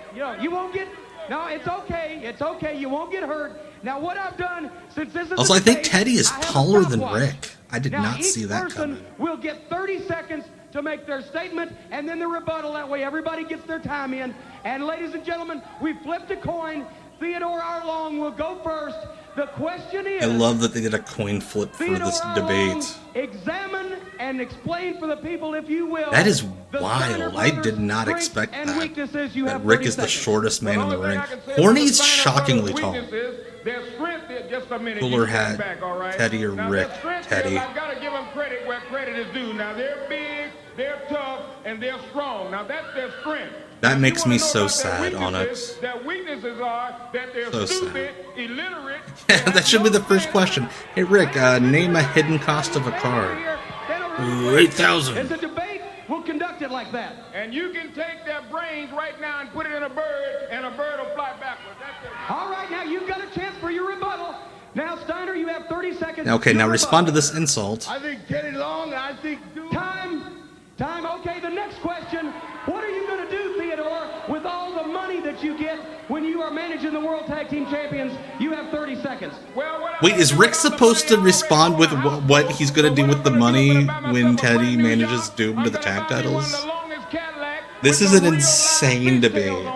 you won't get, no, it's okay, you won't get hurt. Now, what I've done, since this is Also, I think debate, Teddy is I have a taller than stopwatch. Rick. I did not see that coming. Will get 30 seconds to make their statement and then the rebuttal. That way everybody gets their time in. And ladies and gentlemen, we flipped a coin. Theodore R. Long will go first. The question is, I love that they did a coin flip for this debate. examine and explain for the people, if you will. That is wild. I did not expect that. That Rick is the shortest man in the ring. Horny's shockingly tall. Cooler hat, Teddy or Rick? Teddy. I've got to give them credit where credit is due. Now, they're big, they're tough, and they're strong. Now, that's their strength. That makes me so sad, Onyx. Their weaknesses are that they're So stupid, illiterate. That should be the first question. Hey, Rick, name a hidden cost of a car. Ooh, 8,000. It's a debate. We'll conduct it like that. And you can take their brains right now and put it in a bird, and a bird will fly backwards. That's it. All right, now you've got a chance for your rebuttal. Now, Steiner, you have 30 seconds. Okay, now Your respond to rebuttal. this insult. I think Teddy Long, I think... Time. Okay, the next question. What are you going to do, Theodore, with all the money that you get when you are managing the World Tag Team Champions? You have 30 seconds. Wait, is Rick supposed to respond with what he's going to do with the money when Teddy manages Doom to the tag titles? This is an insane debate.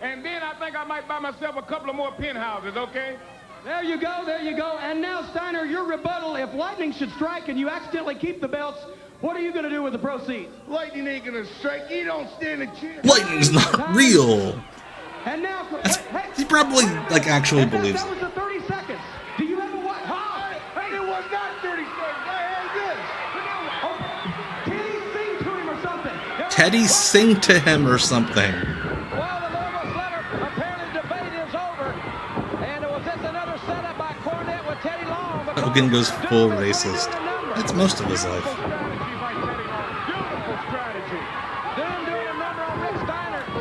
And then I think I might buy myself a couple of more penthouses, okay? There you go, there you go. And now, Steiner, your rebuttal. If lightning should strike and you accidentally keep the belts, what are you going to do with the proceeds? Lightning ain't going to strike. He don't stand a chance. Lightning's not real. And now, He probably, like, actually believes that it. was the 30 seconds. Do you have a what? It was not 30 seconds. I had this. Teddy, sing to him or something. Teddy, sing to him or something. Well, the Vegas letter, apparently debate is over. And it was just another setup by Cornette with Teddy Long. But Hogan goes full racist. That's most of his life.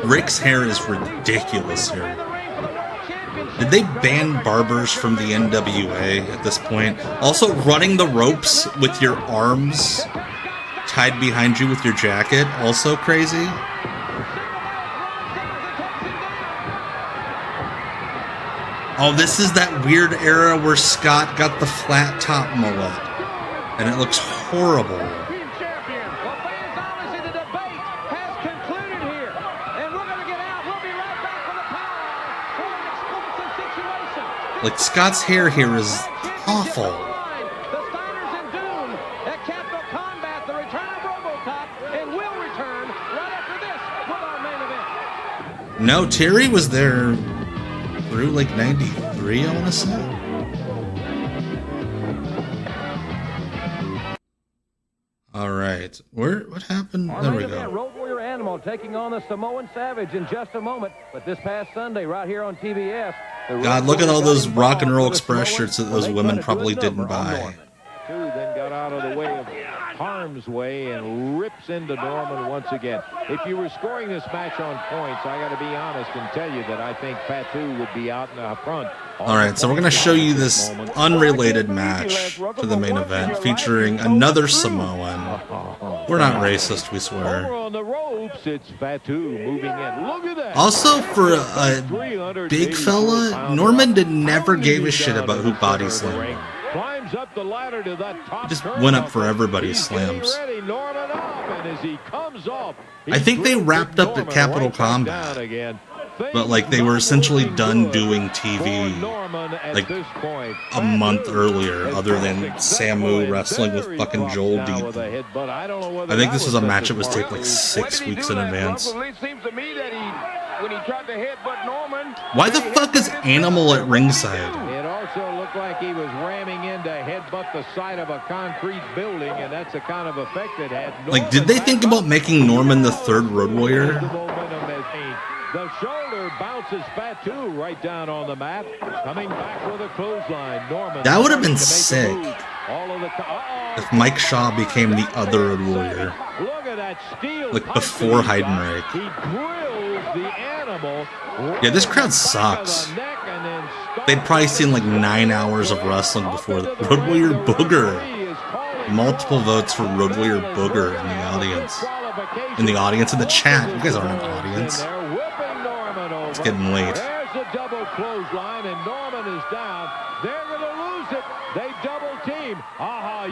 Rick's hair is ridiculous here. Did they ban barbers from the NWA at this point? Also, running the ropes with your arms tied behind you with your jacket, also crazy. Oh, this is that weird era where Scott got the flat top mullet, and it looks horrible. Like, Scott's hair here is awful. The Steiners and Doom at Capital Combat, the return of Robocop, and will return right after this with our main event. No, Terry was there through like 93, I want to say. All right, what happened? Our There main we event, go. Road Warrior Animal taking on the Samoan Savage in just a moment. But this past Sunday, right here on TBS, the God, Road look at all Warriors those got Rock and involved Roll with the Express Samoans. shirts that Well, those they women put a probably good didn't number on buy. Norman. Then got out of the way of harm's way and rips into Norman once again. If you were scoring this match on points, I got to be honest and tell you that I think Fatu would be out in the front. All right, so we're going to show you this unrelated match to the main event featuring another Samoan. We're not racist, we swear. On the ropes, it's Fatu moving in. Look at that. Also, for a big fella, Norman never gave a shit about who body slammed him. Climbs up the ladder to that top. He just went up for everybody's slams. Ready, Norman up, and as he comes off, I think they wrapped up at Capital Combat, but like they were essentially done doing TV like a month earlier, other than Samu wrestling with fucking Joel Deep. I think this was a match that was taped like 6 weeks in advance. It seems to me that when he tried to headbutt Norman. Why the fuck is Animal at ringside? also looked like he was ramming in to headbutt the side of a concrete building, and that's the kind of effect it had. Like, did they think about making Norman the third Road Warrior? The shoulder bounces Fatu right down on the mat. Coming back with a clothesline. Norman. That would have been sick if Mike Shaw became the other Road Warrior. Look at that steel. Like before Heidenreich. He drills the animal. Yeah, this crowd sucks. They'd probably seen like 9 hours of wrestling before the Road Warrior Booger. Multiple votes for Road Warrior Booger in the audience. In the chat. You guys aren't an audience. It's getting late. There's a double clothesline, and Norman is down. They're going to lose it. They double team.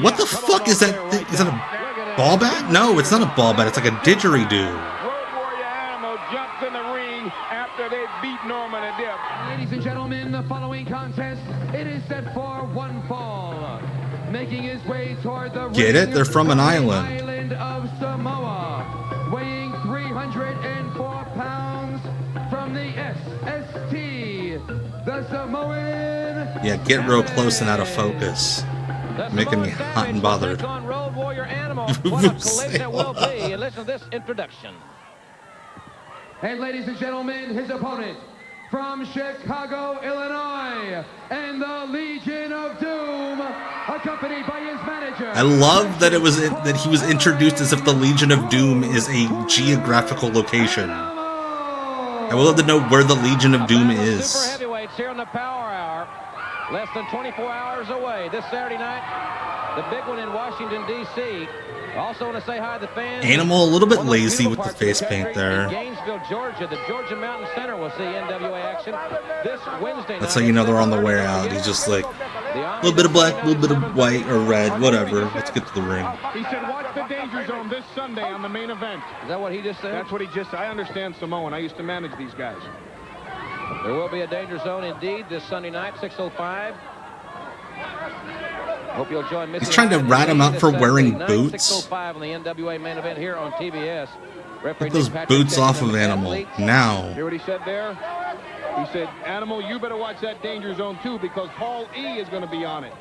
What the fuck is that? Is that a ball bat? No, it's not a ball bat. It's like a didgeridoo. Road Warrior Animal jumps in the ring after they beat Norman to death. Ladies and gentlemen, the following contest, it is set for one fall. Making his way toward the Get it? They're from an island. Island of Samoa, weighing 304 pounds from the SST, the Samoan. Yeah, get real close and out of focus. Making me hot and bothered. Road Warrior Animal. What a collision it will be. And listen to this introduction. And ladies and gentlemen, his opponent from Chicago, Illinois, and the Legion of Doom, accompanied by his manager. I love that that he was introduced as if the Legion of Doom is a geographical location. I would love to know where the Legion of Doom is. Super heavyweights here in the Power Hour. Less than 24 hours away. This Saturday night, the big one in Washington, D.C. Also want to say hi to the fans. Animal a little bit lazy with the face paint there. In Gainesville, Georgia, the Georgia Mountain Center will see NWA action this Wednesday night. That's how you know they're on the way out. He's just like, a little bit of black, a little bit of white or red, whatever. Let's get to the ring. He said, watch the Danger Zone this Sunday on the main event. Is that what he just said? That's what he just said. I understand Samoan. I used to manage these guys. There will be a Danger Zone indeed this Sunday night, 6:05. Hope you'll join me. He's trying to rat him out for wearing boots. 6:05 on the NWA main event here on TBS. Get those boots off of Animal now. Hear what he said there? He said, Animal, you better watch that Danger Zone too, because Paul E is going to be on it.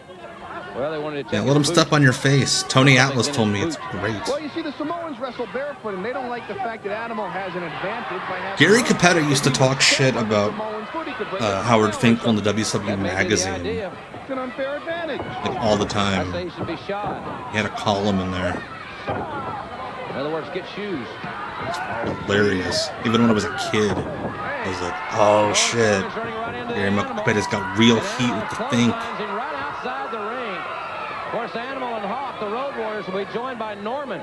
Well, they wanted to check. Yeah, let him step on your face. Tony Atlas told me it's great. Well, you see, the Samoans wrestle barefoot, and they don't like the fact that Animal has an advantage by having... Gary Capetta used to talk shit about Howard Finkel in the WCW magazine. It's an unfair advantage. Like all the time. I say he should be shot. He had a column in there. In other words, get shoes. It's hilarious. Even when I was a kid, I was like, oh shit. Gary Capetta's got real heat with the Think. Right outside the ring. Of course, Animal and Hawk, the Road Warriors, will be joined by Norman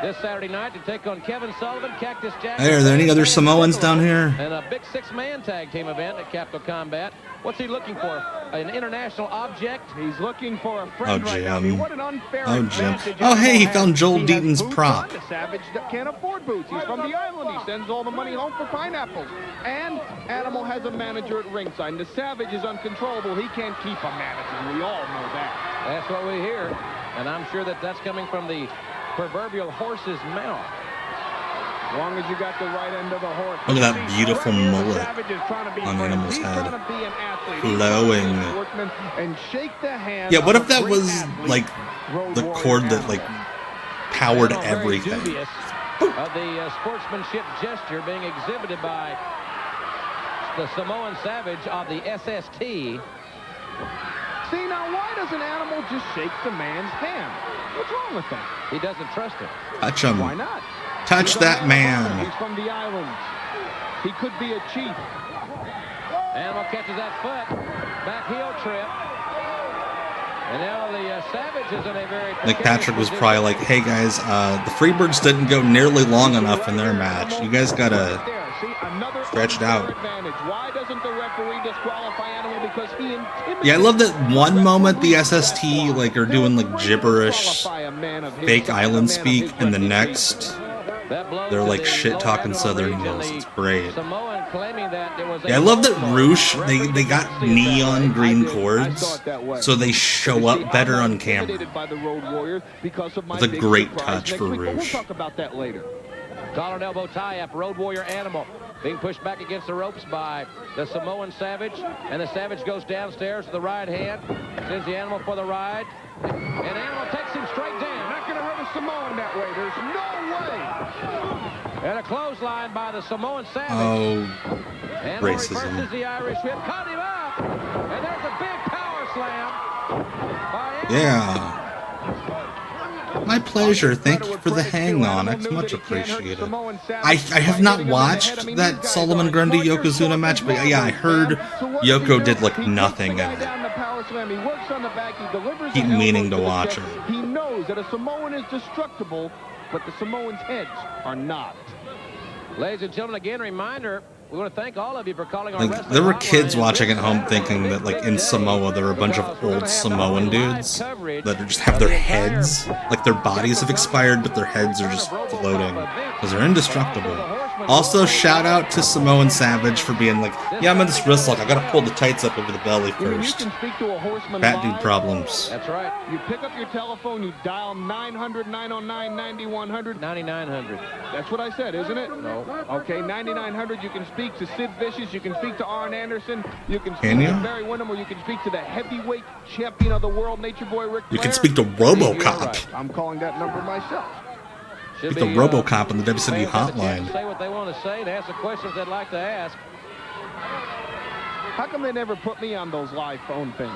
this Saturday night to take on Kevin Sullivan, Cactus Jack. Hey, are there any other Samoans down here? And a big 6-man tag team event at Capital Combat. What's he looking for? An international object? He's looking for a friend right now. Jim. What an unfair Oh, Jim. advantage Oh, hey, he Animal found has. Joel He has Deaton's boots prop. on. The Savage can't afford boots. He's from the island. He sends all the money home for pineapples. And Animal has a manager at ringside. And the Savage is uncontrollable. He can't keep a manager. We all know that. That's what we hear. And I'm sure that that's coming from the proverbial horse's mouth. As long as you got the right end of the horse. Look at that beautiful mullet on Animal's head. Flowing. And shake the hand. Yeah, what if that was like the cord that like powered everything? Of the sportsmanship gesture being exhibited by the Samoan Savage of the SST. See, now why doesn't Animal just shake the man's hand? What's wrong with him? He doesn't trust him. Touch him. Why not? Touch that man. He's from the islands. He could be a chief. Animal catches that foot. Back heel trip. And now the Savage is in a very... Nick Patrick was probably like, hey guys, the Freebirds didn't go nearly long enough in their match. You guys gotta stretch it out. Why doesn't the referee disqualify Animal? Because he intimidates... Yeah, I love that one moment the SST like are doing like gibberish fake island speak, and the next they're like shit talking Southern Hills. It's great. Yeah, I love that Roosh, they got neon green cords so they show up better on camera. It's a great touch for Roosh. We'll talk about that later. Collar and elbow tie-up, Road Warrior Animal. being pushed back against the ropes by the Samoan Savage, and the Savage goes downstairs with the right hand, sends the Animal for the ride, and Animal takes him straight down. Not going to hurt a Samoan that way. There's no way. And a clothesline by the Samoan Savage. Oh, Animal racism. reverses the Irish whip, caught him up, and there's a big power slam by Animal. Yeah. My pleasure. Thank you for the hang on. It's much appreciated. I have not watched that Solomon Grundy Yokozuna match, but yeah, I heard Yoko did like nothing in it. Keep meaning to watch it. He knows that a Samoan is destructible, but the Samoans' heads are not. Ladies and gentlemen, again, reminder, we want to thank all of you for calling our Like, wrestling there were hotline. kids watching at home thinking that, like, in Samoa, there were a bunch of old Samoan dudes that just have their heads, like, their bodies have expired, but their heads are just floating because they're indestructible. Also, shout out to Samoan Savage for being like, yeah, I'm in this wrist lock. I gotta pull the tights up over the belly first. You can speak to a horseman Fat dude live. problems. That's right. You pick up your telephone, you dial 900-909-9100. 9900. That's what I said, isn't it? No. Okay, 9900. You can speak to Sid Vicious. You can speak to Arn Anderson. You can speak Can you? to Barry Windham, or you can speak to the heavyweight champion of the world, Nature Boy Ric You Flair. can speak to Robocop. Right. I'm calling that number myself. Speak to Robocop on the WCW Hotline. Say what they want to say and ask the questions they'd like to ask. How come they never put me on those live phone things?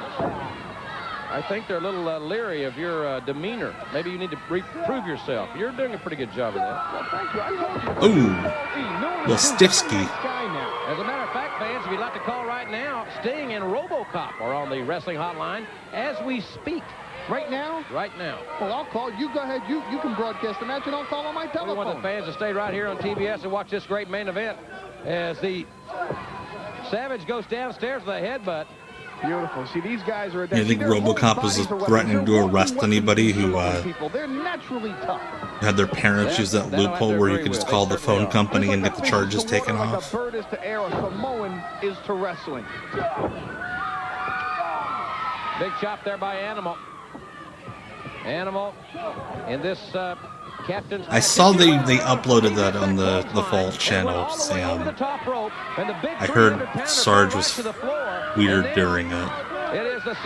I think they're a little leery of your demeanor. Maybe you need to prove yourself. You're doing a pretty good job of that. Well, thank you. I told you. Ooh, little Stifsky. As a matter of fact, fans, if you'd like to call right now, Sting and Robocop are on the wrestling hotline as we speak. Right now? Right now. Well, I'll call. You go ahead. You can broadcast the match, and I'll call on my We telephone. want the fans to stay right here on TBS and watch this great main event as the Savage goes downstairs with a headbutt. Beautiful. See, these guys are. Yeah, I think Robocop was threatening to arrest anybody who They're naturally tough. had their parents use that loophole where you could just call the phone company and get the charges taken Like off. a bird is to air, a Samoan is to wrestling. Big chop there by Animal. Animal in this captain's. I saw they uploaded that on the Vault channel, Sam. I heard Sarge was weird during it.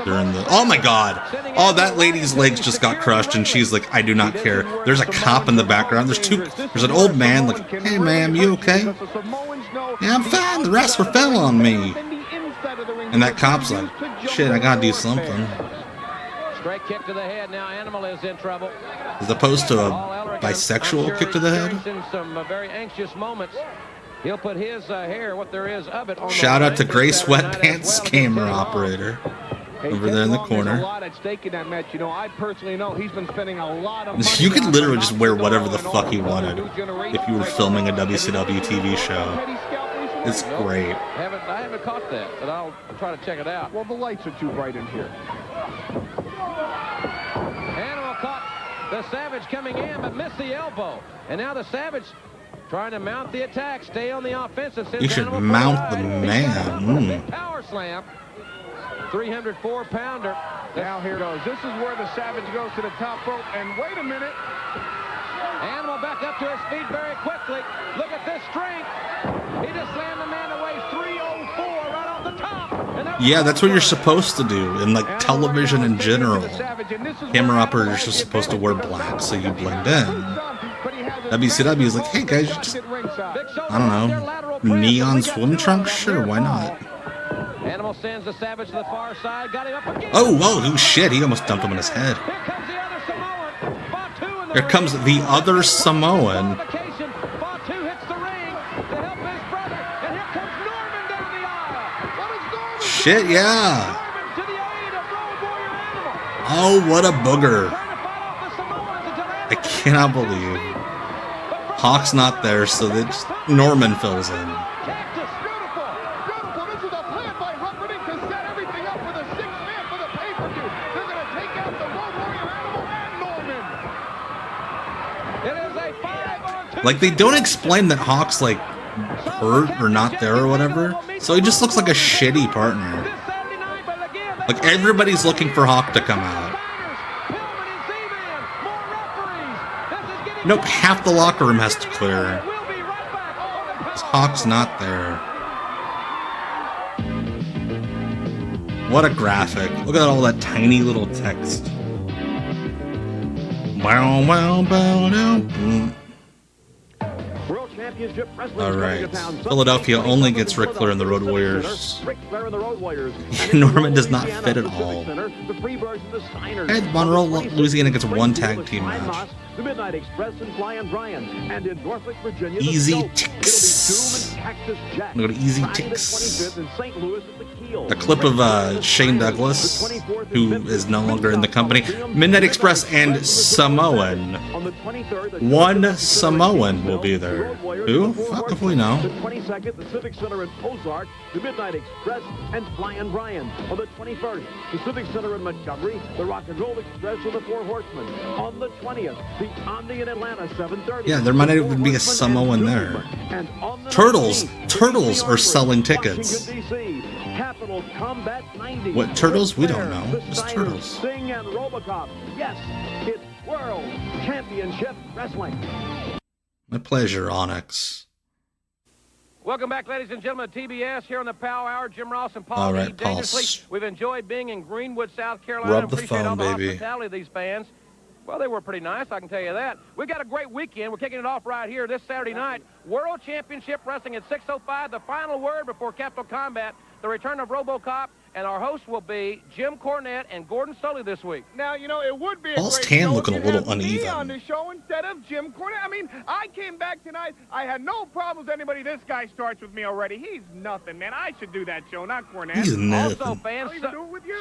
During the oh my god! Oh, that lady's legs just got crushed, and she's like, I do not care. There's a cop in the background. There's an old man like, hey ma'am, you okay? Yeah, I'm fine. The rest were fell on me. And that cop's like, shit, I gotta do something. Straight kick to the head. Now Animal is in trouble. As opposed to a bisexual kick to the head. In some very anxious moments. He'll put his hair, what there is of it, on Shout the out to line. Gray Sweatpants camera operator over there in the There's a corner. lot at stake in that match. You know, I personally know he's been spending a lot of money. You could literally just wear whatever the fuck you wanted if you were filming a WCW TV show. It's great. I haven't caught that, but I'll try to check it out. Well, the lights are too bright in here. Animal caught the Savage coming in, but missed the elbow. And now the Savage trying to mount the attack, stay on the offensive. You should mount the man. Power slam. 304-pounder. Now here it goes. This is where the Savage goes to the top rope. And wait a minute. Animal back up to his feet very quickly. Look at this strength. He just slammed the man away. 304 right off the top. Yeah, that's what you're supposed to do in like television in general. Camera operators are supposed to wear black so you blend in. WCW is like, hey guys, you just, I don't know, neon swim trunks? Sure, why not? Animal sends the Savage to the far side. Got him up again. Oh, shit, he almost dumped him in his head. Here comes the other Samoan. Shit, yeah. Oh, what a booger. I cannot believe. Hawk's not there, so that Norman fills in. Like, they don't explain that Hawk's, like, hurt or not there or whatever. So he just looks like a shitty partner. Like, everybody's looking for Hawk to come out. Nope, half the locker room has to clear. Hawk's not there. What a graphic. Look at all that tiny little text. Wow, wow, wow, wow. Alright. Philadelphia only gets Ric Flair and the Road Warriors. Norman does not fit at all. Ed Monroe, Louisiana gets one tag team match. The Midnight Express and Flying Brian, and in Norfolk, Virginia, Easy Ticks. I'm going to go to Easy Ticks. A clip of Shane Douglas, who is no longer in the company. Midnight Express and Samoan. One Samoan will be there. Who? Fuck if we know. The 22nd, the Civic Center in Ozark, the Midnight Express and Flying Brian. On the 21st, the Civic Center in Montgomery, the Rock and Roll Express and the Four Horsemen. On the 20th, the Omni in Atlanta, 7:30. Yeah, there might not even be a Samoan there. Turtles! Turtles are selling tickets. What, Turtles? We don't know. Just Turtles. Sting and Robocop. Yes, it's World Championship Wrestling. My pleasure, Onyx. Welcome back, ladies and gentlemen, to TBS here on the Power Hour. Jim Ross and Paul. All right, Dangerously. We've enjoyed being in Greenwood, South Carolina. Rub the Appreciate phone, all the baby. hospitality of these fans. Well, they were pretty nice, I can tell you that. We got a great weekend. We're kicking it off right here this Saturday night. World Championship Wrestling at 6:05. The final word before Capital Combat, the return of Robocop, and our hosts will be Jim Cornette and Gordon Sully this week. Now, you know, it would be a Paul's great tan show looking if a you little had me uneven. on the show instead of Jim Cornette. I mean, I came back tonight. I had no problems with anybody. This guy starts with me already. He's nothing, man. I should do that show, not Cornette. He's nothing. Also, fans,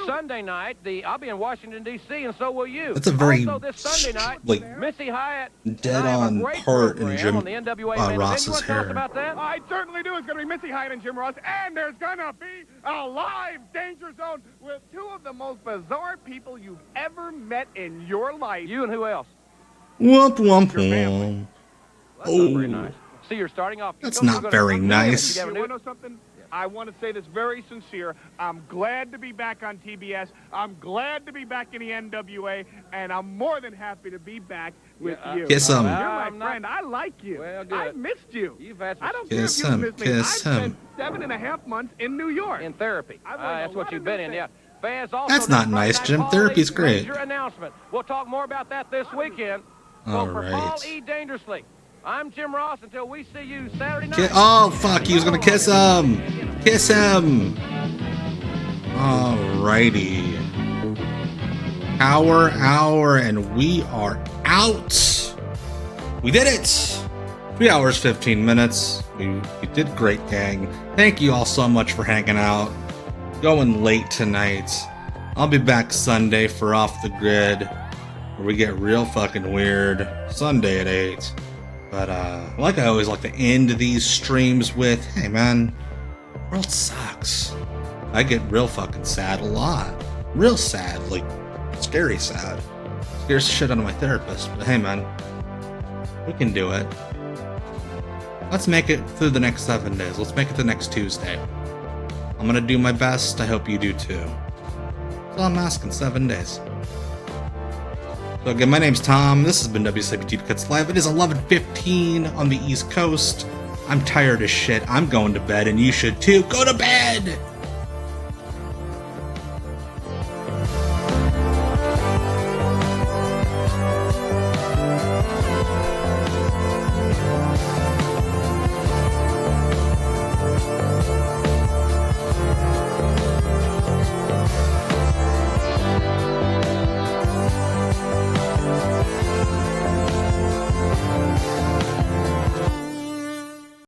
Sunday night, I'll be in Washington, D.C., and so will you. That's a very, also, this Sunday night, like, Missy Hyatt dead-on part in Jim on the NWA Ross's hair. About that? I certainly do. It's going to be Missy Hyatt and Jim Ross, and there's going to be a live Danger Zone with two of the most bizarre people you've ever met in your life. You and who else? Womp womp womp. That's not very nice. See, you're starting off. That's not very nice. You want to know something? I want to say this very sincere. I'm glad to be back on TBS. I'm glad to be back in the NWA, and I'm more than happy to be back with you. Kiss him. You're my friend. I like you. Well, good. I missed you. You've had I don't Kiss care if him. you miss me. Kiss I've him. spent 7.5 months in New York. In therapy. That's what you've been in, yeah. Fans also That's not nice, Jim. Therapy's great. Major announcement. We'll talk more about that this weekend. All so for right. Paul E. Dangerously, I'm Jim Ross. Until we see you Saturday night. Oh, fuck. He was going to kiss him. Kiss him. Alrighty. Hour, and we are out. We did it. 3 hours, 15 minutes. We did great, gang. Thank you all so much for hanging out. Going late tonight. I'll be back Sunday for Off the Grid, where we get real fucking weird. Sunday at 8. But, like I always like to end these streams with, hey man, world sucks. I get real fucking sad a lot. Real sad, like, scary sad. Scares the shit out of my therapist, but hey man, we can do it. Let's make it through the next 7 days. Let's make it the next Tuesday. I'm gonna do my best. I hope you do too. So I'm asking 7 days. So again, my name's Tom. This has been WCW Deep Cuts Live. It is 11:15 on the East Coast. I'm tired as shit. I'm going to bed, and you should too. Go to bed!